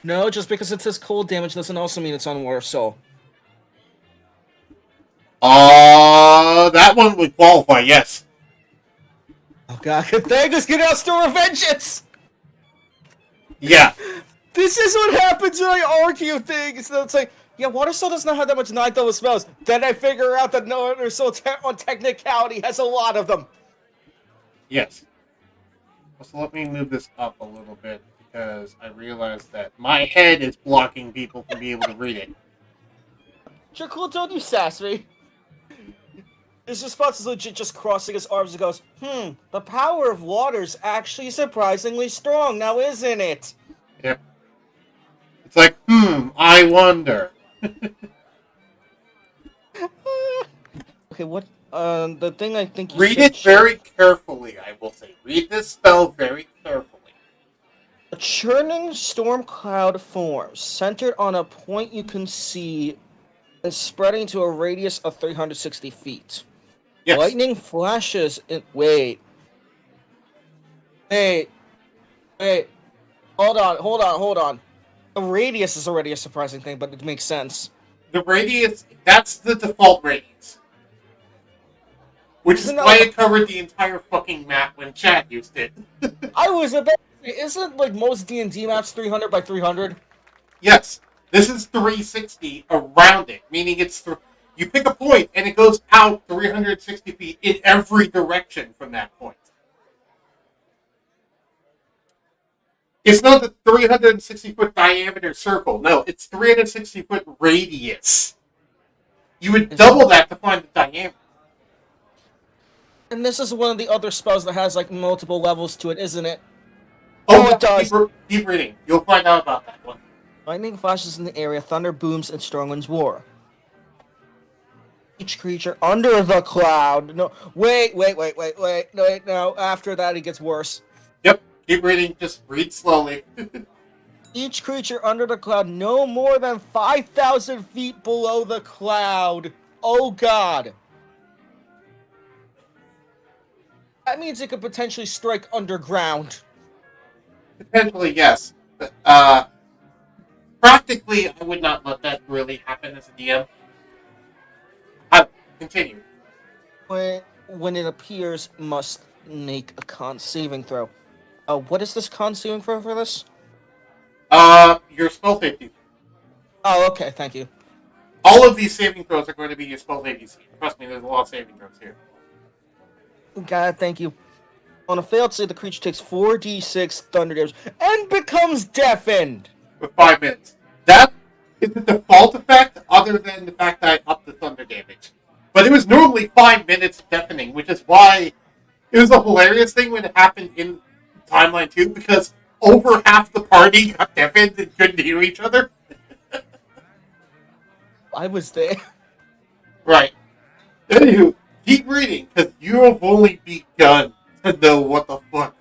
No, just because it says cold damage doesn't also mean it's on Water Soul. That one would qualify, yes. Oh god, Cathanglass can outstore vengeance! Yeah. This is what happens when I argue things. So it's like, yeah, Water Soul does not have that much 9th level spells. Then I figure out that no Water Soul on technicality has a lot of them. Yes. So let me move this up a little bit because I realized that my head is blocking people from being able to read it. Jakul told you, sass me. His response is legit just crossing his arms and goes, the power of water's actually surprisingly strong, now isn't it? Yep. It's like, I wonder. Okay, what, the thing I think you Read should it very carefully, I will say. Read this spell very carefully. A churning storm cloud forms, centered on a point you can see and spreading to a radius of 360 feet. Yes. Lightning flashes in... Wait. Hold on. The radius is already a surprising thing, but it makes sense. The radius, that's the default radius. Which is why it covered the entire fucking map when chat used it. I was about to say, isn't like most D&D maps 300 by 300? Yes. This is 360 around it, meaning you pick a point and it goes out 360 feet in every direction from that point. It's not the 360-foot diameter circle. No, it's 360-foot radius. You would double that to find the diameter. And this is one of the other spells that has like multiple levels to it, isn't it? Oh, it does. Keep reading. You'll find out about that one. Lightning flashes in the area, thunder booms, and strong winds roar. Each creature under the cloud. No, wait. No, after that, it gets worse. Yep. Keep reading. Just read slowly. Each creature under the cloud no more than 5,000 feet below the cloud. Oh, God. That means it could potentially strike underground. Potentially, yes. But, practically, I would not let that really happen as a DM. Continue. When it appears, must make a con saving throw. What is this con saving throw for this? Your spell safety. Oh, okay, thank you. All of these saving throws are going to be your spell safety. Trust me, there's a lot of saving throws here. God, thank you. On a failed save, the creature takes 4d6 thunder damage and becomes deafened. For 5 minutes. That is the default effect, other than the fact that I upped the thunder damage. But it was normally 5 minutes deafening, which is why it was a hilarious thing when it happened in Timeline 2, because over half the party got deafened and couldn't hear each other. I was there. Right. Anywho, keep reading, because you have only begun to know what the fuck.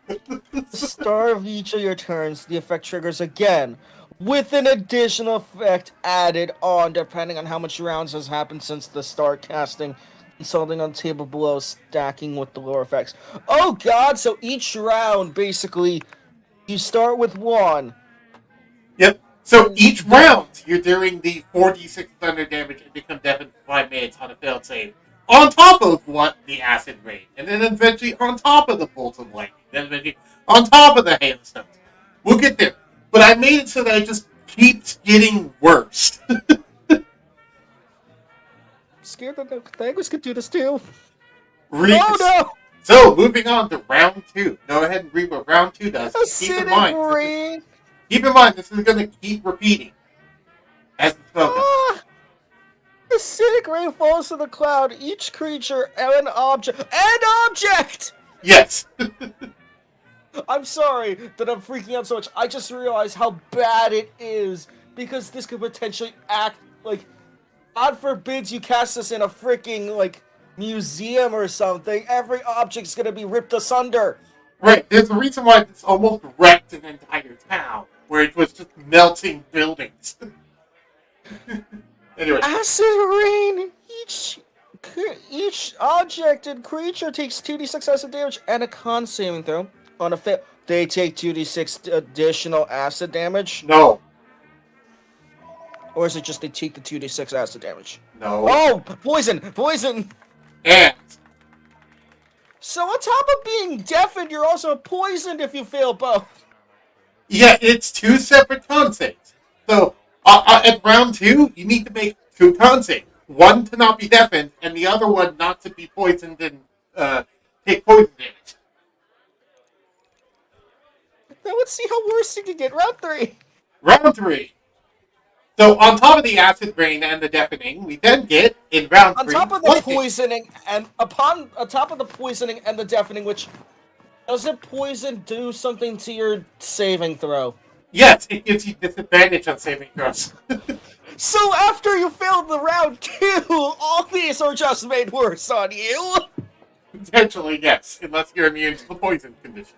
The start of each of your turns, the effect triggers again, with an additional effect added on depending on how much rounds has happened since the start casting, consulting on the table below, stacking with the lower effects. Oh god, so each round, basically, you start with 1. Yep. So each round, you're doing the 4d6 thunder damage and become deafened for 5 minutes on a failed save. On top of what? The acid rain. And then eventually on top of the bolts of lightning. Then eventually on top of the hailstones. We'll get there. But I made it so that it just keeps getting worse. I'm scared that the Cathanglass could do this too. Oh no! So, moving on to round 2. Go ahead and read what round 2 does. Keep in mind, this is going to keep repeating. As it's spoken. Acidic rain falls to the cloud. Each creature and object. Yes. I'm sorry that I'm freaking out so much. I just realized how bad it is, because this could potentially act like, God forbids you cast this in a freaking, like, museum or something. Every object's gonna be ripped asunder. Right, there's a reason why it's almost wrecked an entire town, where it was just melting buildings. Anyway. Acid rain! Each object and creature takes 2d6 acid damage and a con saving throw. On a fail, they take 2d6 additional acid damage. No. Or is it just they take the 2d6 acid damage? No. Oh, poison! Poison! And So on top of being deafened, you're also poisoned if you fail both. yeah, it's two separate con saves. So at round 2, you need to make 2 con saves. One to not be deafened, and the other one not to be poisoned and take poison damage. Now let's see how worse you can get. Round 3. Round 3. So on top of the acid rain and the deafening, we then get in round 3 On top of the lightning. poisoning and on top of the poisoning and the deafening, which does it poison do something to your saving throw? Yes, it gives you disadvantage on saving throws. So after you failed the round 2, all these are just made worse on you. Potentially, yes, unless you're immune to the poison condition.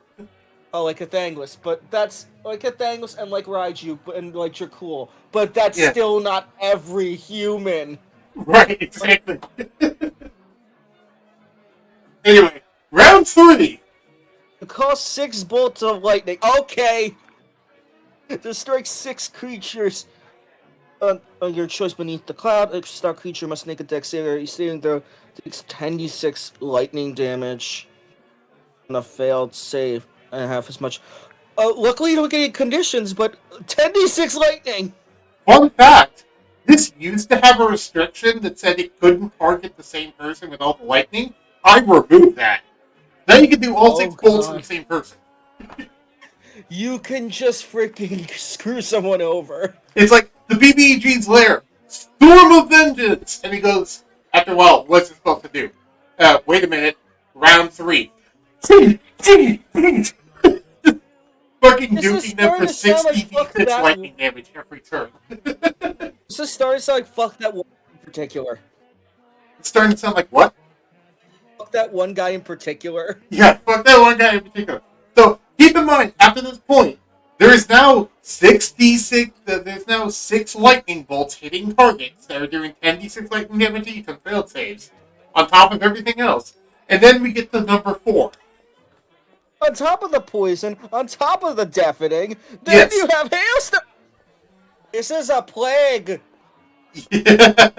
Oh, like Cathanglass, but that's like Cathanglass and like Reveiw, and like you're cool, but that's Yeah. still not every human. Right, exactly. Anyway, round 3. It costs 6 bolts of lightning. Okay. To strike 6 creatures on your choice beneath the cloud. A star creature must make a dex saving throw. Takes 10d6 lightning damage on a failed save and half as much. Luckily you don't get any conditions, but 10d6 lightning. Fun fact, this used to have a restriction that said it couldn't target the same person with all the lightning. I removed that. Now you can do all 6 bolts on the same person. You can just freaking screw someone over. It's like the BBEG's lair. Storm of Vengeance! And he goes, after a while, what's it supposed to do? Wait a minute. Round 3. Fucking nuking them for 60 d6 lightning damage every turn. This is starting to sound like fuck that one in particular. It's starting to sound like what? Fuck that one guy in particular. Yeah, fuck that one guy in particular. So, keep in mind, after this point, there is now 6d6, there's now 6 lightning bolts hitting targets that are doing 10d6 lightning damage each on failed saves, on top of everything else. And then we get to number 4. On top of the poison, on top of the deafening, then Yes. you have hailstorm. This is a plague. Yeah.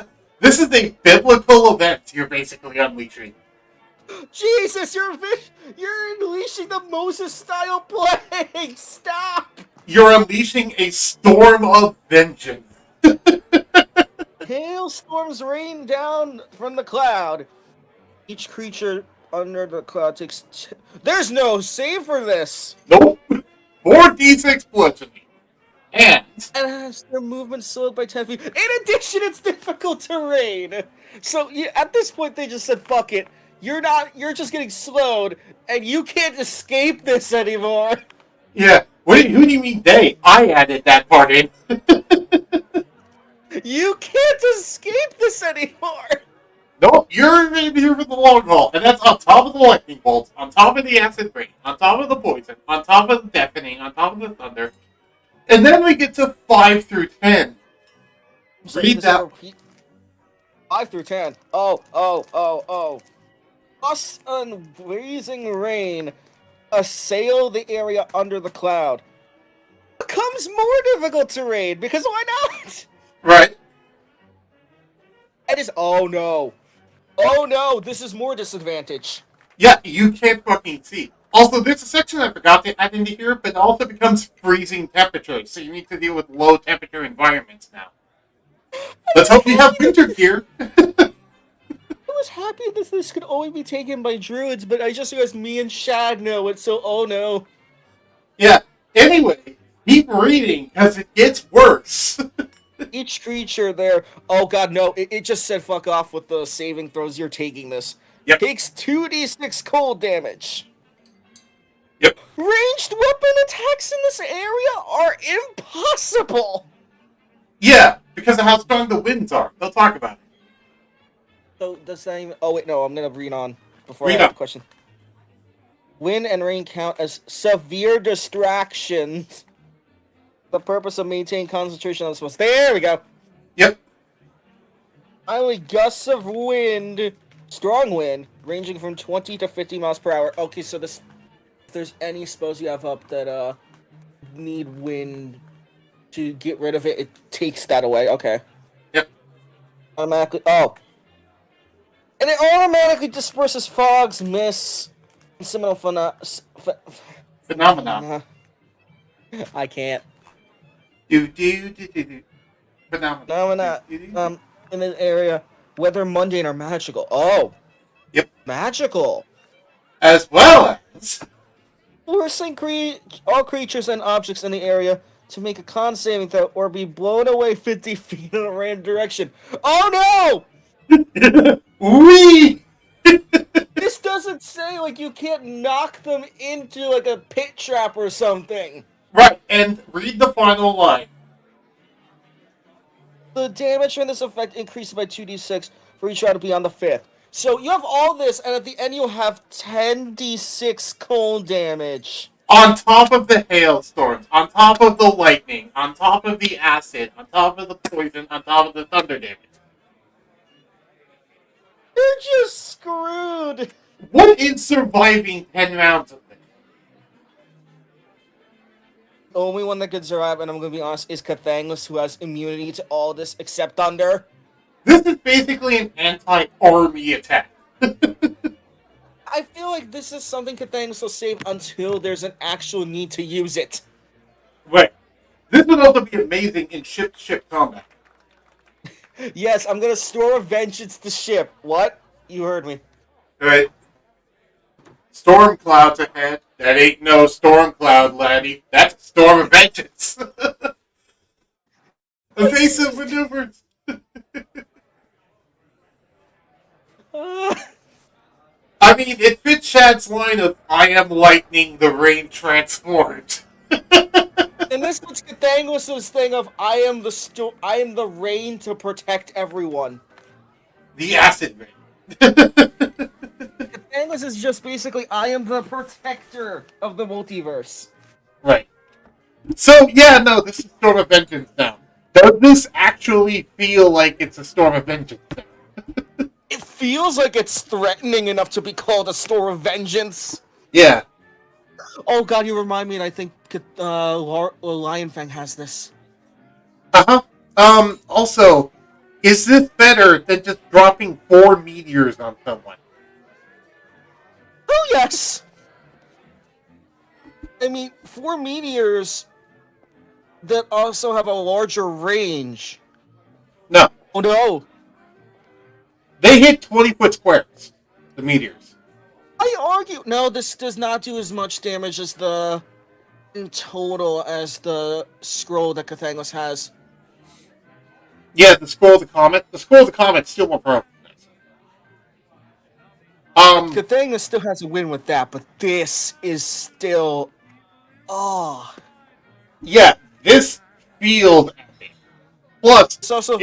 This is a biblical event you're basically unleashing. Jesus, you're unleashing the Moses-style plague. Stop. You're unleashing a storm of vengeance. Hailstorms rain down from the cloud. Each creature under the cloud takes... There's no save for this! Nope. 4d6 bludgeoning. And And has their movement slowed by 10 feet. In addition, it's difficult terrain! So, at this point, they just said, fuck it. You're just getting slowed, and you can't escape this anymore! yeah, who do you mean they? I added that part in. You can't escape this anymore! Nope, you're going to be here for the long haul. And that's on top of the lightning bolts, on top of the acid rain, on top of the poison, on top of the deafening, on top of the thunder. And then we get to 5 through 10. Read that. 5 through 10. Oh. Us and blazing rain assail the area under the cloud. Becomes more difficult terrain, because why not? Right. It is. Oh no, this is more disadvantage. Yeah, you can't fucking see. Also, there's a section I forgot to add into here, but it also becomes freezing temperatures, so you need to deal with low temperature environments now. Let's hope you have winter gear. I was happy that this could only be taken by druids, but I just realized me and Shad know it, so oh no. Yeah, anyway, keep reading, because it gets worse. Each creature there... Oh god, no, it just said fuck off with the saving throws. You're taking this. Yep. Takes 2d6 cold damage. Yep. Ranged weapon attacks in this area are impossible! Yeah, because of how strong the winds are. They'll talk about it. So, does that even... Oh, wait, no, I'm gonna read on before Read I ask on. the question. Wind and rain count as severe distractions. The purpose of maintaining concentration on the spells. There we go! Yep. Finally, gusts of wind, strong wind, ranging from 20 to 50 miles per hour. Okay, so this... If there's any spells you have up that, need wind to get rid of it, it takes that away. Okay. Yep. Automatically. Oh. And it automatically disperses fogs, mists, and similar Phenomenon. I can't. Do. Phenomenon. Phenomena. In an area, whether mundane or magical. Oh. Yep. Magical. As well as. Forcing all creatures and objects in the area to make a con saving throw or be blown away 50 feet in a random direction. Oh no! Wee! This doesn't say like you can't knock them into like a pit trap or something. Right, and read the final line. The damage from this effect increases by 2d6 for each round beyond the 5th. So you have all this, and at the end you'll have 10d6 cold damage. On top of the hailstorms, on top of the lightning, on top of the acid, on top of the poison, on top of the thunder damage. You're just screwed! What is surviving 10 rounds of this? The only one that could survive, and I'm going to be honest, is Cathanglass, who has immunity to all this except thunder. This is basically an anti-army attack. I feel like this is something Cathanglass will save until there's an actual need to use it. Right. This would also be amazing in ship-to-ship combat. Yes, I'm going to store a vengeance to ship. What? You heard me. Alright. Storm clouds ahead. That ain't no storm cloud, laddie. That's a storm of vengeance. Evasive maneuvers. I mean, it fits Shad's line of "I am lightning, the rain transformed." And this is Cathanglass' thing of I am the rain to protect everyone. The acid rain. Cathanglass is just basically I am the protector of the multiverse. Right. So yeah, no, this is Storm of Vengeance now. Does this actually feel like it's a Storm of Vengeance now? It feels like it's threatening enough to be called a Storm of Vengeance. Yeah. Oh god, you remind me, and I think Lion Fang has this. Also, is this better than just dropping 4 meteors on someone? Oh yes! I mean, 4 meteors that also have a larger range. No. Oh no! They hit 20-foot squares, the meteors. I argue... No, this does not do as much damage as in total as the scroll that Cathanglass has. Yeah, the Scroll of the Comet. The Scroll of the Comet's still more powerful than this. Cathanglass still has a win with that, but this is still... Oh. Yeah, this feels epic. Plus, It's also...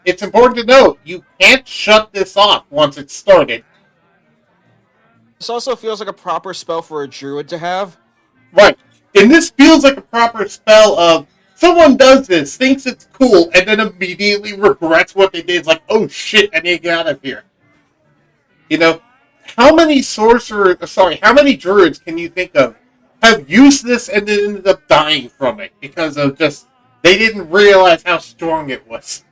it's important to note, you can't shut this off once it's started. This also feels like a proper spell for a druid to have. Right. And this feels like a proper spell of, someone does this, thinks it's cool, and then immediately regrets what they did. It's like, oh shit, I need to get out of here. You know, how many how many druids can you think of have used this and then ended up dying from it because of just, they didn't realize how strong it was.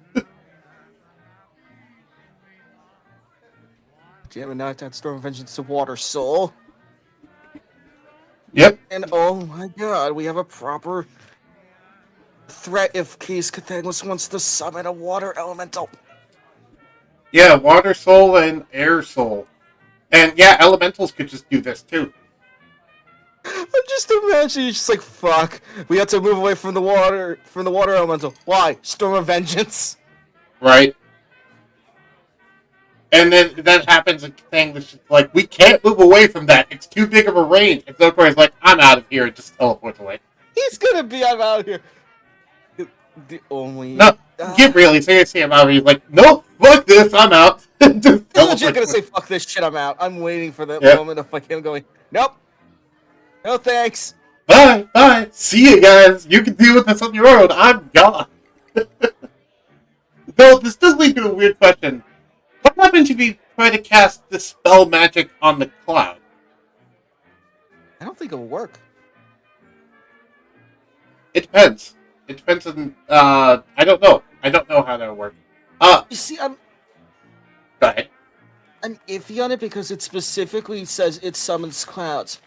Damn it, now I have to add Storm of Vengeance to Water Soul. Yep. And oh my god, we have a proper threat if case Cathanglass wants to summon a water elemental. Yeah, Water Soul and Air Soul. And yeah, elementals could just do this too. I'm just imagining just like, fuck, we have to move away from the water elemental. Why? Storm of Vengeance. Right? And then that happens a thing that's just like, we can't move away from that. It's too big of a range. And so Corey's like, I'm out of here, and just teleports away. He's gonna be, I'm out of here. The only... No, get really seriously about it. He's like, nope, fuck this, I'm out. Just I'm legit teleports gonna away. say, fuck this shit, I'm out. I'm waiting for that Yep. moment of like him going, nope. No thanks. Bye. See you guys. You can deal with this on your own. I'm gone. Though, this does lead to a weird question. What happens if you try to cast Dispel Magic on the cloud? I don't think it'll work. It depends. It depends on. I don't know. I don't know how that would work. You see, Go ahead. I'm iffy on it because it specifically says it summons clouds,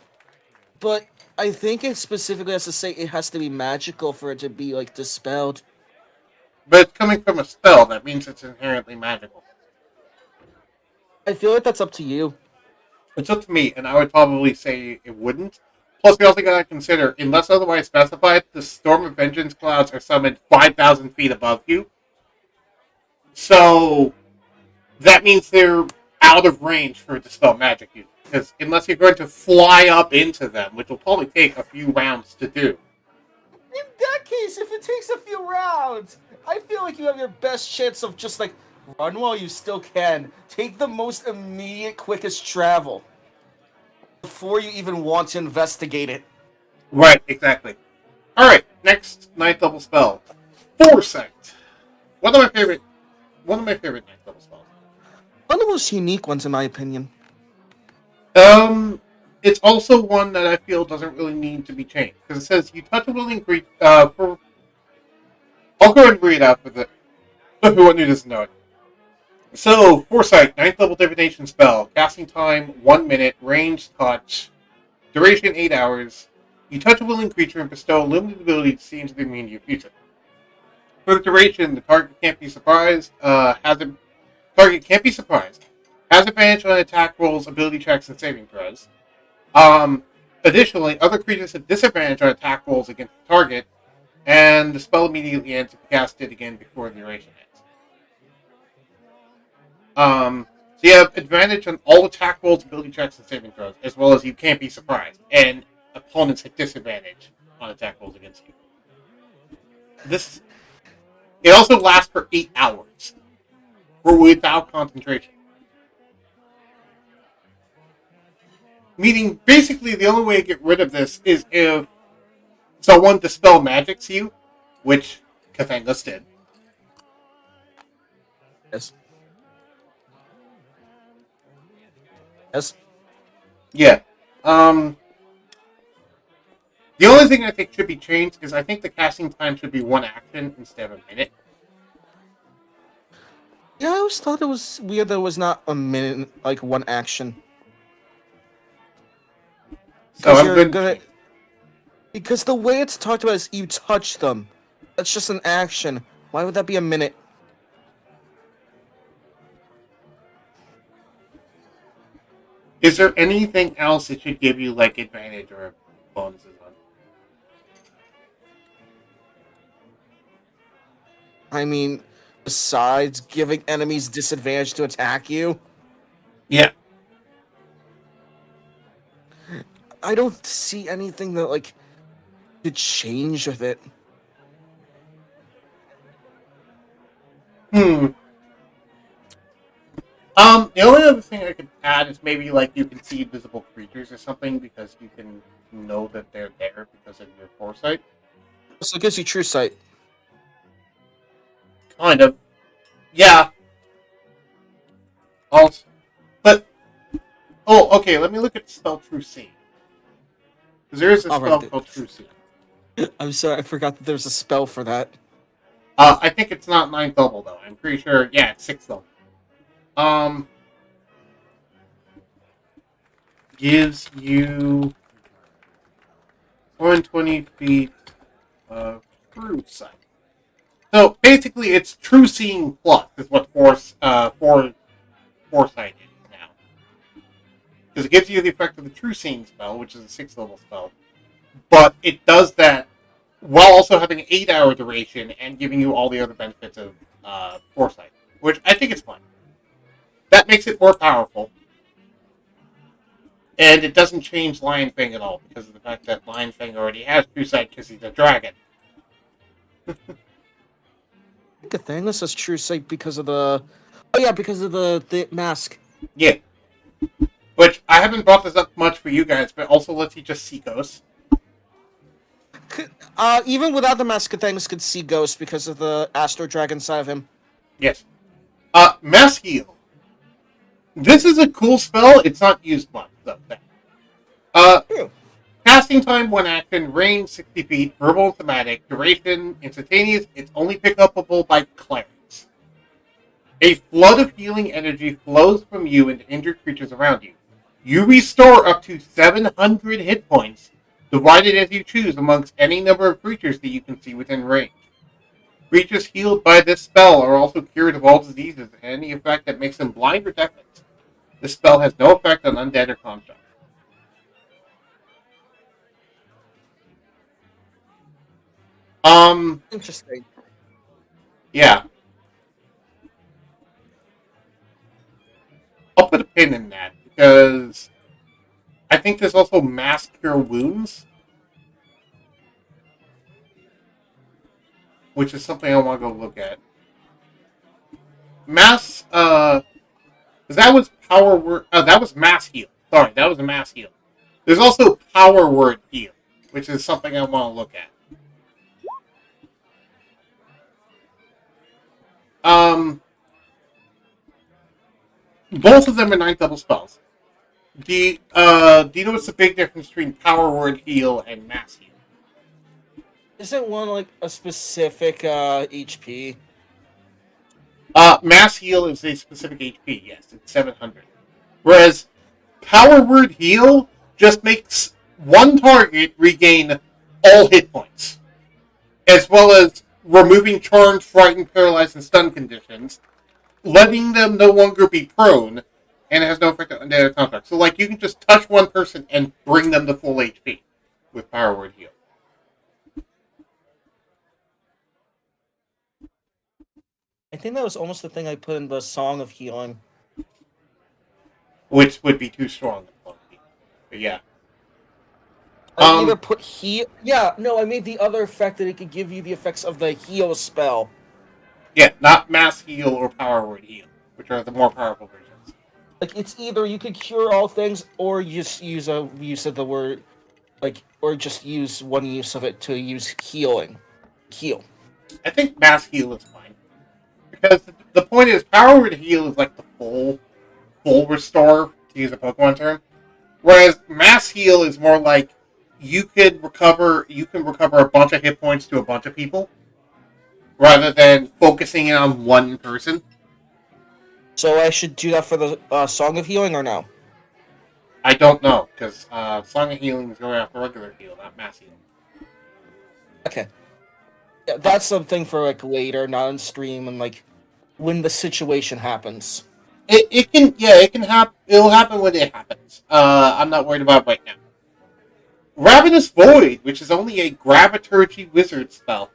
but I think it specifically has to say it has to be magical for it to be like dispelled. But it's coming from a spell. That means it's inherently magical. I feel like that's up to you. It's up to me, and I would probably say it wouldn't. Plus, we also gotta consider, unless otherwise specified, the Storm of Vengeance clouds are summoned 5,000 feet above you. So, that means they're out of range for dispel magic use. Because unless you're going to fly up into them, which will probably take a few rounds to do. In that case, if it takes a few rounds, I feel like you have your best chance of just like run while you still can. Take the most immediate, quickest travel before you even want to investigate it. Right, exactly. Alright, next ninth level spell. Foresight. One of my favorite ninth level spells. One of the most unique ones, in my opinion. It's also one that I feel doesn't really need to be changed. Because it says, you touch a willing creature, I'll go ahead and read it out for the who doesn't know it. So, Foresight, 9th level divination spell. Casting time, 1 minute. Range, touch. Duration, 8 hours. You touch a willing creature and bestow a limited ability to see into the immediate future. For the duration, the target can't be surprised. Target can't be surprised. Has advantage on attack rolls, ability checks, and saving throws. Additionally, other creatures have disadvantage on attack rolls against the target, and the spell immediately ends if you cast it again before the duration ends. So you have advantage on all attack rolls, ability checks, and saving throws, as well as you can't be surprised, and opponents have disadvantage on attack rolls against you. It also lasts for 8 hours, without concentration. Meaning, basically, the only way to get rid of this is if someone dispel magics you, which Cathanglass did. Yes. Yes. Yeah. The only thing I think should be changed is I think the casting time should be 1 action instead of a minute. Yeah, I always thought it was weird that it was not a minute, like 1 action. So I'm good. Because the way it's talked about is you touch them. That's just an action. Why would that be a minute? Is there anything else that should give you like advantage or bonuses on? I mean, besides giving enemies disadvantage to attack you, Yeah. I don't see anything that like could change with it. The only other thing I could add is maybe like you can see invisible creatures or something because you can know that they're there because of your foresight. So it gives you true sight. Kind of. Yeah. Also, but okay. Let me look at spell True Seeing. Because there is a spell called True Seeing. I'm sorry, I forgot that there's a spell for that. I think it's not 9th level though. I'm pretty sure. Yeah, it's 6th level. Gives you 120 feet of true sight. So basically, it's True Seeing Plus is what Foresight is now. Because it gives you the effect of the True Seeing spell, which is a 6th level spell, but it does that while also having an 8-hour duration and giving you all the other benefits of Foresight, which I think is fun. That makes it more powerful. And it doesn't change Lion Fang at all because of the fact that Lion Fang already has True Sight because he's a dragon. Cathanglass has true sight because of the... Oh yeah, because of the mask. Yeah. Which, I haven't brought this up much for you guys, but also lets you just see ghosts. Even without the mask, Cathanglass could see ghosts because of the Astro Dragon side of him. Yes. Mass Heal. This is a cool spell. It's not used much, though. Casting time, 1 action, range 60 feet, verbal and thematic, duration instantaneous, it's only pickupable by clerics. A flood of healing energy flows from you into injured creatures around you. You restore up to 700 hit points, divided as you choose amongst any number of creatures that you can see within range. Creatures healed by this spell are also cured of all diseases and any effect that makes them blind or deafened. This spell has no effect on undead or constructs. Interesting. Yeah. I'll put a pin in that because I think there's also mass cure wounds, which is something I want to go look at. Mass, that was power word. That was mass heal. Sorry, that was a mass heal. There's also power word heal, which is something I want to look at. Both of them are 9th level spells. Do you notice the big difference between power word heal and mass heal? Isn't one like a specific HP? Mass heal is a specific HP, yes, it's 700. Whereas power word heal just makes one target regain all hit points, as well as removing charmed, frightened, paralyzed, and stunned conditions, letting them no longer be prone, and it has no effect on their contract. So, like, you can just touch one person and bring them to full HP with power word heal. I think that was almost the thing I put in the Song of Healing. Which would be too strong. But yeah. I either put heal. Yeah, no, I made the other effect that it could give you the effects of the heal spell. Yeah, not mass heal or power word heal, which are the more powerful versions. Like, it's either you could cure all things, or you just use a use of the word, like, or just use one use of it to use healing. Heal. I think mass heal is fine. Because the point is, power word heal is like the full restore, to use a Pokemon term. Whereas mass heal is more like you can recover a bunch of hit points to a bunch of people, rather than focusing in on one person. So I should do that for the Song of Healing, or no? I don't know, because Song of Healing is going after regular heal, not mass heal. Okay. Yeah, that's something for, like, later, not on stream, and, like, when the situation happens. It can happen. It'll happen when it happens. I'm not worried about it right now. Ravenous Void, which is only a Graviturgy wizard spell.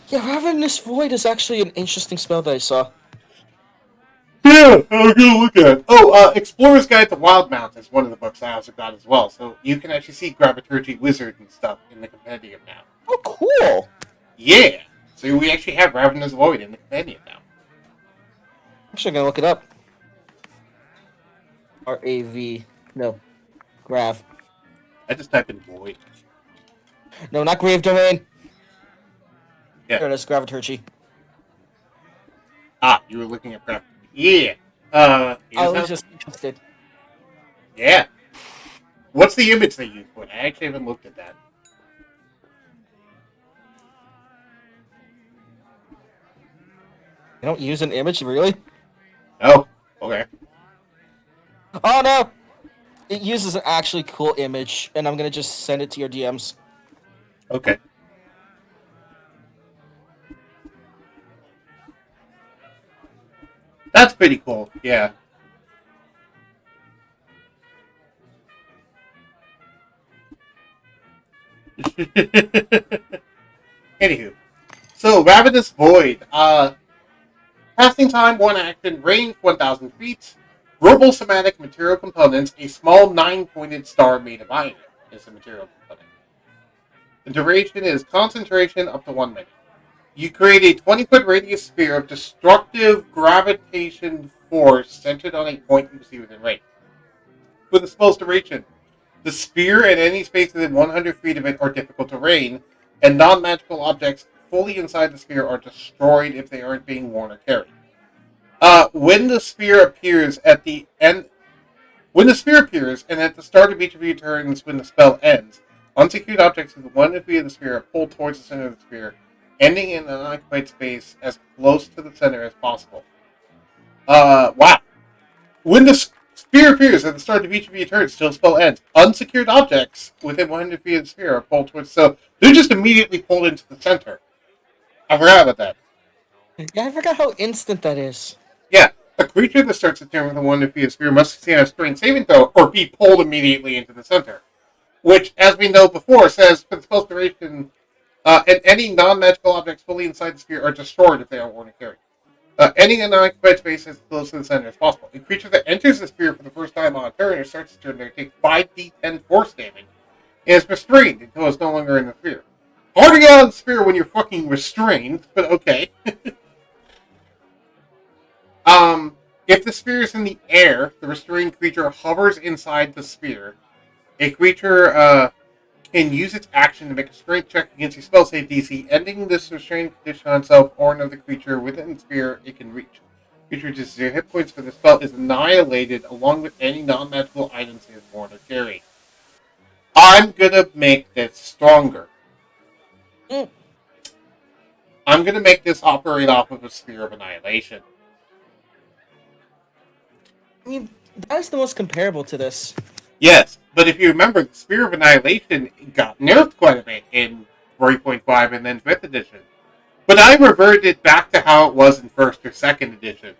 Yeah, Ravenous Void is actually an interesting spell that I saw. Yeah, I'm gonna look at it. Oh, Explorer's Guide to Wildmount is one of the books I also got as well. So you can actually see Graviturgy wizard and stuff in the compendium now. Oh, cool! Yeah. So we actually have Ravenous Void in the compendium now. I'm actually gonna look it up. R-A-V. No. Grav. I just typed in Void. No, not Grave Domain. Yeah. There it is, Graviturgy. Ah, you were looking at Grav. Yeah. I was just interested. Yeah. What's the image they use for it? I actually haven't looked at that. You don't use an image, really? Oh, okay. Oh, no! It uses an actually cool image, and I'm gonna just send it to your DMs. Okay. That's pretty cool, yeah. Anywho. So, Ravenous Void. Casting time, 1 action, range 1,000 feet. Verbal somatic material components, a small 9-pointed star made of iron is the material component. The duration is concentration up to 1 minute. You create a 20-foot radius sphere of destructive gravitation force centered on a point you see within range. For the spell's duration, the sphere and any space within 100 feet of it are difficult terrain, and non-magical objects fully inside the sphere are destroyed if they aren't being worn or carried. When the sphere appears at the end, When the sphere appears, and at the start of each of your turns when the spell ends, unsecured objects with 1 feet of the sphere are pulled towards the center of the sphere, ending in an unoccupied space as close to the center as possible. Wow. When the sphere appears at the start of each of your turns till the spell ends, unsecured objects within 100 feet of the sphere are pulled towards... So, they're just immediately pulled into the center. I forgot about that. Yeah, I forgot how instant that is. Yeah. A creature that starts a turn with a 100 feet of sphere must succeed on a strength saving throw or be pulled immediately into the center. Which, as we know before, says for the spell's duration, and any non-magical objects fully inside the sphere are destroyed if they are worn or carried. Ending a non-occupied space as close to the center as possible. A creature that enters the sphere for the first time on a turn or starts the turn, they take 5d10 force damage and is restrained until it's no longer in the sphere. Hard to get out of the sphere when you're fucking restrained, but okay. If the sphere is in the air, the restrained creature hovers inside the sphere. A creature can use its action to make a strength check against a spell save DC, ending this restrained condition on itself or another creature within the sphere it can reach. Creature with 0 hit points for the spell is annihilated along with any non-magical items it has worn or carried. I'm gonna make this stronger. I'm gonna make this operate off of a Sphere of Annihilation. I mean, that's the most comparable to this. Yes, but if you remember, the Sphere of Annihilation got nerfed quite a bit in 3.5 and then 5th edition. But I reverted back to how it was in 1st or 2nd edition.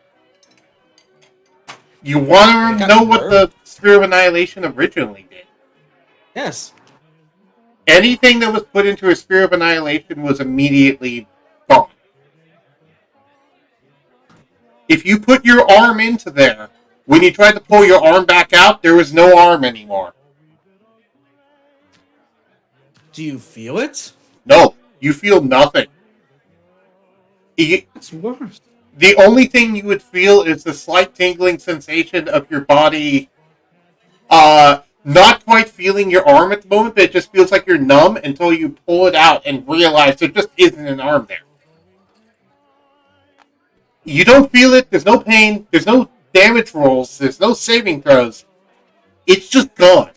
You want to know what the Sphere of Annihilation originally did? Yes. Anything that was put into a Sphere of Annihilation was immediately gone. If you put your arm into there, when you tried to pull your arm back out, there was no arm anymore. Do you feel it? No, you feel nothing. It's worse. The only thing you would feel is the slight tingling sensation of your body not quite feeling your arm at the moment, but it just feels like you're numb until you pull it out and realize there just isn't an arm there. You don't feel it, there's no pain, there's no damage rolls, there's no saving throws. It's just gone.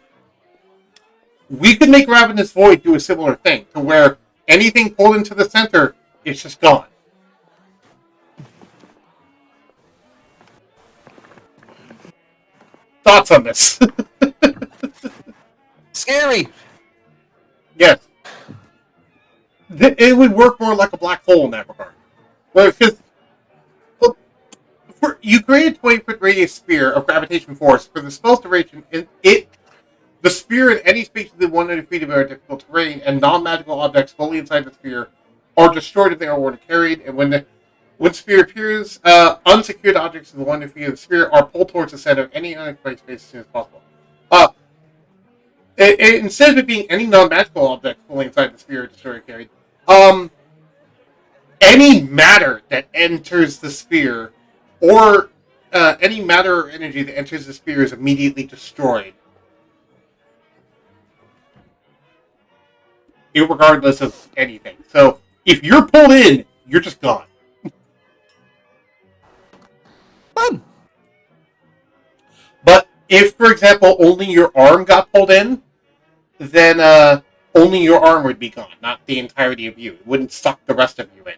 We could make Ravenous Void do a similar thing, to where anything pulled into the center, it's just gone. Thoughts on this? Scary! Yes. It would work more like a black hole in that regard. Because you create a 20-foot radius sphere of gravitation force for the spell's duration. The sphere in any space within 100 feet of our difficult terrain and non-magical objects fully inside the sphere are destroyed if they are worn or carried. And when the sphere appears, unsecured objects in the 100 feet of the sphere are pulled towards the center of any unoccupied space as soon as possible. Instead of it being any non-magical object fully inside the sphere destroyed or carried, any matter that enters the sphere, or any matter or energy that enters the sphere is immediately destroyed. Irregardless of anything. So, if you're pulled in, you're just gone. Fun! But if, for example, only your arm got pulled in, then only your arm would be gone, not the entirety of you. It wouldn't suck the rest of you in.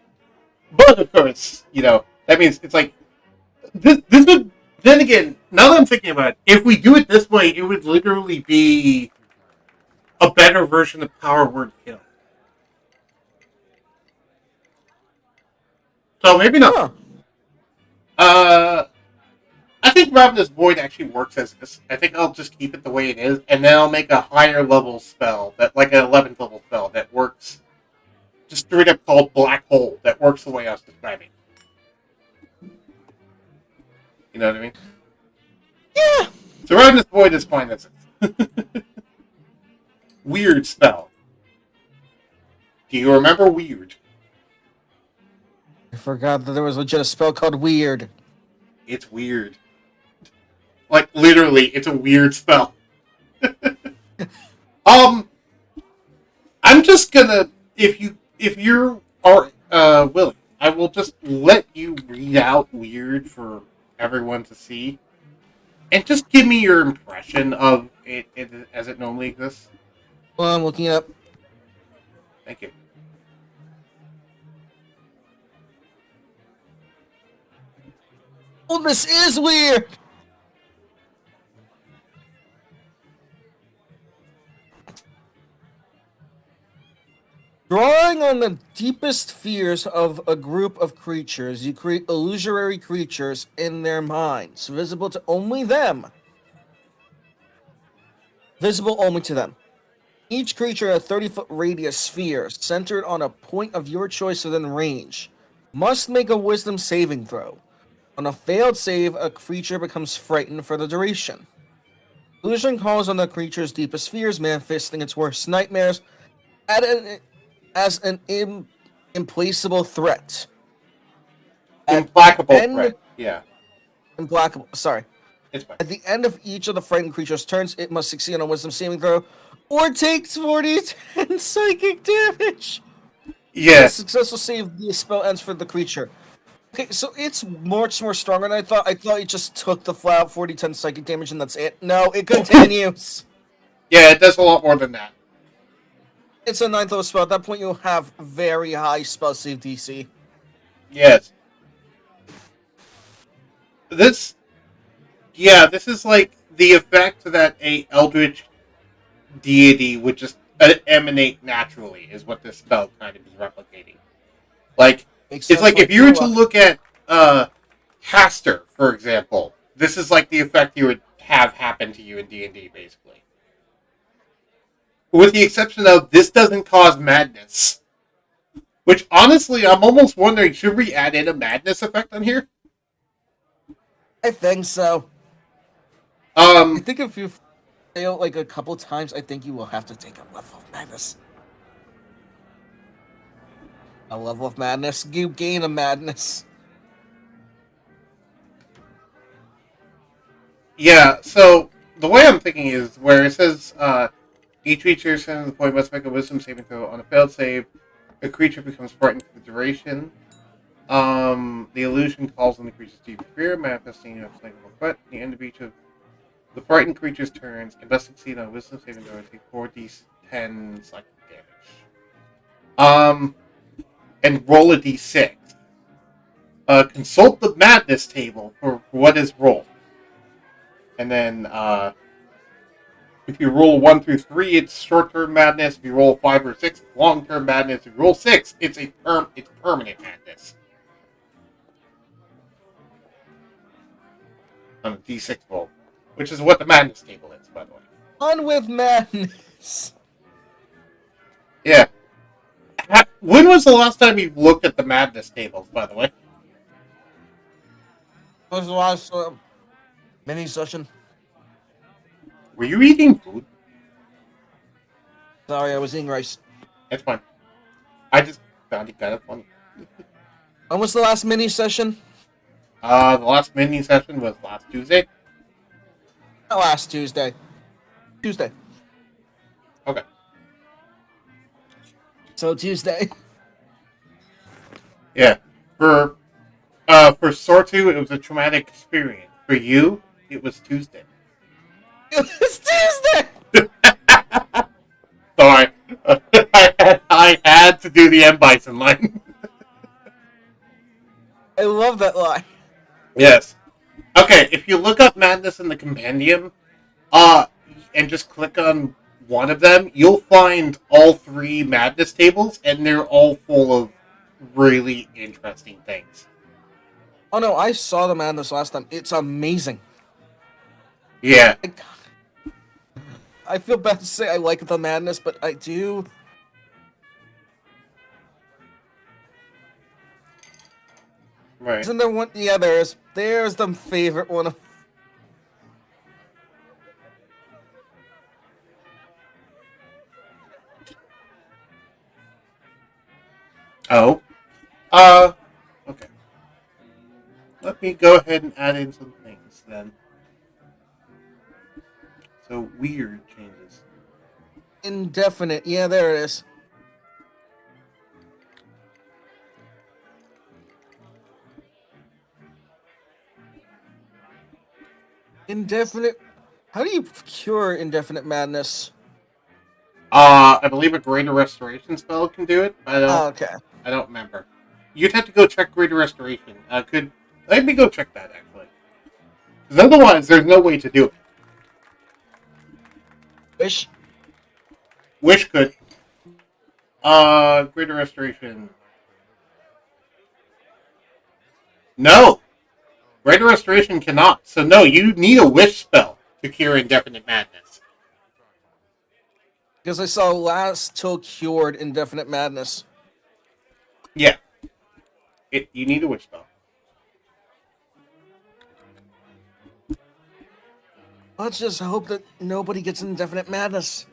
But, of course, that means it's like, this would, then again, now that I'm thinking about it, if we do it this way, it would literally be a better version of Power Word Kill. So maybe not. I think Ravenous Void actually works as this. I think I'll just keep it the way it is, and then I'll make a higher level spell, like an 11th level spell, that works, just straight up called Black Hole, that works the way I was describing. You know what I mean? Yeah! So Ravenous Void is fine as it. Weird spell. Do you remember Weird? I forgot that there was legit a spell called Weird. It's weird. Like, literally, it's a weird spell. I'm just gonna, if you are willing, I will just let you read out Weird for everyone to see. And just give me your impression of it as it normally exists. Well, I'm looking up. Thank you. Oh, this is weird! Drawing on the deepest fears of a group of creatures, you create illusory creatures in their minds, visible to only them. Visible only to them. Each creature in a 30-foot radius sphere, centered on a point of your choice within range, must make a wisdom saving throw. On a failed save, a creature becomes frightened for the duration. Illusion calls on the creature's deepest fears, manifesting its worst nightmares as an implacable threat. At Implacable end, threat. Yeah, implacable. Sorry. it's fine. At the end of each of the frightened creature's turns, it must succeed on a wisdom saving throw, or takes 40 psychic damage. Yeah. A successful save, the spell ends for the creature. Okay, so it's much more stronger than I thought. I thought it just took the flat 40-10 psychic damage and that's it. No, it continues. Yeah, it does a lot more than that. It's a 9th level spell. At that point, you'll have very high spell save DC. Yes. This is like the effect that a eldritch deity would just emanate naturally, is what this spell kind of is replicating. Like, Makes it's sense like why if you were two to look at Caster, for example, this is like the effect you would have happen to you in D&D, basically. With the exception of, this doesn't cause madness. Which, honestly, I'm almost wondering, should we add in a madness effect on here? I think so. I Um, think if you fail like a couple times, I think you will have to take a level of madness. A level of madness. You gain a madness. yeah, so the way I'm thinking is where it says each creature sent to the point must make a wisdom saving throw. On a failed save, a creature becomes frightened for the duration. The illusion calls on the creature's deep fear, manifesting a playable threat. At the end of each of the frightened creature's turns, it must succeed on a wisdom saving throw and take 4d10 psychic damage. And roll a d6. Consult the madness table for what is rolled. And then, if you roll 1 through 3, it's short-term madness. If you roll 5 or 6, it's long-term madness. If you roll 6, it's permanent madness. On a d6 roll, which is what the madness table is, by the way. On with madness. Yeah. When was the last time you looked at the madness tables, by the way? What was the last mini session? Were you eating food? Sorry, I was eating rice. That's fine. I just found it kind of funny. When was the last mini session? The last mini session was last Tuesday. Not last Tuesday. Tuesday. Okay. So Tuesday. Yeah. For Sortu, it was a traumatic experience. For you, it was Tuesday. It's Tuesday. Sorry. I had to do the M. Bison line. I love that line. Yes. Okay, if you look up Madness in the Compendium, and just click on one of them, you'll find all 3 Madness tables, and they're all full of really interesting things. Oh no, I saw the madness last time. It's amazing. Yeah. I feel bad to say I like the madness, but I do. Right. Isn't there one? Yeah, there's the favorite one. Oh. Okay. Let me go ahead and add in some things then. So, weird changes. Indefinite. Yeah, there it is. Indefinite. How do you cure indefinite madness? I believe a Greater Restoration spell can do it. Oh, okay. I don't remember. You'd have to go check Greater Restoration. Let me go check that actually. Because otherwise, there's no way to do it. Wish. Wish could. Greater Restoration. No, Greater Restoration cannot. So no, you need a Wish spell to cure Indefinite Madness. Because I saw last till cured indefinite madness. Yeah, you need a Wish spell. Let's just hope that nobody gets indefinite madness.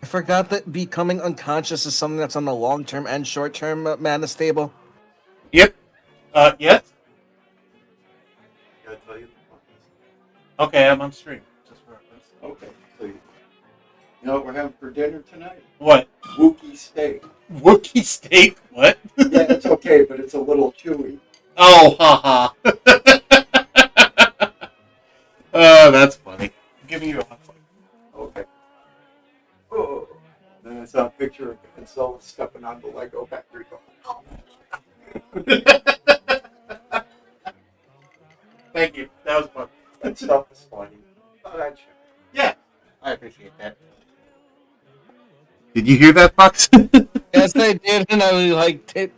I forgot that becoming unconscious is something that's on the long-term and short-term madness table. Yep. Yes. Gotta tell you. Okay, I'm on stream. Just for reference. Okay, so you know what we're having for dinner tonight? What? Wookiee steak. Wookiee steak? What? Yeah, it's okay, but it's a little chewy. Oh, haha. Oh, that's funny. Give me your hot Okay. Oh. Then I saw a picture of Godzilla stepping on the Lego factory. Thank you. That was fun. That stuff is funny. Oh, that's Yeah, I appreciate that. Did you hear that, Fox? Yes, I did, and I liked it.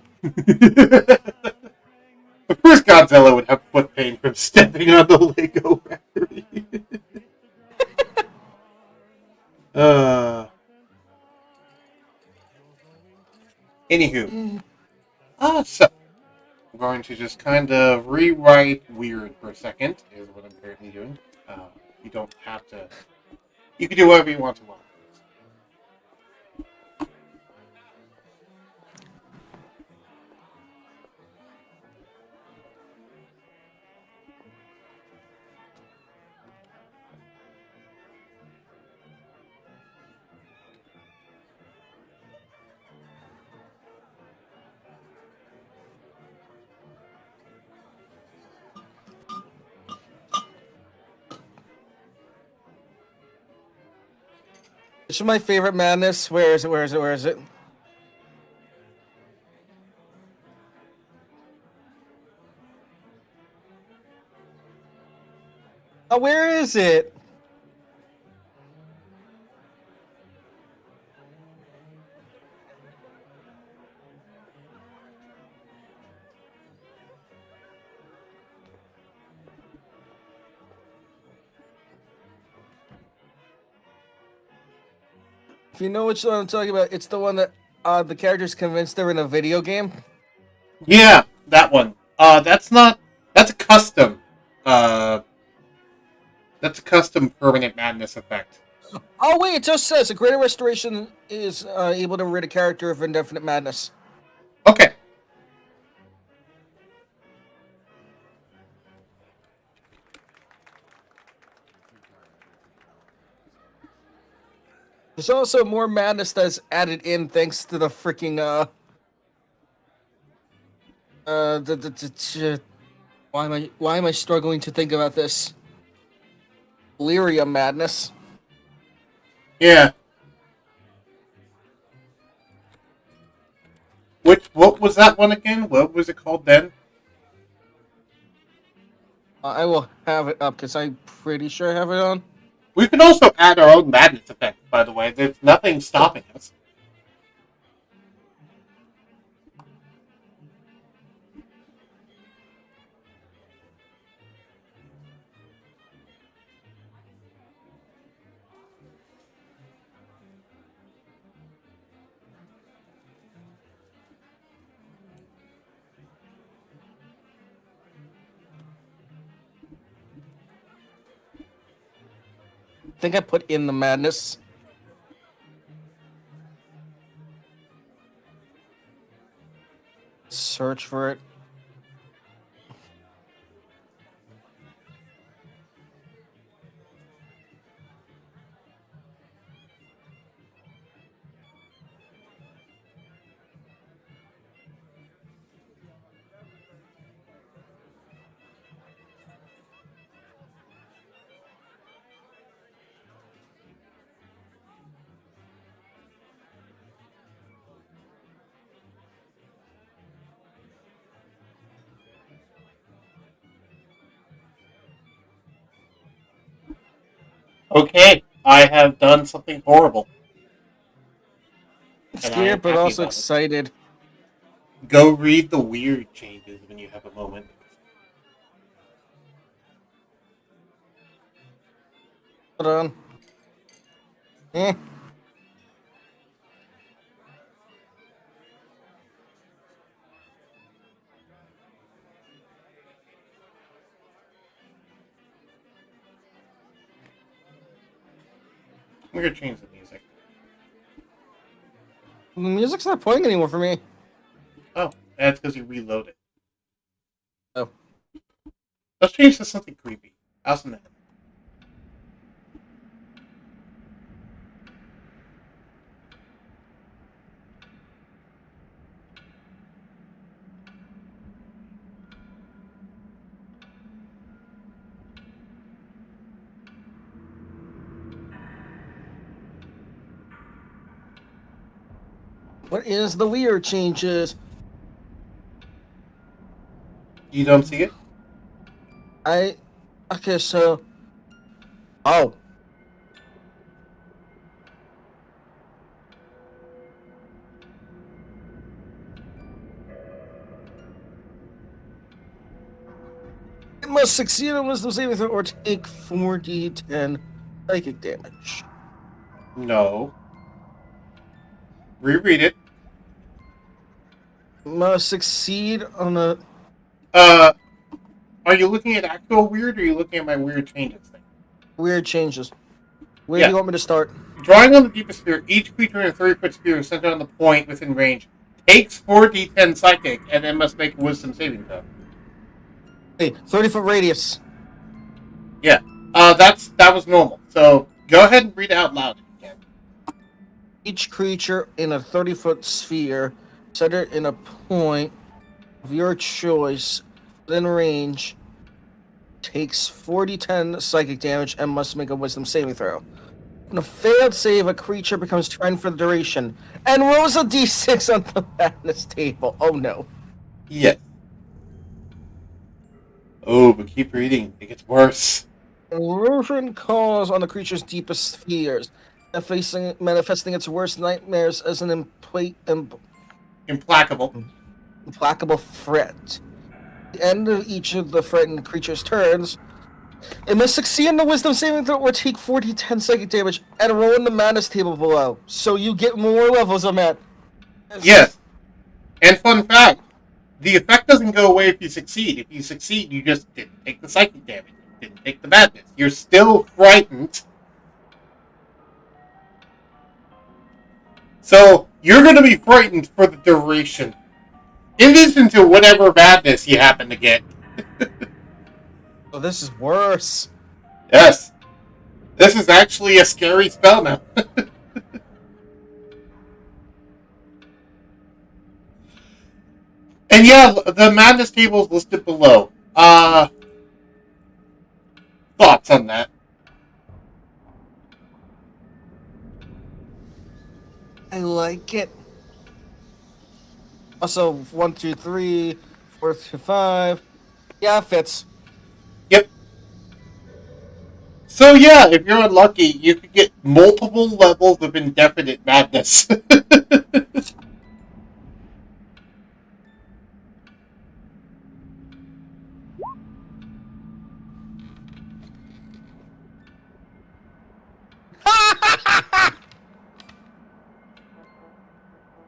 Of course, Godzilla would have foot pain from stepping on the Lego factory. Anywho, so I'm going to just kind of rewrite weird for a second. Is what I'm currently doing. You don't have to. You can do whatever you want to. This is my favorite madness. Where is it? Where is it? Where is it? Oh, where is it? If you know which one I'm talking about, it's the one that the character's convinced they're in a video game. Yeah, that one. That's not. That's a custom. Uh, that's a custom permanent madness effect. Oh wait, it just says a greater restoration is able to rid a character of indefinite madness. Okay. There's also more madness that's added in thanks to the freaking why am I struggling to think about this? Delirium madness. Yeah. What was that one again? What was it called then? I will have it up because I'm pretty sure I have it on. We can also add our own madness effect, by the way. There's nothing stopping us. think I put in the madness. Search for it. Okay, I have done something horrible. And I am Scared, but happy also about it. excited. Go read the weird changes when you have a moment. Hold on. Eh. I'm gonna change the music. The music's not playing anymore for me. Oh, that's because you reload it. Oh. Let's change to something creepy. How's that? What is the weird changes? You don't see it? Okay, so. Oh. It must succeed on wisdom saving throw or take 4d10 psychic damage. No. Reread it. Must succeed on a. Are you looking at actual weird or are you looking at my weird changes thing? Weird changes. Where Yeah. do you want me to start? Drawing on the deepest sphere, each creature in a 30-foot sphere centered on the point within range takes 4d10 psychic and then must make a wisdom saving throw. Hey, 30-foot radius. Yeah. That was normal. So go ahead and read it out loud if you can. Each creature in a 30-foot sphere centered in a point of your choice within range takes 4d10 psychic damage and must make a wisdom saving throw. On a failed save, a creature becomes frightened for the duration and rolls a d6 on the madness table. Oh no. Yes. Oh, but keep reading. It gets worse. Erosion calls on the creature's deepest spheres, manifesting its worst nightmares as an Implacable. implacable threat. At the end of each of the frightened creature's turns, it must succeed in the wisdom saving throw or take 4d10 psychic damage and roll in the madness table below. So you get more levels of madness. Yes. And fun fact, the effect doesn't go away if you succeed. If you succeed, you just didn't take the psychic damage. You didn't take the madness. You're still frightened. So, you're going to be frightened for the duration. In addition to whatever madness you happen to get. Oh, this is worse. Yes. This is actually a scary spell now. And yeah, the madness table is listed below. Thoughts on that? I like it. Also, 1, 2, 3, 4, 5. Yeah, it fits. Yep. So yeah, if you're unlucky, you could get multiple levels of indefinite madness.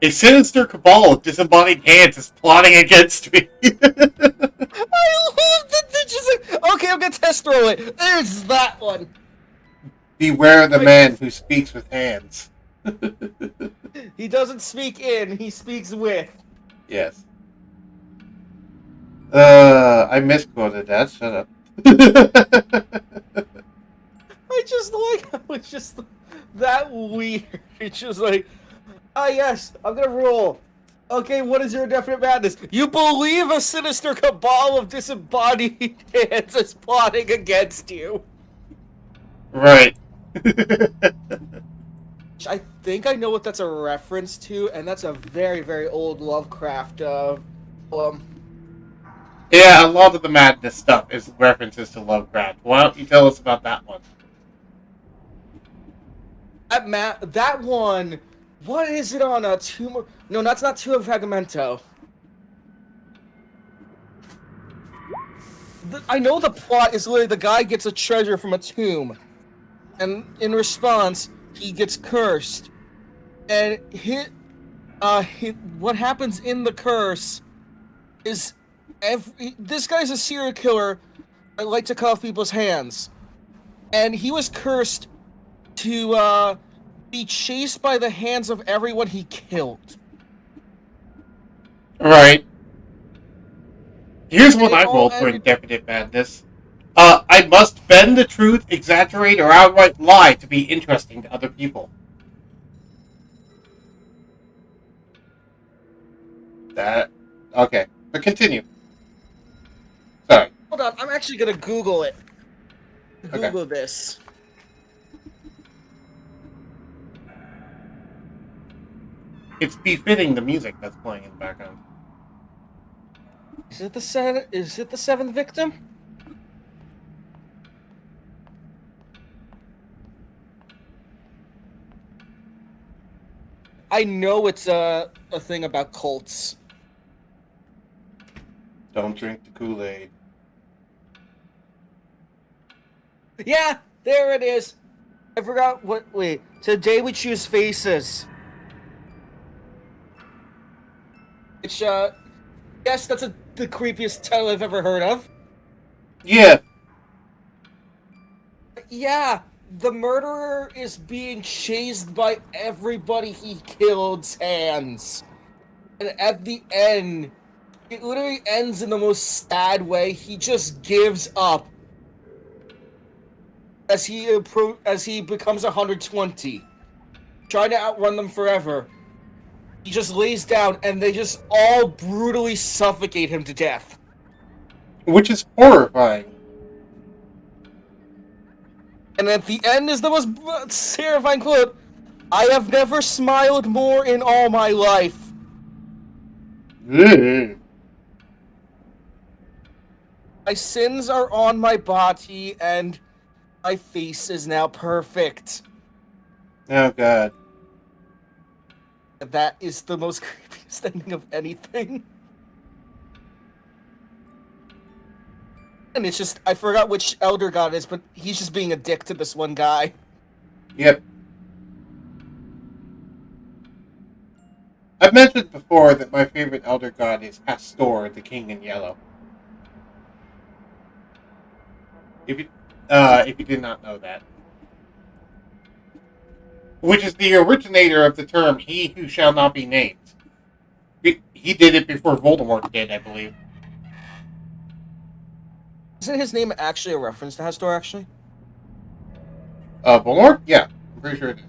A sinister cabal of disembodied hands is plotting against me. I love the digits. Okay, I'm gonna test roll it. There's that one. Beware the man who speaks with hands. He doesn't speak in, he speaks with. Yes. I misquoted that. Shut up. I just like how it's just that weird. It's just like, yes, I'm gonna roll. Okay, what is your definite madness? You believe a sinister cabal of disembodied hands is plotting against you. Right. I think I know what that's a reference to, and that's a very, very old Lovecraft poem. Yeah, a lot of the madness stuff is references to Lovecraft. Why don't you tell us about that one? That one, what is it on a Tomb? No, that's not Tomb of Agamemnon. I know the plot is literally the guy gets a treasure from a tomb, and in response, he gets cursed. And what happens in the curse is this guy's a serial killer. I like to cut off people's hands, and he was cursed to be chased by the hands of everyone he killed. Right. Here's what They I all rolled for ended- indefinite madness. I must bend the truth, exaggerate, or outright lie to be interesting to other people. That... Okay. But continue. Sorry. Hold on, I'm actually gonna Google it. Okay. Google this. It's befitting the music that's playing in the background. Is it the seventh victim? I know it's a thing about cults. Don't drink the Kool-Aid. Yeah, there it is. I forgot what. Wait, today we choose faces. Which, yes, that's the creepiest title I've ever heard of. Yeah. Yeah, the murderer is being chased by everybody he killed's hands. And at the end, it literally ends in the most sad way. He just gives up as he becomes 120, trying to outrun them forever. He just lays down, and they just all brutally suffocate him to death. Which is horrifying. And at the end is the most terrifying quote. I have never smiled more in all my life. Ugh. My sins are on my body, and my face is now perfect. Oh, God. That is the most creepiest ending of anything. And it's just, I forgot which elder god it is, but he's just being a dick to this one guy. Yep. I've mentioned before that my favorite elder god is Astor, the king in yellow. If you did not know that. Which is the originator of the term, he who shall not be named. He did it before Voldemort did, I believe. Isn't his name actually a reference to Hastor, actually? Voldemort? Yeah, I'm pretty sure it is.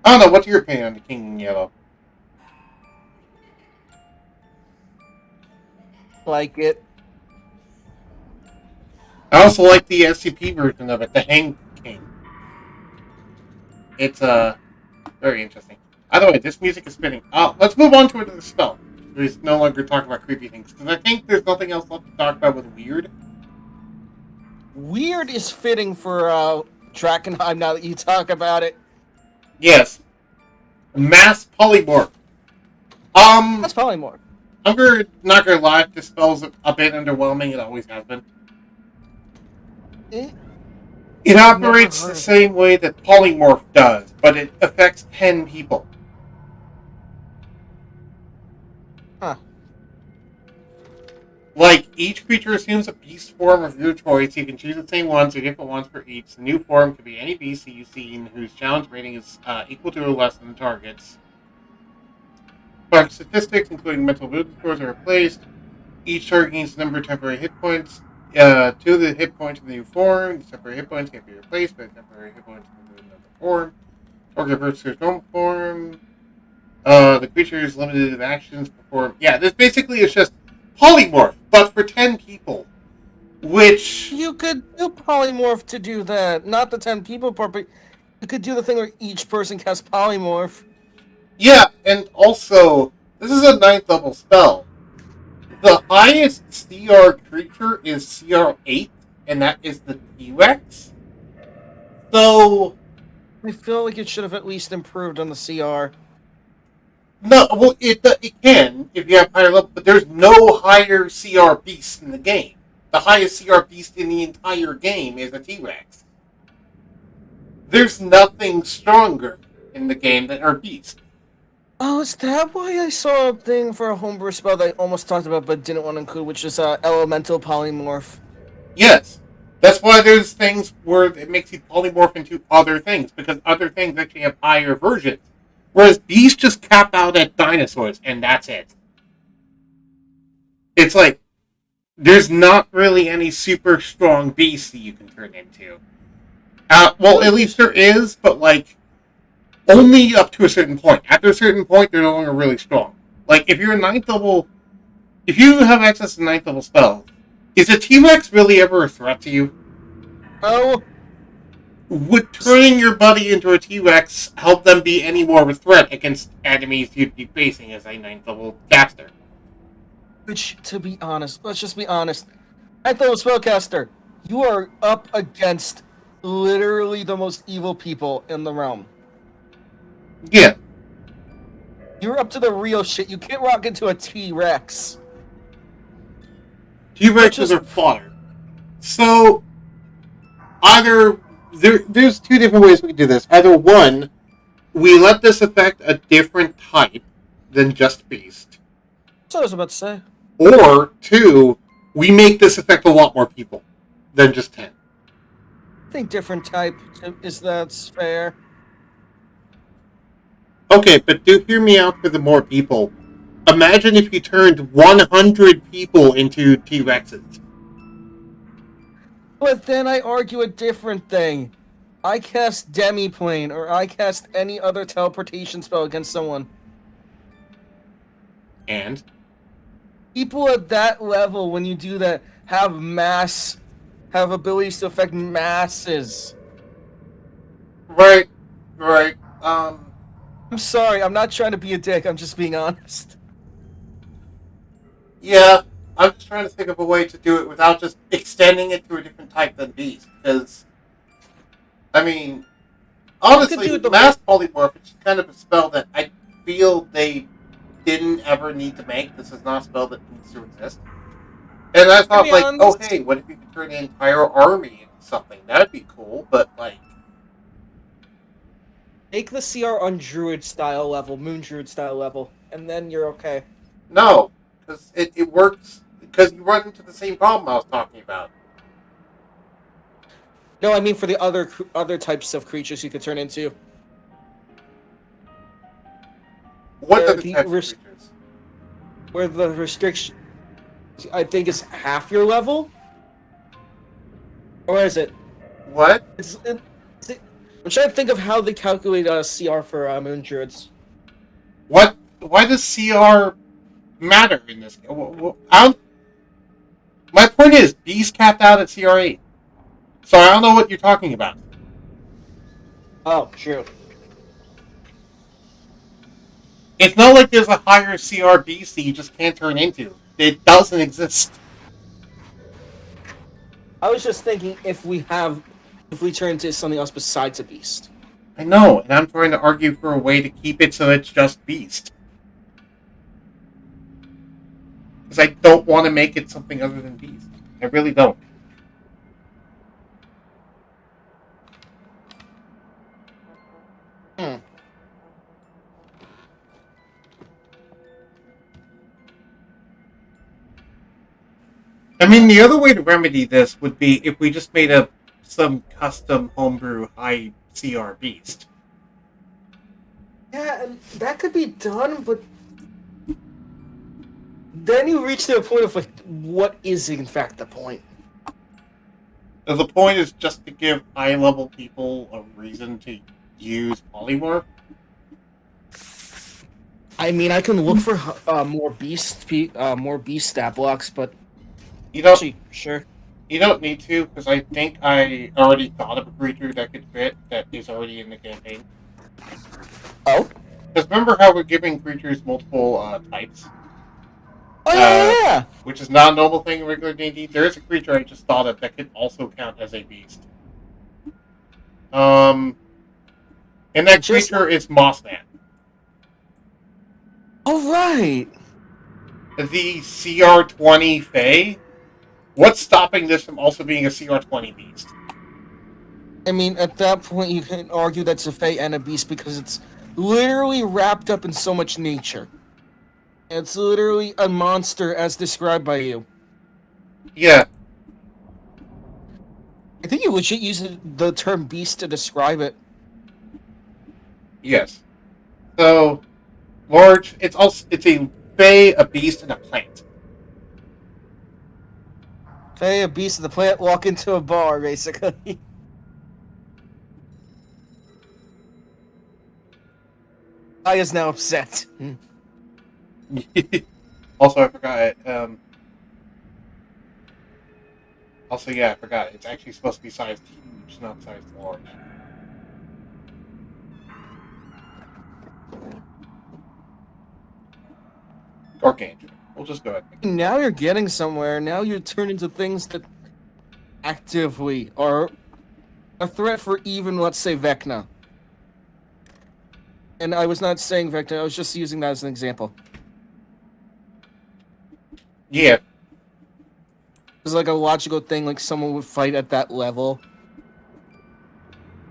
I don't know, what's your opinion on the king in yellow? Like it. I also like the SCP version of it, the Hang King. It's, very interesting. Either way, this music is spinning. Let's move on to another spell. We're no longer talking about creepy things, because I think there's nothing else left to talk about with weird. Weird is fitting for, Drakenheim now that you talk about it. Yes. Mass polymorph. That's probably more. Not gonna lie, this spell's a bit underwhelming, it always has been. It operates the same way that polymorph does, but it affects 10 people. Huh. Like, each creature assumes a beast form of your choice. You can choose the same ones or different ones for each. The new form could be any beast that you've seen whose challenge rating is equal to or less than the target's. Target statistics, including mental ability scores, are replaced. Each target gains a number of temporary hit points. Two of the hit points in the new form. The temporary hit points can be replaced by temporary hit points in another form. Target versus their normal form. The creature is limited in actions performed. Yeah, this basically is just polymorph, but for 10 people. Which. You could do polymorph to do that. Not the 10 people part, but you could do the thing where each person casts polymorph. Yeah, and also, this is a 9th level spell. The highest CR creature is CR 8, and that is the T-Rex. So. I feel like it should have at least improved on the CR. No, well, it can if you have higher level, but there's no higher CR beast in the game. The highest CR beast in the entire game is a T-Rex. There's nothing stronger in the game than our beast. Oh, is that why I saw a thing for a homebrew spell that I almost talked about but didn't want to include, which is elemental polymorph? Yes. That's why there's things where it makes you polymorph into other things, because other things actually have higher versions. Whereas beasts just cap out at dinosaurs, and that's it. It's like, there's not really any super strong beast that you can turn into. Well, at least there is, but like, only up to a certain point. After a certain point, they're no longer really strong. Like, if you're a 9th level, if you have access to 9th level spells, is a T-Rex really ever a threat to you? Oh, Would turning your buddy into a T-Rex help them be any more of a threat against enemies you'd be facing as a 9th level caster? which, to be honest, let's just be honest. 9th level spellcaster, you are up against literally the most evil people in the realm. Yeah. You're up to the real shit. You can't walk into a T-Rex. T-Rexes are fodder. So, either... There's two different ways we can do this. Either one, we let this affect a different type than just beast. That's what I was about to say. Or, two, we make this affect a lot more people than just 10. I think different type is that's fair. Okay, but do hear me out for the more people. Imagine if you turned 100 people into T-Rexes. But then I argue a different thing. I cast Demiplane, or I cast any other teleportation spell against someone. And? People at that level, when you do that, have abilities to affect masses. Right. I'm sorry, I'm not trying to be a dick, I'm just being honest. Yeah, I'm just trying to think of a way to do it without just extending it to a different type than beast, because, I mean, honestly, mass polymorph is kind of a spell that I feel they didn't ever need to make. This is not a spell that needs to exist. And I thought, like, oh, hey, what if you could turn an entire army into something? That'd be cool, but, like... Make the CR on Druid style level, Moon Druid style level, and then you're okay. No, because it works, because you run into the same problem I was talking about. No, I mean for the other types of creatures you could turn into. What other types of creatures? Where the restriction, I think, is half your level? Or is it? What? I'm trying to think of how they calculate CR for Moon Druids. What? Why does CR matter in this game? My point is, Beast capped out at CR 8. So I don't know what you're talking about. Oh, true. It's not like there's a higher CR Beast that you just can't turn into. It doesn't exist. I was just thinking if we turn into something else besides a beast. I know, and I'm trying to argue for a way to keep it so it's just Beast. Because I don't want to make it something other than Beast. I really don't. I mean, the other way to remedy this would be if we just made some custom homebrew high CR beast. Yeah, and that could be done, but then you reach to a point of like, what is in fact the point? The point is just to give high-level people a reason to use polymorph. I mean, I can look for more beast stat blocks, but You don't. actually, sure. You don't need to, because I think I already thought of a creature that could fit that is already in the campaign. Oh. Because remember how we're giving creatures multiple types? Oh yeah. Which is not a normal thing in regular D&D. There is a creature I just thought of that could also count as a beast. And that creature is Mossman. Oh right. The CR20 Fae. What's stopping this from also being a CR20 beast? I mean, at that point, you can argue that's a Fae and a beast because it's literally wrapped up in so much nature. It's literally a monster as described by you. Yeah. I think you legit use the term beast to describe it. Yes. So, large. It's a Fae, a beast, and a plant. Fae, a beast of the plant, walk into a bar, basically. I is now upset. Also, I forgot. Also, yeah, I forgot. It's actually supposed to be sized huge, not sized large. Gargantuan. We'll just go ahead. Now you're getting somewhere. Now you turn into things that actively are a threat for even, let's say, Vecna. And I was not saying Vecna, I was just using that as an example. Yeah. It's like a logical thing, like someone would fight at that level.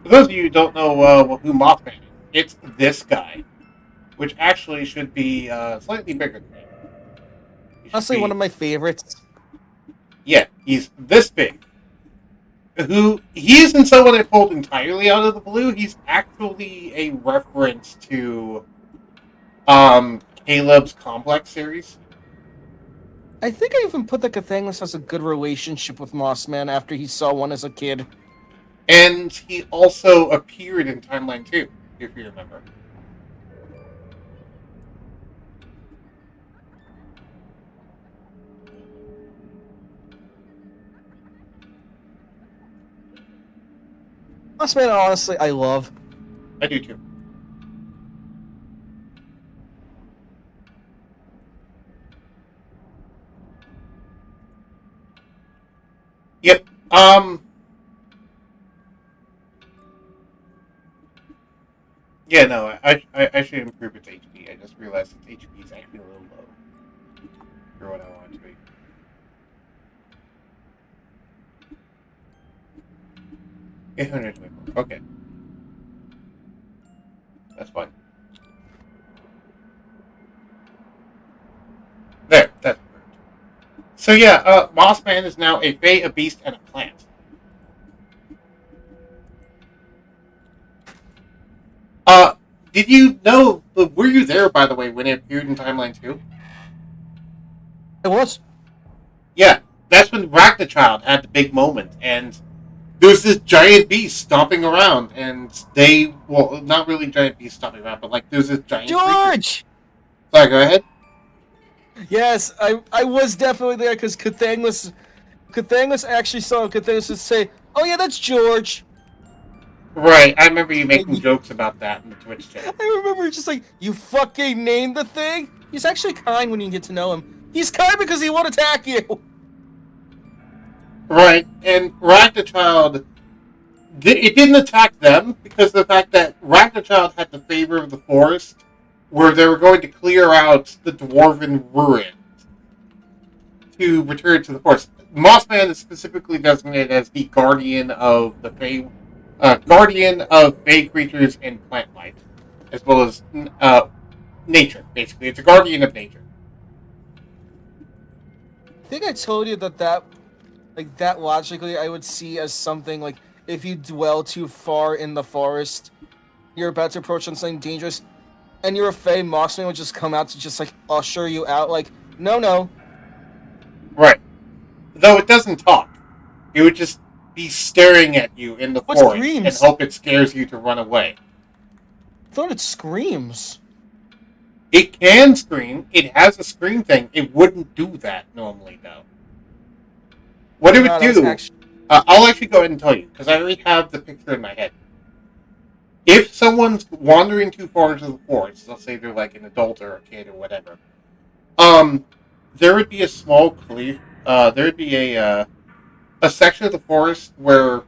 For those of you who don't know who Mothman is, it's this guy, which actually should be slightly bigger than me. Honestly, one of my favorites. Yeah, he's this big. He isn't someone I pulled entirely out of the blue. He's actually a reference to Caleb's Complex series. I think I even put that Cathanglass has a good relationship with Mossman after he saw one as a kid. And he also appeared in Timeline 2, if you remember. Mossman, honestly, I love. I do too. Yep. Yeah, no, I should improve its HP. I just realized its HP is actually a little low for what I want it to be. $824. Okay. That's fine. There, that's perfect. So yeah, Mossman is now a Fae, a beast, and a plant. Did you know, were you there, by the way, when it appeared in Timeline 2? It was. Yeah, that's when Ragnarchild had the big moment, and there was this giant beast stomping around, and well, not really giant beast stomping around, but like, there's this giant George! creature. Sorry, go ahead. Yes, I was definitely there because Cathanglass actually saw Cathanglass say, "Oh yeah, that's George." Right, I remember you making jokes about that in the Twitch chat. I remember just like, "You fucking named the thing." He's actually kind when you get to know him. He's kind because he won't attack you. Right, and Ragnarchild, it didn't attack them because of the fact that Ragnarchild had the favor of the forest, where they were going to clear out the dwarven ruins to return to the forest. Mossman is specifically designated as the guardian of the Fae, guardian of Fae creatures and plant life, as well as nature. Basically, it's a guardian of nature. I think I told you that like that logically I would see as something like if you dwell too far in the forest, you're about to approach something dangerous, and your Fey Mossman would just come out to just like usher you out. Like, no. Right. Though it doesn't talk. It would just be staring at you in the What forest and screams? hope it scares you to run away. I thought it screams. It can scream. It has a scream thing. It wouldn't do that normally, though. What it would God, I was do... actually- I'll actually go ahead and tell you, because I already have the picture in my head. If someone's wandering too far into the forest, let's say they're like an adult or a kid or whatever, there would be a small clear... there would be a section of the forest where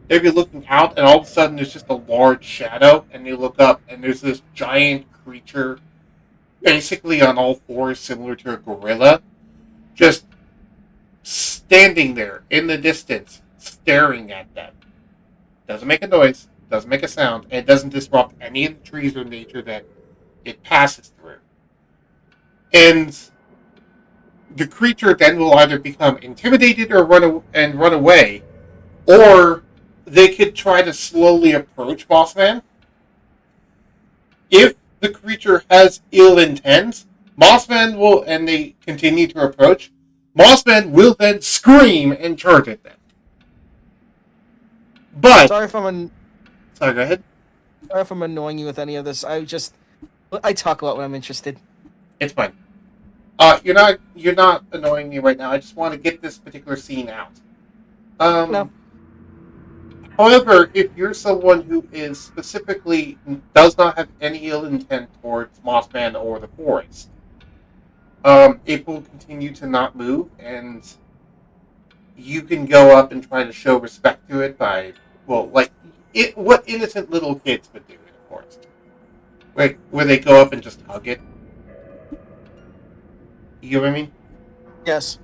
they'd be looking out, and all of a sudden there's just a large shadow, and you look up, and there's this giant creature, basically on all fours, similar to a gorilla, just standing there in the distance, staring at them. Doesn't make a noise, doesn't make a sound, and it doesn't disrupt any of the trees or nature that it passes through. And the creature then will either become intimidated or run away, or they could try to slowly approach Mossman. If the creature has ill intent, Mossman will, and they continue to approach, Mossman will then scream and charge at them. But Sorry if sorry, go ahead. I'm annoying you with any of this. I talk about when I'm interested. It's fine. You're not annoying me right now. I just want to get this particular scene out. No. However, if you're someone who is specifically does not have any ill intent towards Mossman or the forest, it will continue to not move, and you can go up and try to show respect to it by, well, like what innocent little kids would do in the forest, like where they go up and just hug it. You know what I mean? Yes.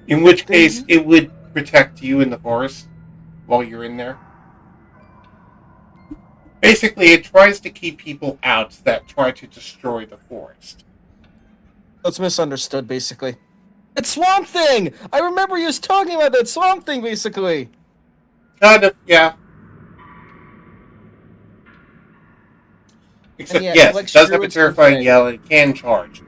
In which case, it would protect you in the forest while you're in there. Basically, it tries to keep people out that try to destroy the forest. That's misunderstood, basically. It's Swamp Thing! I remember you was talking about that Swamp Thing, basically! Kind of, yeah. Except, yeah, yes, like it does have a druids terrifying and yell and it can charge.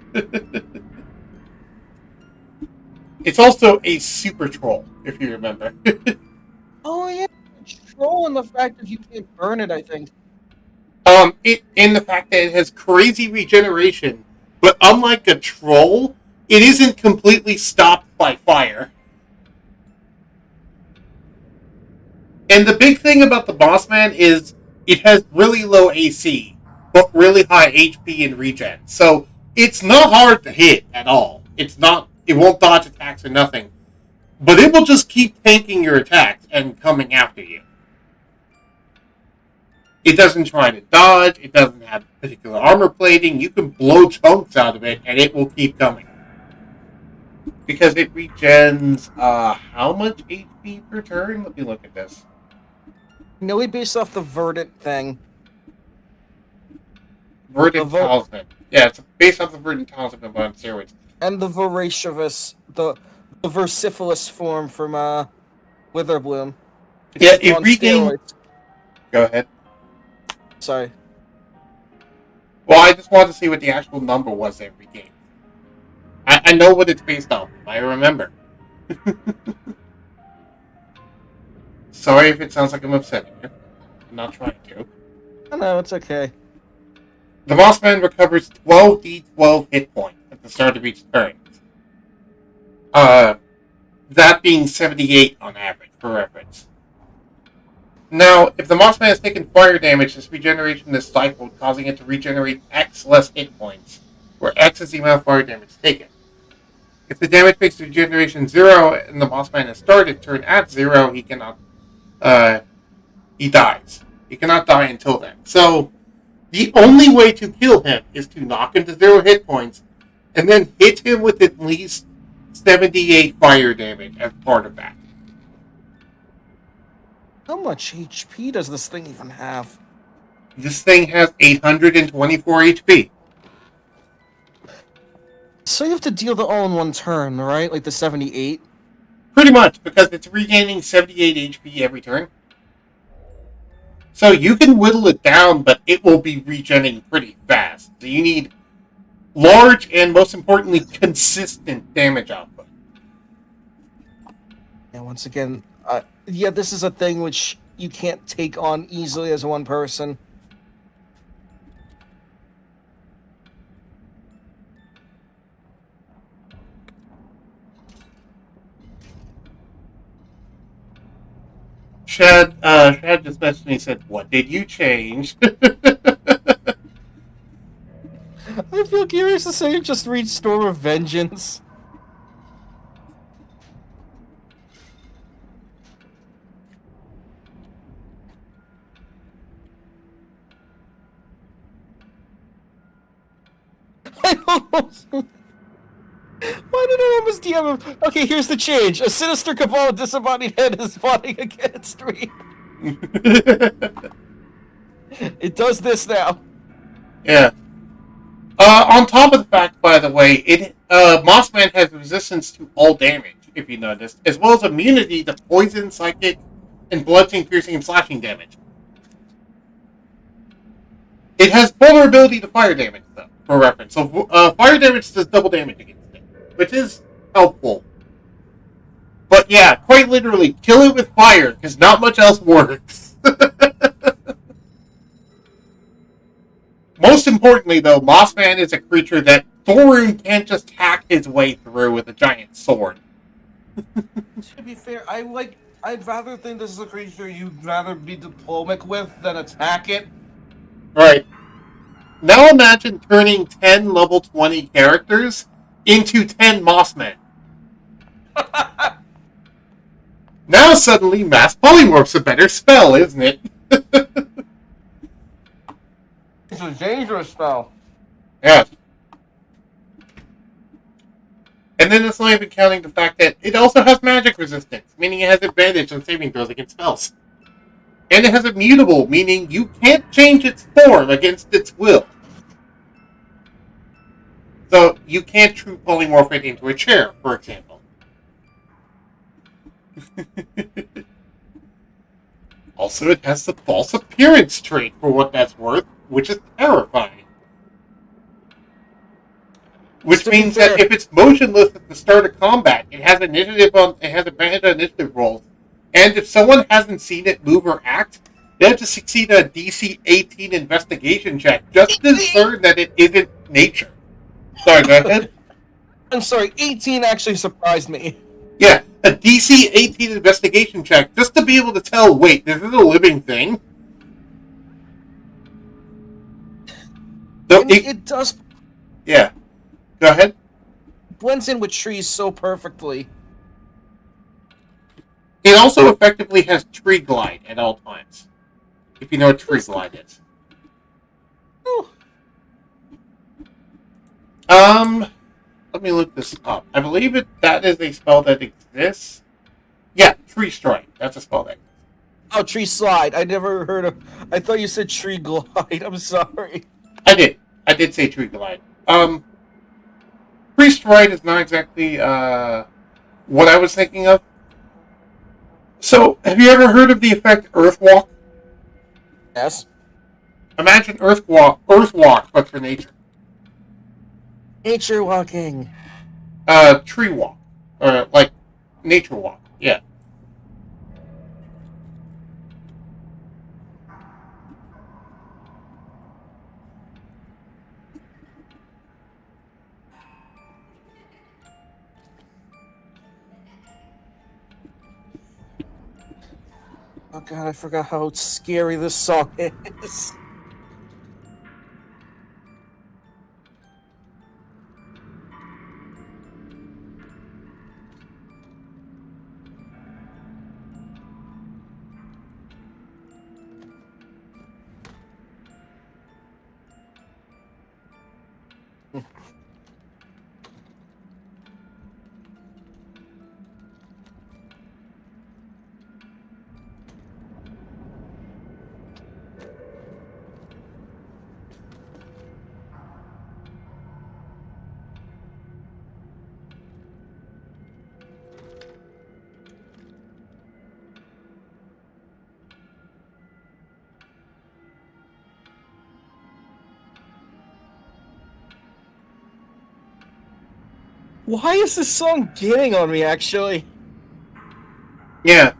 It's also a super troll, if you remember. Oh yeah, troll and the fact that you can't burn it, I think. In the fact that it has crazy regeneration, but unlike a troll, it isn't completely stopped by fire. And the big thing about the Bossman is it has really low AC, but really high HP and regen. So it's not hard to hit at all. It won't dodge attacks or nothing. But it will just keep tanking your attacks and coming after you. It doesn't try to dodge. It doesn't have particular armor plating. You can blow chunks out of it, and it will keep coming. Because it regens, how much HP per turn? Let me look at this. No, we based off the Verdant thing. Verdant Talisman. Yeah, it's based off the Verdant Talisman, but on steroids. And the Voracious, the Versifilous form from, Witherbloom. Yeah, it regained... Go ahead. Sorry. Well, I just wanted to see what the actual number was every game. I know what it's based off. I remember. Sorry if it sounds like I'm upsetting you. I'm not trying to. Oh, no, it's okay. The Mossman recovers 12d12 hit points at the start of each turn. That being 78 on average, for reference. Now, if the Mossman has taken fire damage, this regeneration is stifled, causing it to regenerate X less hit points, where X is the amount of fire damage taken. If the damage makes regeneration 0 and the Mossman has started turn at 0, he cannot, he dies. He cannot die until then. So, the only way to kill him is to knock him to 0 hit points, and then hit him with at least 78 fire damage as part of that. How much HP does this thing even have? This thing has 824 HP. So you have to deal the all in one turn, right? Like the 78. Pretty much, because it's regaining 78 HP every turn. So you can whittle it down, but it will be regenerating pretty fast. So you need large and, most importantly, consistent damage output. And once again, yeah, this is a thing which you can't take on easily as one person. Shad just messaged me and said, "What did you change?" I feel curious to say you just read Storm of Vengeance. I almost... Why did I almost DM him? Okay, here's the change. A sinister cabal with disembodied head is fighting against me. It does this now. Yeah. On top of the fact, by the way, Mossman has resistance to all damage, if you noticed, as well as immunity to poison, psychic, and bludgeoning, piercing, and slashing damage. It has vulnerability to fire damage, though, for reference. So fire damage does double damage against it, which is helpful. But yeah, quite literally, kill it with fire, because not much else works. Most importantly, though, Mossman is a creature that Thorun can't just hack his way through with a giant sword. To be fair, I'd rather think this is a creature you'd rather be diplomatic with than attack it. Right. Now imagine turning 10 level 20 characters into 10 Mossmen. Now suddenly Mass Polymorph's a better spell, isn't it? It's a dangerous spell. Yes. And then it's not even counting the fact that it also has magic resistance, meaning it has advantage on saving throws against spells. And it has immutable, meaning you can't change its form against its will. So you can't true polymorph it into a chair, for example. Also, it has the false appearance trait, for what that's worth, which is terrifying. Which means that if it's motionless at the start of combat, it has advantage on initiative rolls. And if someone hasn't seen it move or act, they have to succeed a DC 18 investigation check just to discern that it isn't nature. Sorry, go ahead. I'm sorry, 18 actually surprised me. Yeah, a DC 18 investigation check just to be able to tell, wait, this is a living thing? So it does... Yeah. Go ahead. Blends in with trees so perfectly. It also effectively has tree glide at all times. If you know what tree glide is. Oh. Let me look this up. I believe that is a spell that exists. Yeah, Tree Strike. That's a spell that exists. Oh, Tree Slide. I never heard of... I thought you said Tree Glide. I'm sorry. I did say Tree Glide. Tree Strike is not exactly what I was thinking of. So, have you ever heard of the effect Earthwalk? Yes. Imagine Earthwalk, but for nature. Nature walking. Tree walk. Or, like, nature walk. Yeah. Oh god, I forgot how scary this song is. Why is this song getting on me, actually? Yeah.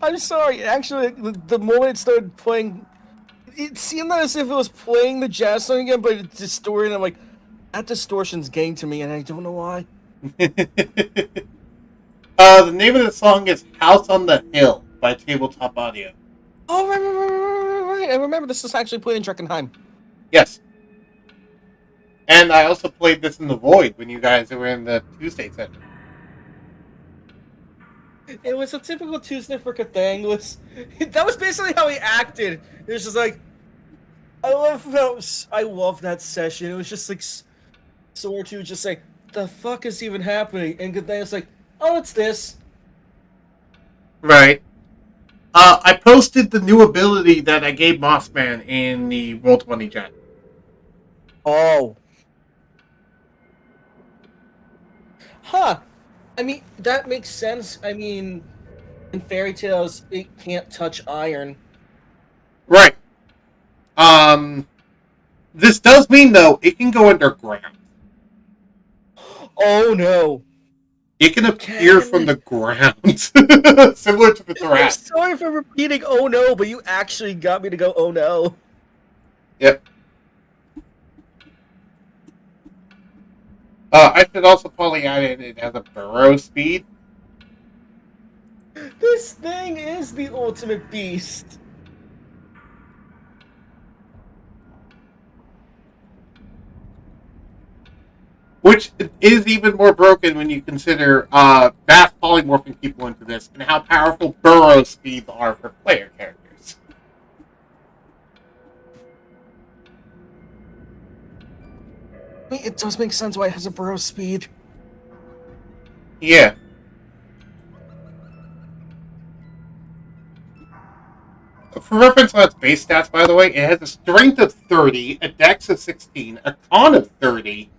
I'm sorry, actually, the moment it started playing, it seemed as if it was playing the jazz song again, but it's distorted, and I'm like, that distortion's getting to me, and I don't know why. The name of the song is House on the Hill by Tabletop Audio. Oh, right. I remember this is actually played in Dreckenheim. Yes. And I also played this in the Void when you guys were in the Tuesday session. It was a typical Tuesday for Cathanglass. That was basically how he acted. It was just like, I love that session. It was just like Sword 2 just like, the fuck is even happening? And Cathanglass like, oh, it's this. Right. I posted the new ability that I gave Mossman in the Roll20 chat. Oh. Huh. I mean, that makes sense. I mean, in fairy tales, it can't touch iron. Right. This does mean, though, it can go underground. Oh no. It can appear from the ground. Similar to the I'm Thrash. sorry for repeating oh no, but you actually got me to go oh no. Yep. I should also probably add it has a burrow speed. This thing is the ultimate beast. Which is even more broken when you consider mass polymorphing people into this and how powerful burrow speeds are for player characters. I mean, it does make sense why it has a burrow speed. Yeah. For reference on its base stats, by the way, it has a strength of 30, a dex of 16, a con of 30,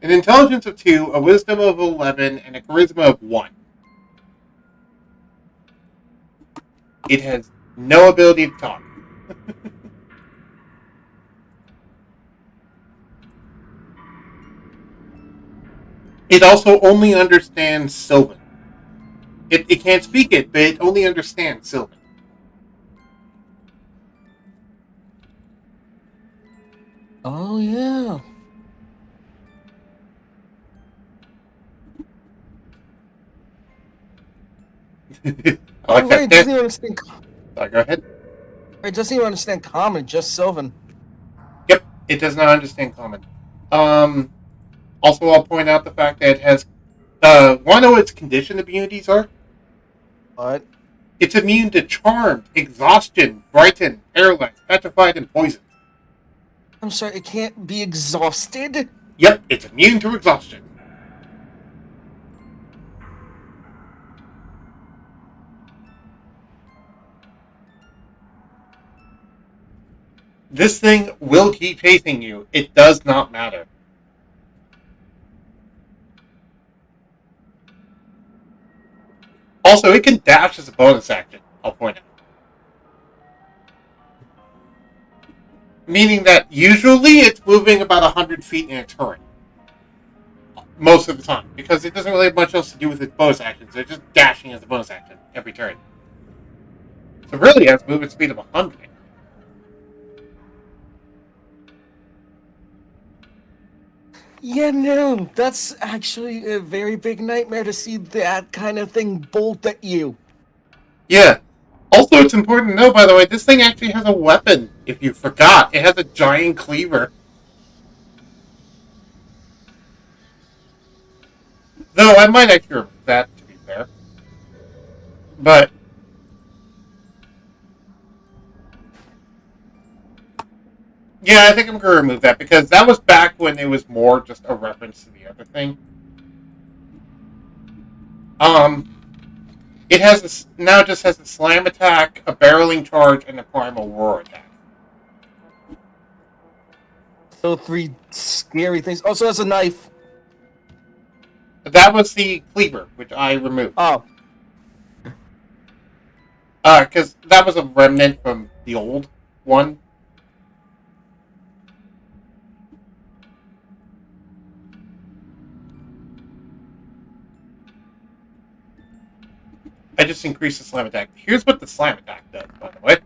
an intelligence of 2, a wisdom of 11, and a charisma of 1. It has no ability to talk. It also only understands Sylvan. It can't speak it, but it only understands Sylvan. Oh yeah. I like that. It doesn't even understand. Sorry, go ahead. It doesn't even understand common, just Sylvan. Yep, it does not understand common. Also, I'll point out the fact that it has. Want to know what its condition immunities are? What? It's immune to Charmed, Exhaustion, Brighten, Paralyzed, Petrified, and Poison. I'm sorry, it can't be exhausted? Yep, it's immune to Exhaustion. This thing will keep chasing you. It does not matter. Also, it can dash as a bonus action, I'll point out. Meaning that usually it's moving about 100 feet in a turn. Most of the time. Because it doesn't really have much else to do with its bonus actions. They're just dashing as a bonus action every turn. So really it has a movement speed of 100. Yeah, no, that's actually a very big nightmare to see that kind of thing bolt at you. Yeah. Also, it's important to know, by the way, this thing actually has a weapon, if you forgot. It has a giant cleaver. Though, I might actually remove that, to be fair. But... yeah, I think I'm going to remove that, because that was back when it was more just a reference to the other thing. It has now just has a slam attack, a barreling charge, and a primal roar attack. So 3 scary things. Also has a knife. That was the cleaver, which I removed. Oh. Because that was a remnant from the old one. just increased the slam attack. Here's what the slam attack does, by the way.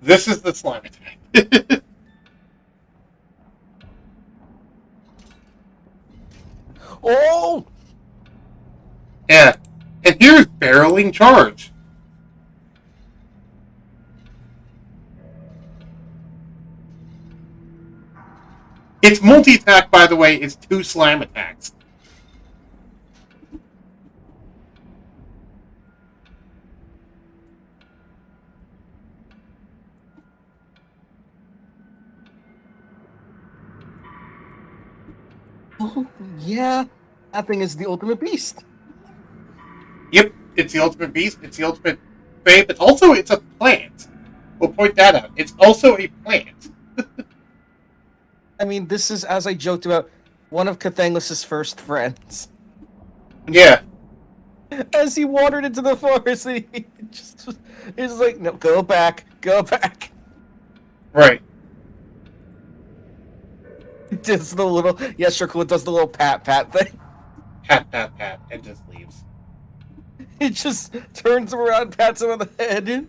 This is the slam attack. Oh! Yeah. And here's barreling charge. It's multi-attack, by the way. It's 2 slam attacks. Oh, yeah. That thing is the ultimate beast. Yep, it's the ultimate beast. It's the ultimate babe. But also, it's a plant. We'll point that out. It's also a plant. I mean, this is, as I joked about, one of Cathanglass' first friends. Yeah. As he wandered into the forest, he's like, no, go back, go back. Right. Does the little, yes, sure, cool, does the little pat thing. Pat, pat, pat, and just leaves. He just turns him around, pats him on the head.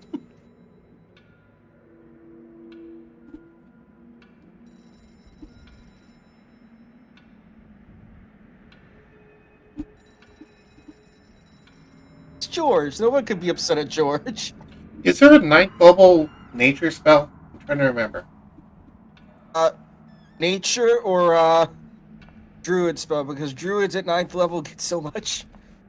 It's George. No one could be upset at George. Is there a 9th level nature spell? I'm trying to remember. Nature or druid spell, because druids at 9th level get so much.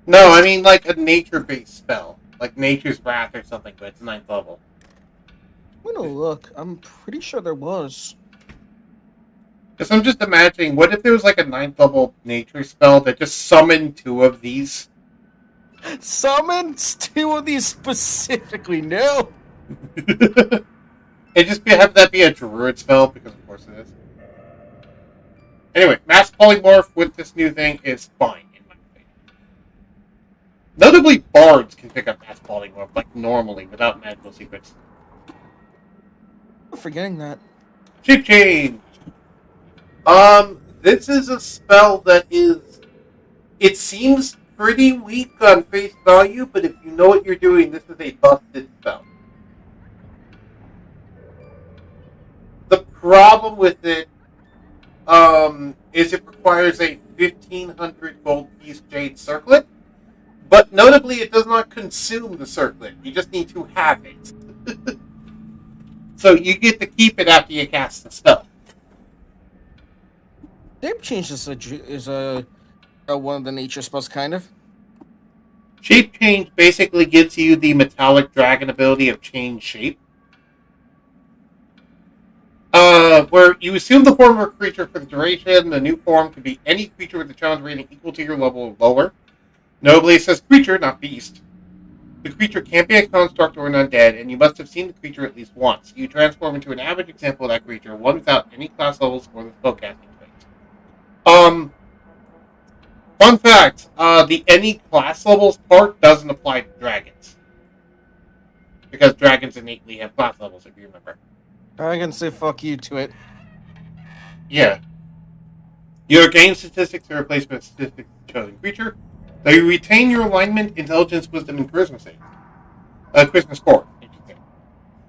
No, I mean like a nature-based spell. Like Nature's Wrath or something, but it's 9th level. I'm gonna look. I'm pretty sure there was. Because I'm just imagining, what if there was like a 9th level nature spell that just summoned 2 of these? Summons 2 of these specifically, no. And just have that be a druid spell, because of course it is. Anyway, mass polymorph with this new thing is fine, in my opinion. Notably, bards can pick up mass polymorph, like normally, without magical secrets. I'm forgetting that. Shape change! This is a spell that is... It seems pretty weak on face value, but if you know what you're doing, this is a busted spell. The problem with it is it requires a 1,500 gold piece jade circlet, but notably it does not consume the circlet. You just need to have it. So you get to keep it after you cast the spell. Shape change is a one of the nature spells, kind of. Shape change basically gives you the metallic dragon ability of change shape. Where you assume the form of a creature for the duration. The new form could be any creature with a challenge rating equal to your level or lower. Notably, it says creature, not beast. The creature can't be a construct or an undead, and you must have seen the creature at least once. You transform into an average example of that creature, one without any class levels or the spellcasting traits. Fun fact, the any class levels part doesn't apply to dragons. Because dragons innately have class levels, if you remember. I can say fuck you to it. Yeah. Your game statistics are replacement statistics of the chosen creature, though you retain your alignment, intelligence, wisdom, and charisma saves. Charisma score.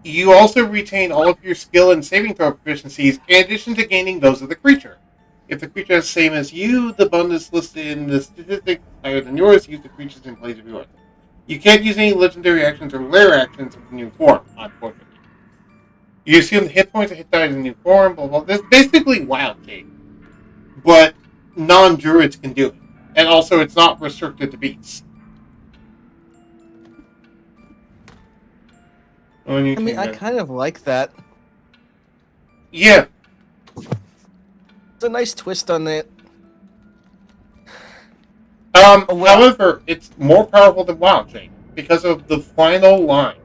You also retain all of your skill and saving throw proficiencies, in addition to gaining those of the creature. If the creature is the same as you, the bonus listed in the statistics higher than yours, use the creatures in place of yours. You can't use any legendary actions or rare actions of the new form, unfortunately. You assume the hit points and hit dice in the new form, blah, blah, blah. This is basically Wild Shape. But non-druids can do it. And also, it's not restricted to beasts. I mean, I kind of like that. Yeah. It's a nice twist on it. However, it's more powerful than Wild Shape because of the final line,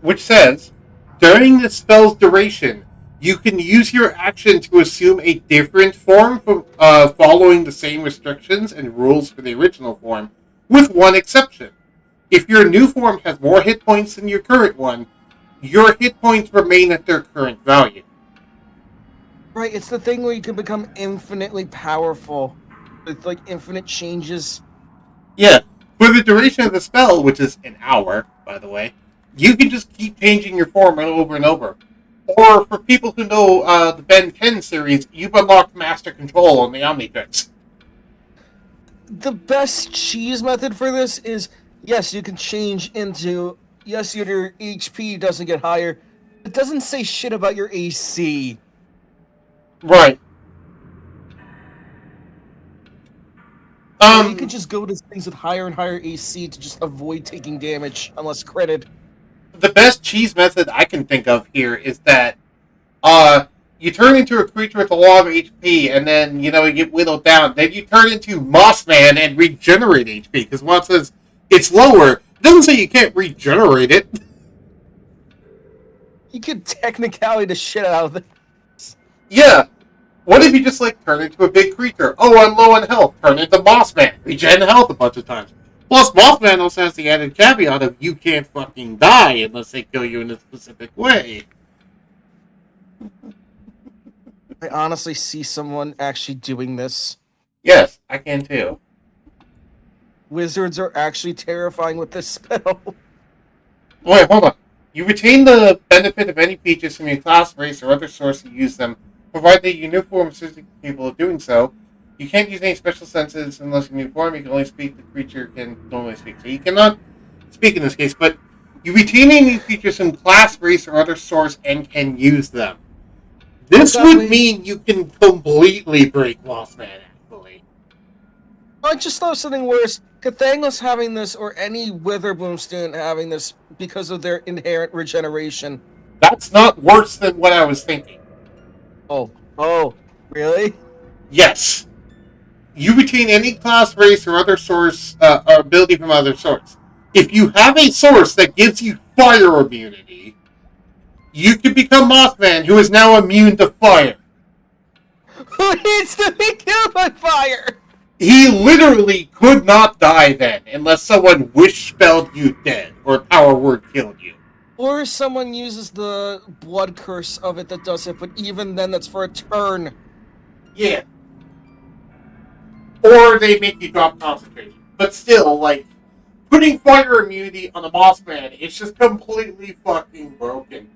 which says, during the spell's duration, you can use your action to assume a different form following the same restrictions and rules for the original form, with one exception. If your new form has more hit points than your current one, your hit points remain at their current value. Right, it's the thing where you can become infinitely powerful with like infinite changes. Yeah, for the duration of the spell, which is an hour, by the way, you can just keep changing your form over and over. Or for people who know the Ben 10 series, you've unlocked Master Control on the Omnitrix. The best cheese method for this is, yes, you can change into, yes, your HP doesn't get higher. It doesn't say shit about your AC. Right. Or you can just go to things with higher and higher AC to just avoid taking damage, unless critted. The best cheese method I can think of here is that you turn into a creature with a lot of HP, and then, you get whittled down. Then you turn into Mossman and regenerate HP, because once it says it's lower, it doesn't say you can't regenerate it. You could technicality the shit out of it. Yeah. What if you just, turn into a big creature? Oh, I'm low on health. Turn into Mossman. Regen health a bunch of times. Plus, Mothman also has the added caveat of you can't fucking die unless they kill you in a specific way. I honestly see someone actually doing this. Yes, I can too. Wizards are actually terrifying with this spell. Wait, hold on. You retain the benefit of any features from your class, race, or other source you use them, provided that your new form is physically capable of doing so. You can't use any special senses unless your new form. You can only speak the creature can normally speak. So you cannot speak in this case, but you retain any features from class, race, or other source and can use them. This would mean you can completely break Mothman, actually. I just thought of something worse. Cathanglass having this, or any Witherbloom student having this, because of their inherent regeneration. That's not worse than what I was thinking. Oh, really? Yes. You retain any class, race, or other source, or ability from other source. If you have a source that gives you fire immunity, you can become Mothman, who is now immune to fire. Who needs to be killed by fire? He literally could not die then, unless someone wish-spelled you dead, or power word killed you. Or someone uses the blood curse of it that does it, but even then that's for a turn. Yeah. Or they make you drop concentration. But still, putting fire immunity on the Mothman is just completely fucking broken.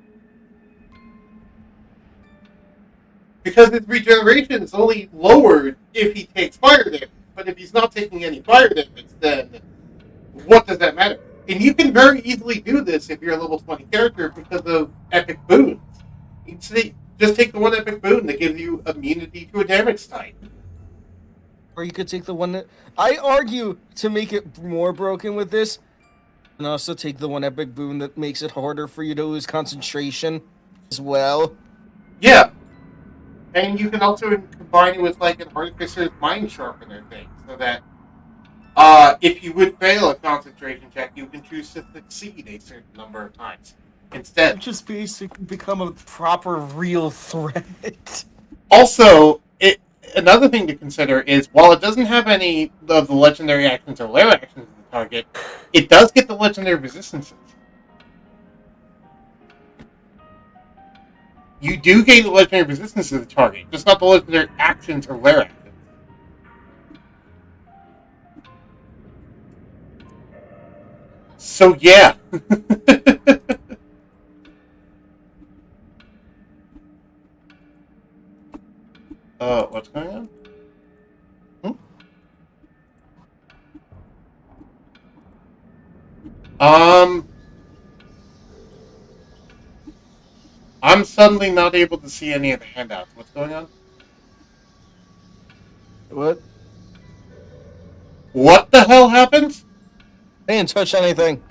Because his regeneration is only lowered if he takes fire damage. But if he's not taking any fire damage, then what does that matter? And you can very easily do this if you're a level 20 character because of epic boons. You just take the one epic boon that gives you immunity to a damage type. Or you could take the one that... I argue to make it more broken with this, and also take the one epic boon that makes it harder for you to lose concentration as well. Yeah. And you can also combine it with an Artificer's Mind Sharpener thing, so that if you would fail a concentration check, you can choose to succeed a certain number of times instead. Just basically become a proper real threat. Also, another thing to consider is, while it doesn't have any of the legendary actions or lair actions in the target, it does get the legendary resistances. You do gain the legendary resistance to the target, just not the legendary actions or lair actions. So yeah. What's going on? I'm suddenly not able to see any of the handouts. What's going on? What? What the hell happened? I didn't touch anything.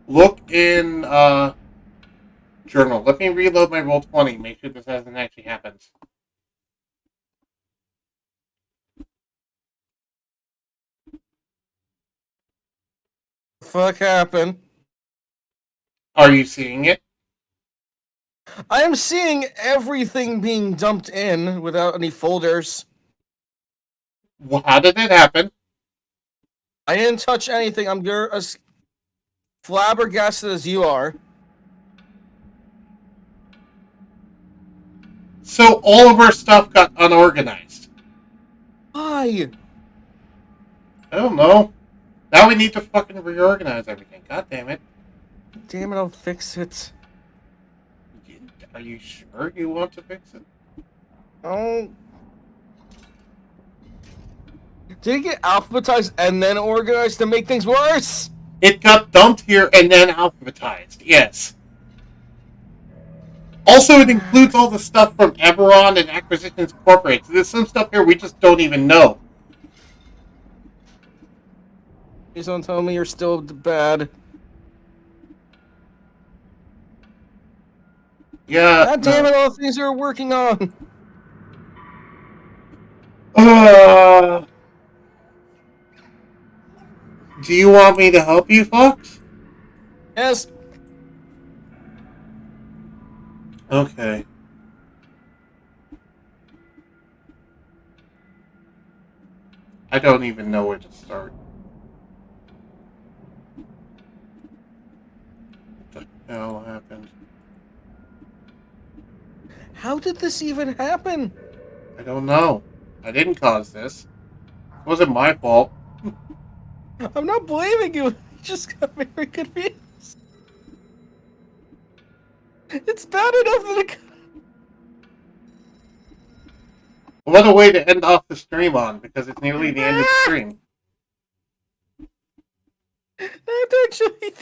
Look in, journal. Let me reload my Roll20, make sure this hasn't actually happened. Fuck happened? Are you seeing it? I am seeing everything being dumped in without any folders. Well, how did that happen? I didn't touch anything. I'm as flabbergasted as you are. So all of our stuff got unorganized. Why? I don't know. Now we need to fucking reorganize everything. God damn it. Damn it, I'll fix it. Are you sure you want to fix it? Oh. Did it get alphabetized and then organized to make things worse? It got dumped here and then alphabetized. Yes. Also, it includes all the stuff from Eberron and Acquisitions Incorporated. So there's some stuff here we just don't even know. Please don't tell me you're still bad. Yeah. God damn it, all the things you're working on. Do you want me to help you, Fox? Yes. Okay. I don't even know where to start. What the hell happened? How did this even happen? I don't know. I didn't cause this. It wasn't my fault. I'm not blaming you. I just got very confused. It's bad enough that it... What a way to end off the stream on, because it's nearly the end of the stream. That actually...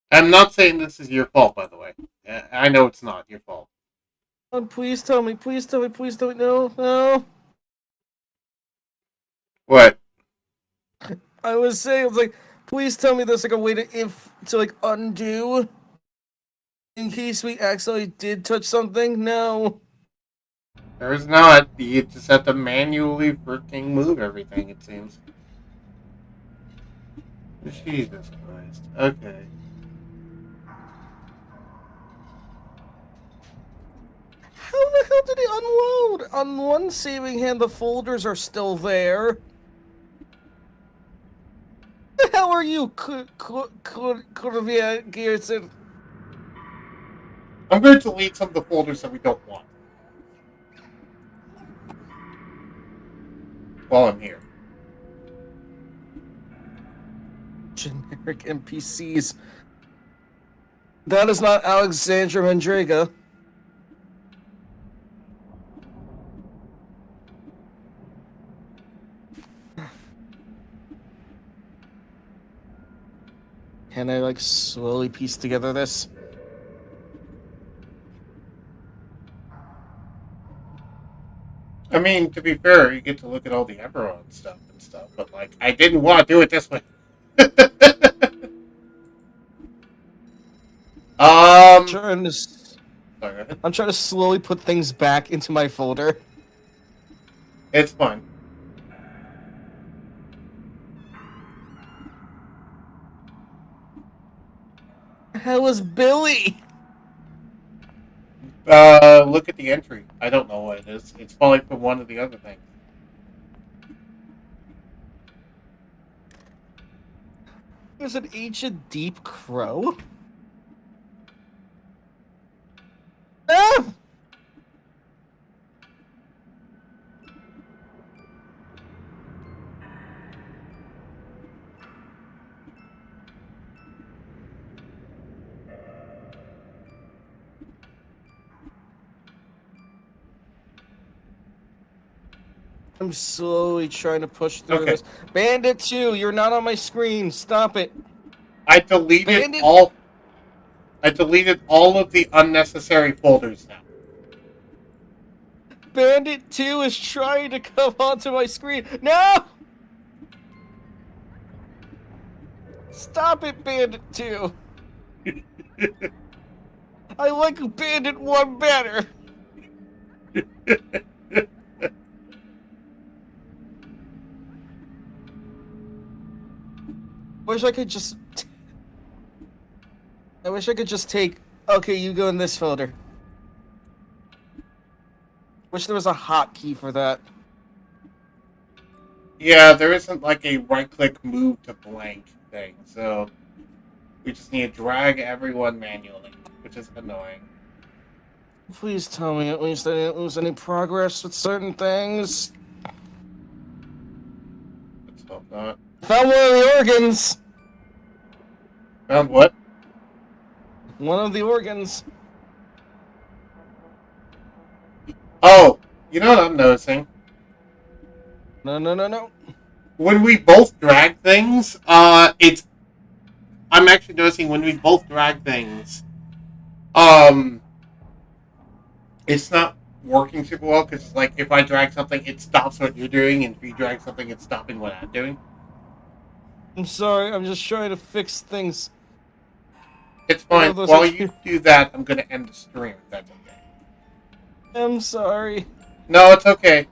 I'm not saying this is your fault, by the way. I know it's not your fault. Please tell me, please tell me, please tell me. No, no. What? I was like, please tell me there's like a way to like undo in case we accidentally did touch something. No. There's not. You just have to manually freaking move everything, it seems. Jesus Christ. Okay. How the hell did he unload? On one saving hand, the folders are still there. The hell are you, Gearson? I'm going to delete some of the folders that we don't want. While I'm here. Generic NPCs. That is not Alexandra Mandrega. Can I, like, slowly piece together this? I mean, to be fair, you get to look at all the Eberron stuff and stuff, but, like, I didn't want to do it this way. I'm trying to slowly put things back into my folder. It's fine. How is Billy? Look at the entry. I don't know what it is. It's probably from one of the other things. There's an ancient deep crow? Ah! I'm slowly trying to push through this. Bandit 2, you're not on my screen. Stop it. I deleted all of the unnecessary folders now. Bandit 2 is trying to come onto my screen. No! Stop it, Bandit 2. I like Bandit 1 better. I wish I could just take... Okay, you go in this folder. Wish there was a hotkey for that. Yeah, there isn't like a right-click move to blank thing. So we just need to drag everyone manually, which is annoying. Please tell me at least I didn't lose any progress with certain things. Let's hope not. Found one of the organs. Found what? One of the organs. Oh, you know what I'm noticing? No. When we both drag things, I'm actually noticing when we both drag things, it's not working super well, because, like, if I drag something, it stops what you're doing, and if you drag something, it's stopping what I'm doing. I'm sorry, I'm just trying to fix things. It's fine. Oh, those While are you do that, I'm going to end the stream, if that's okay. I'm sorry. No, it's okay.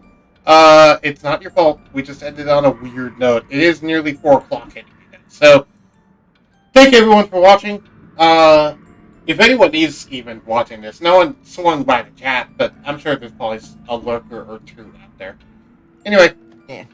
It's not your fault. We just ended on a weird note. It is nearly 4 o'clock anyway now. So, thank everyone for watching. If anyone is even watching this, no one swung by the chat, but I'm sure there's probably a lurker or two out there. Anyway, Yeah.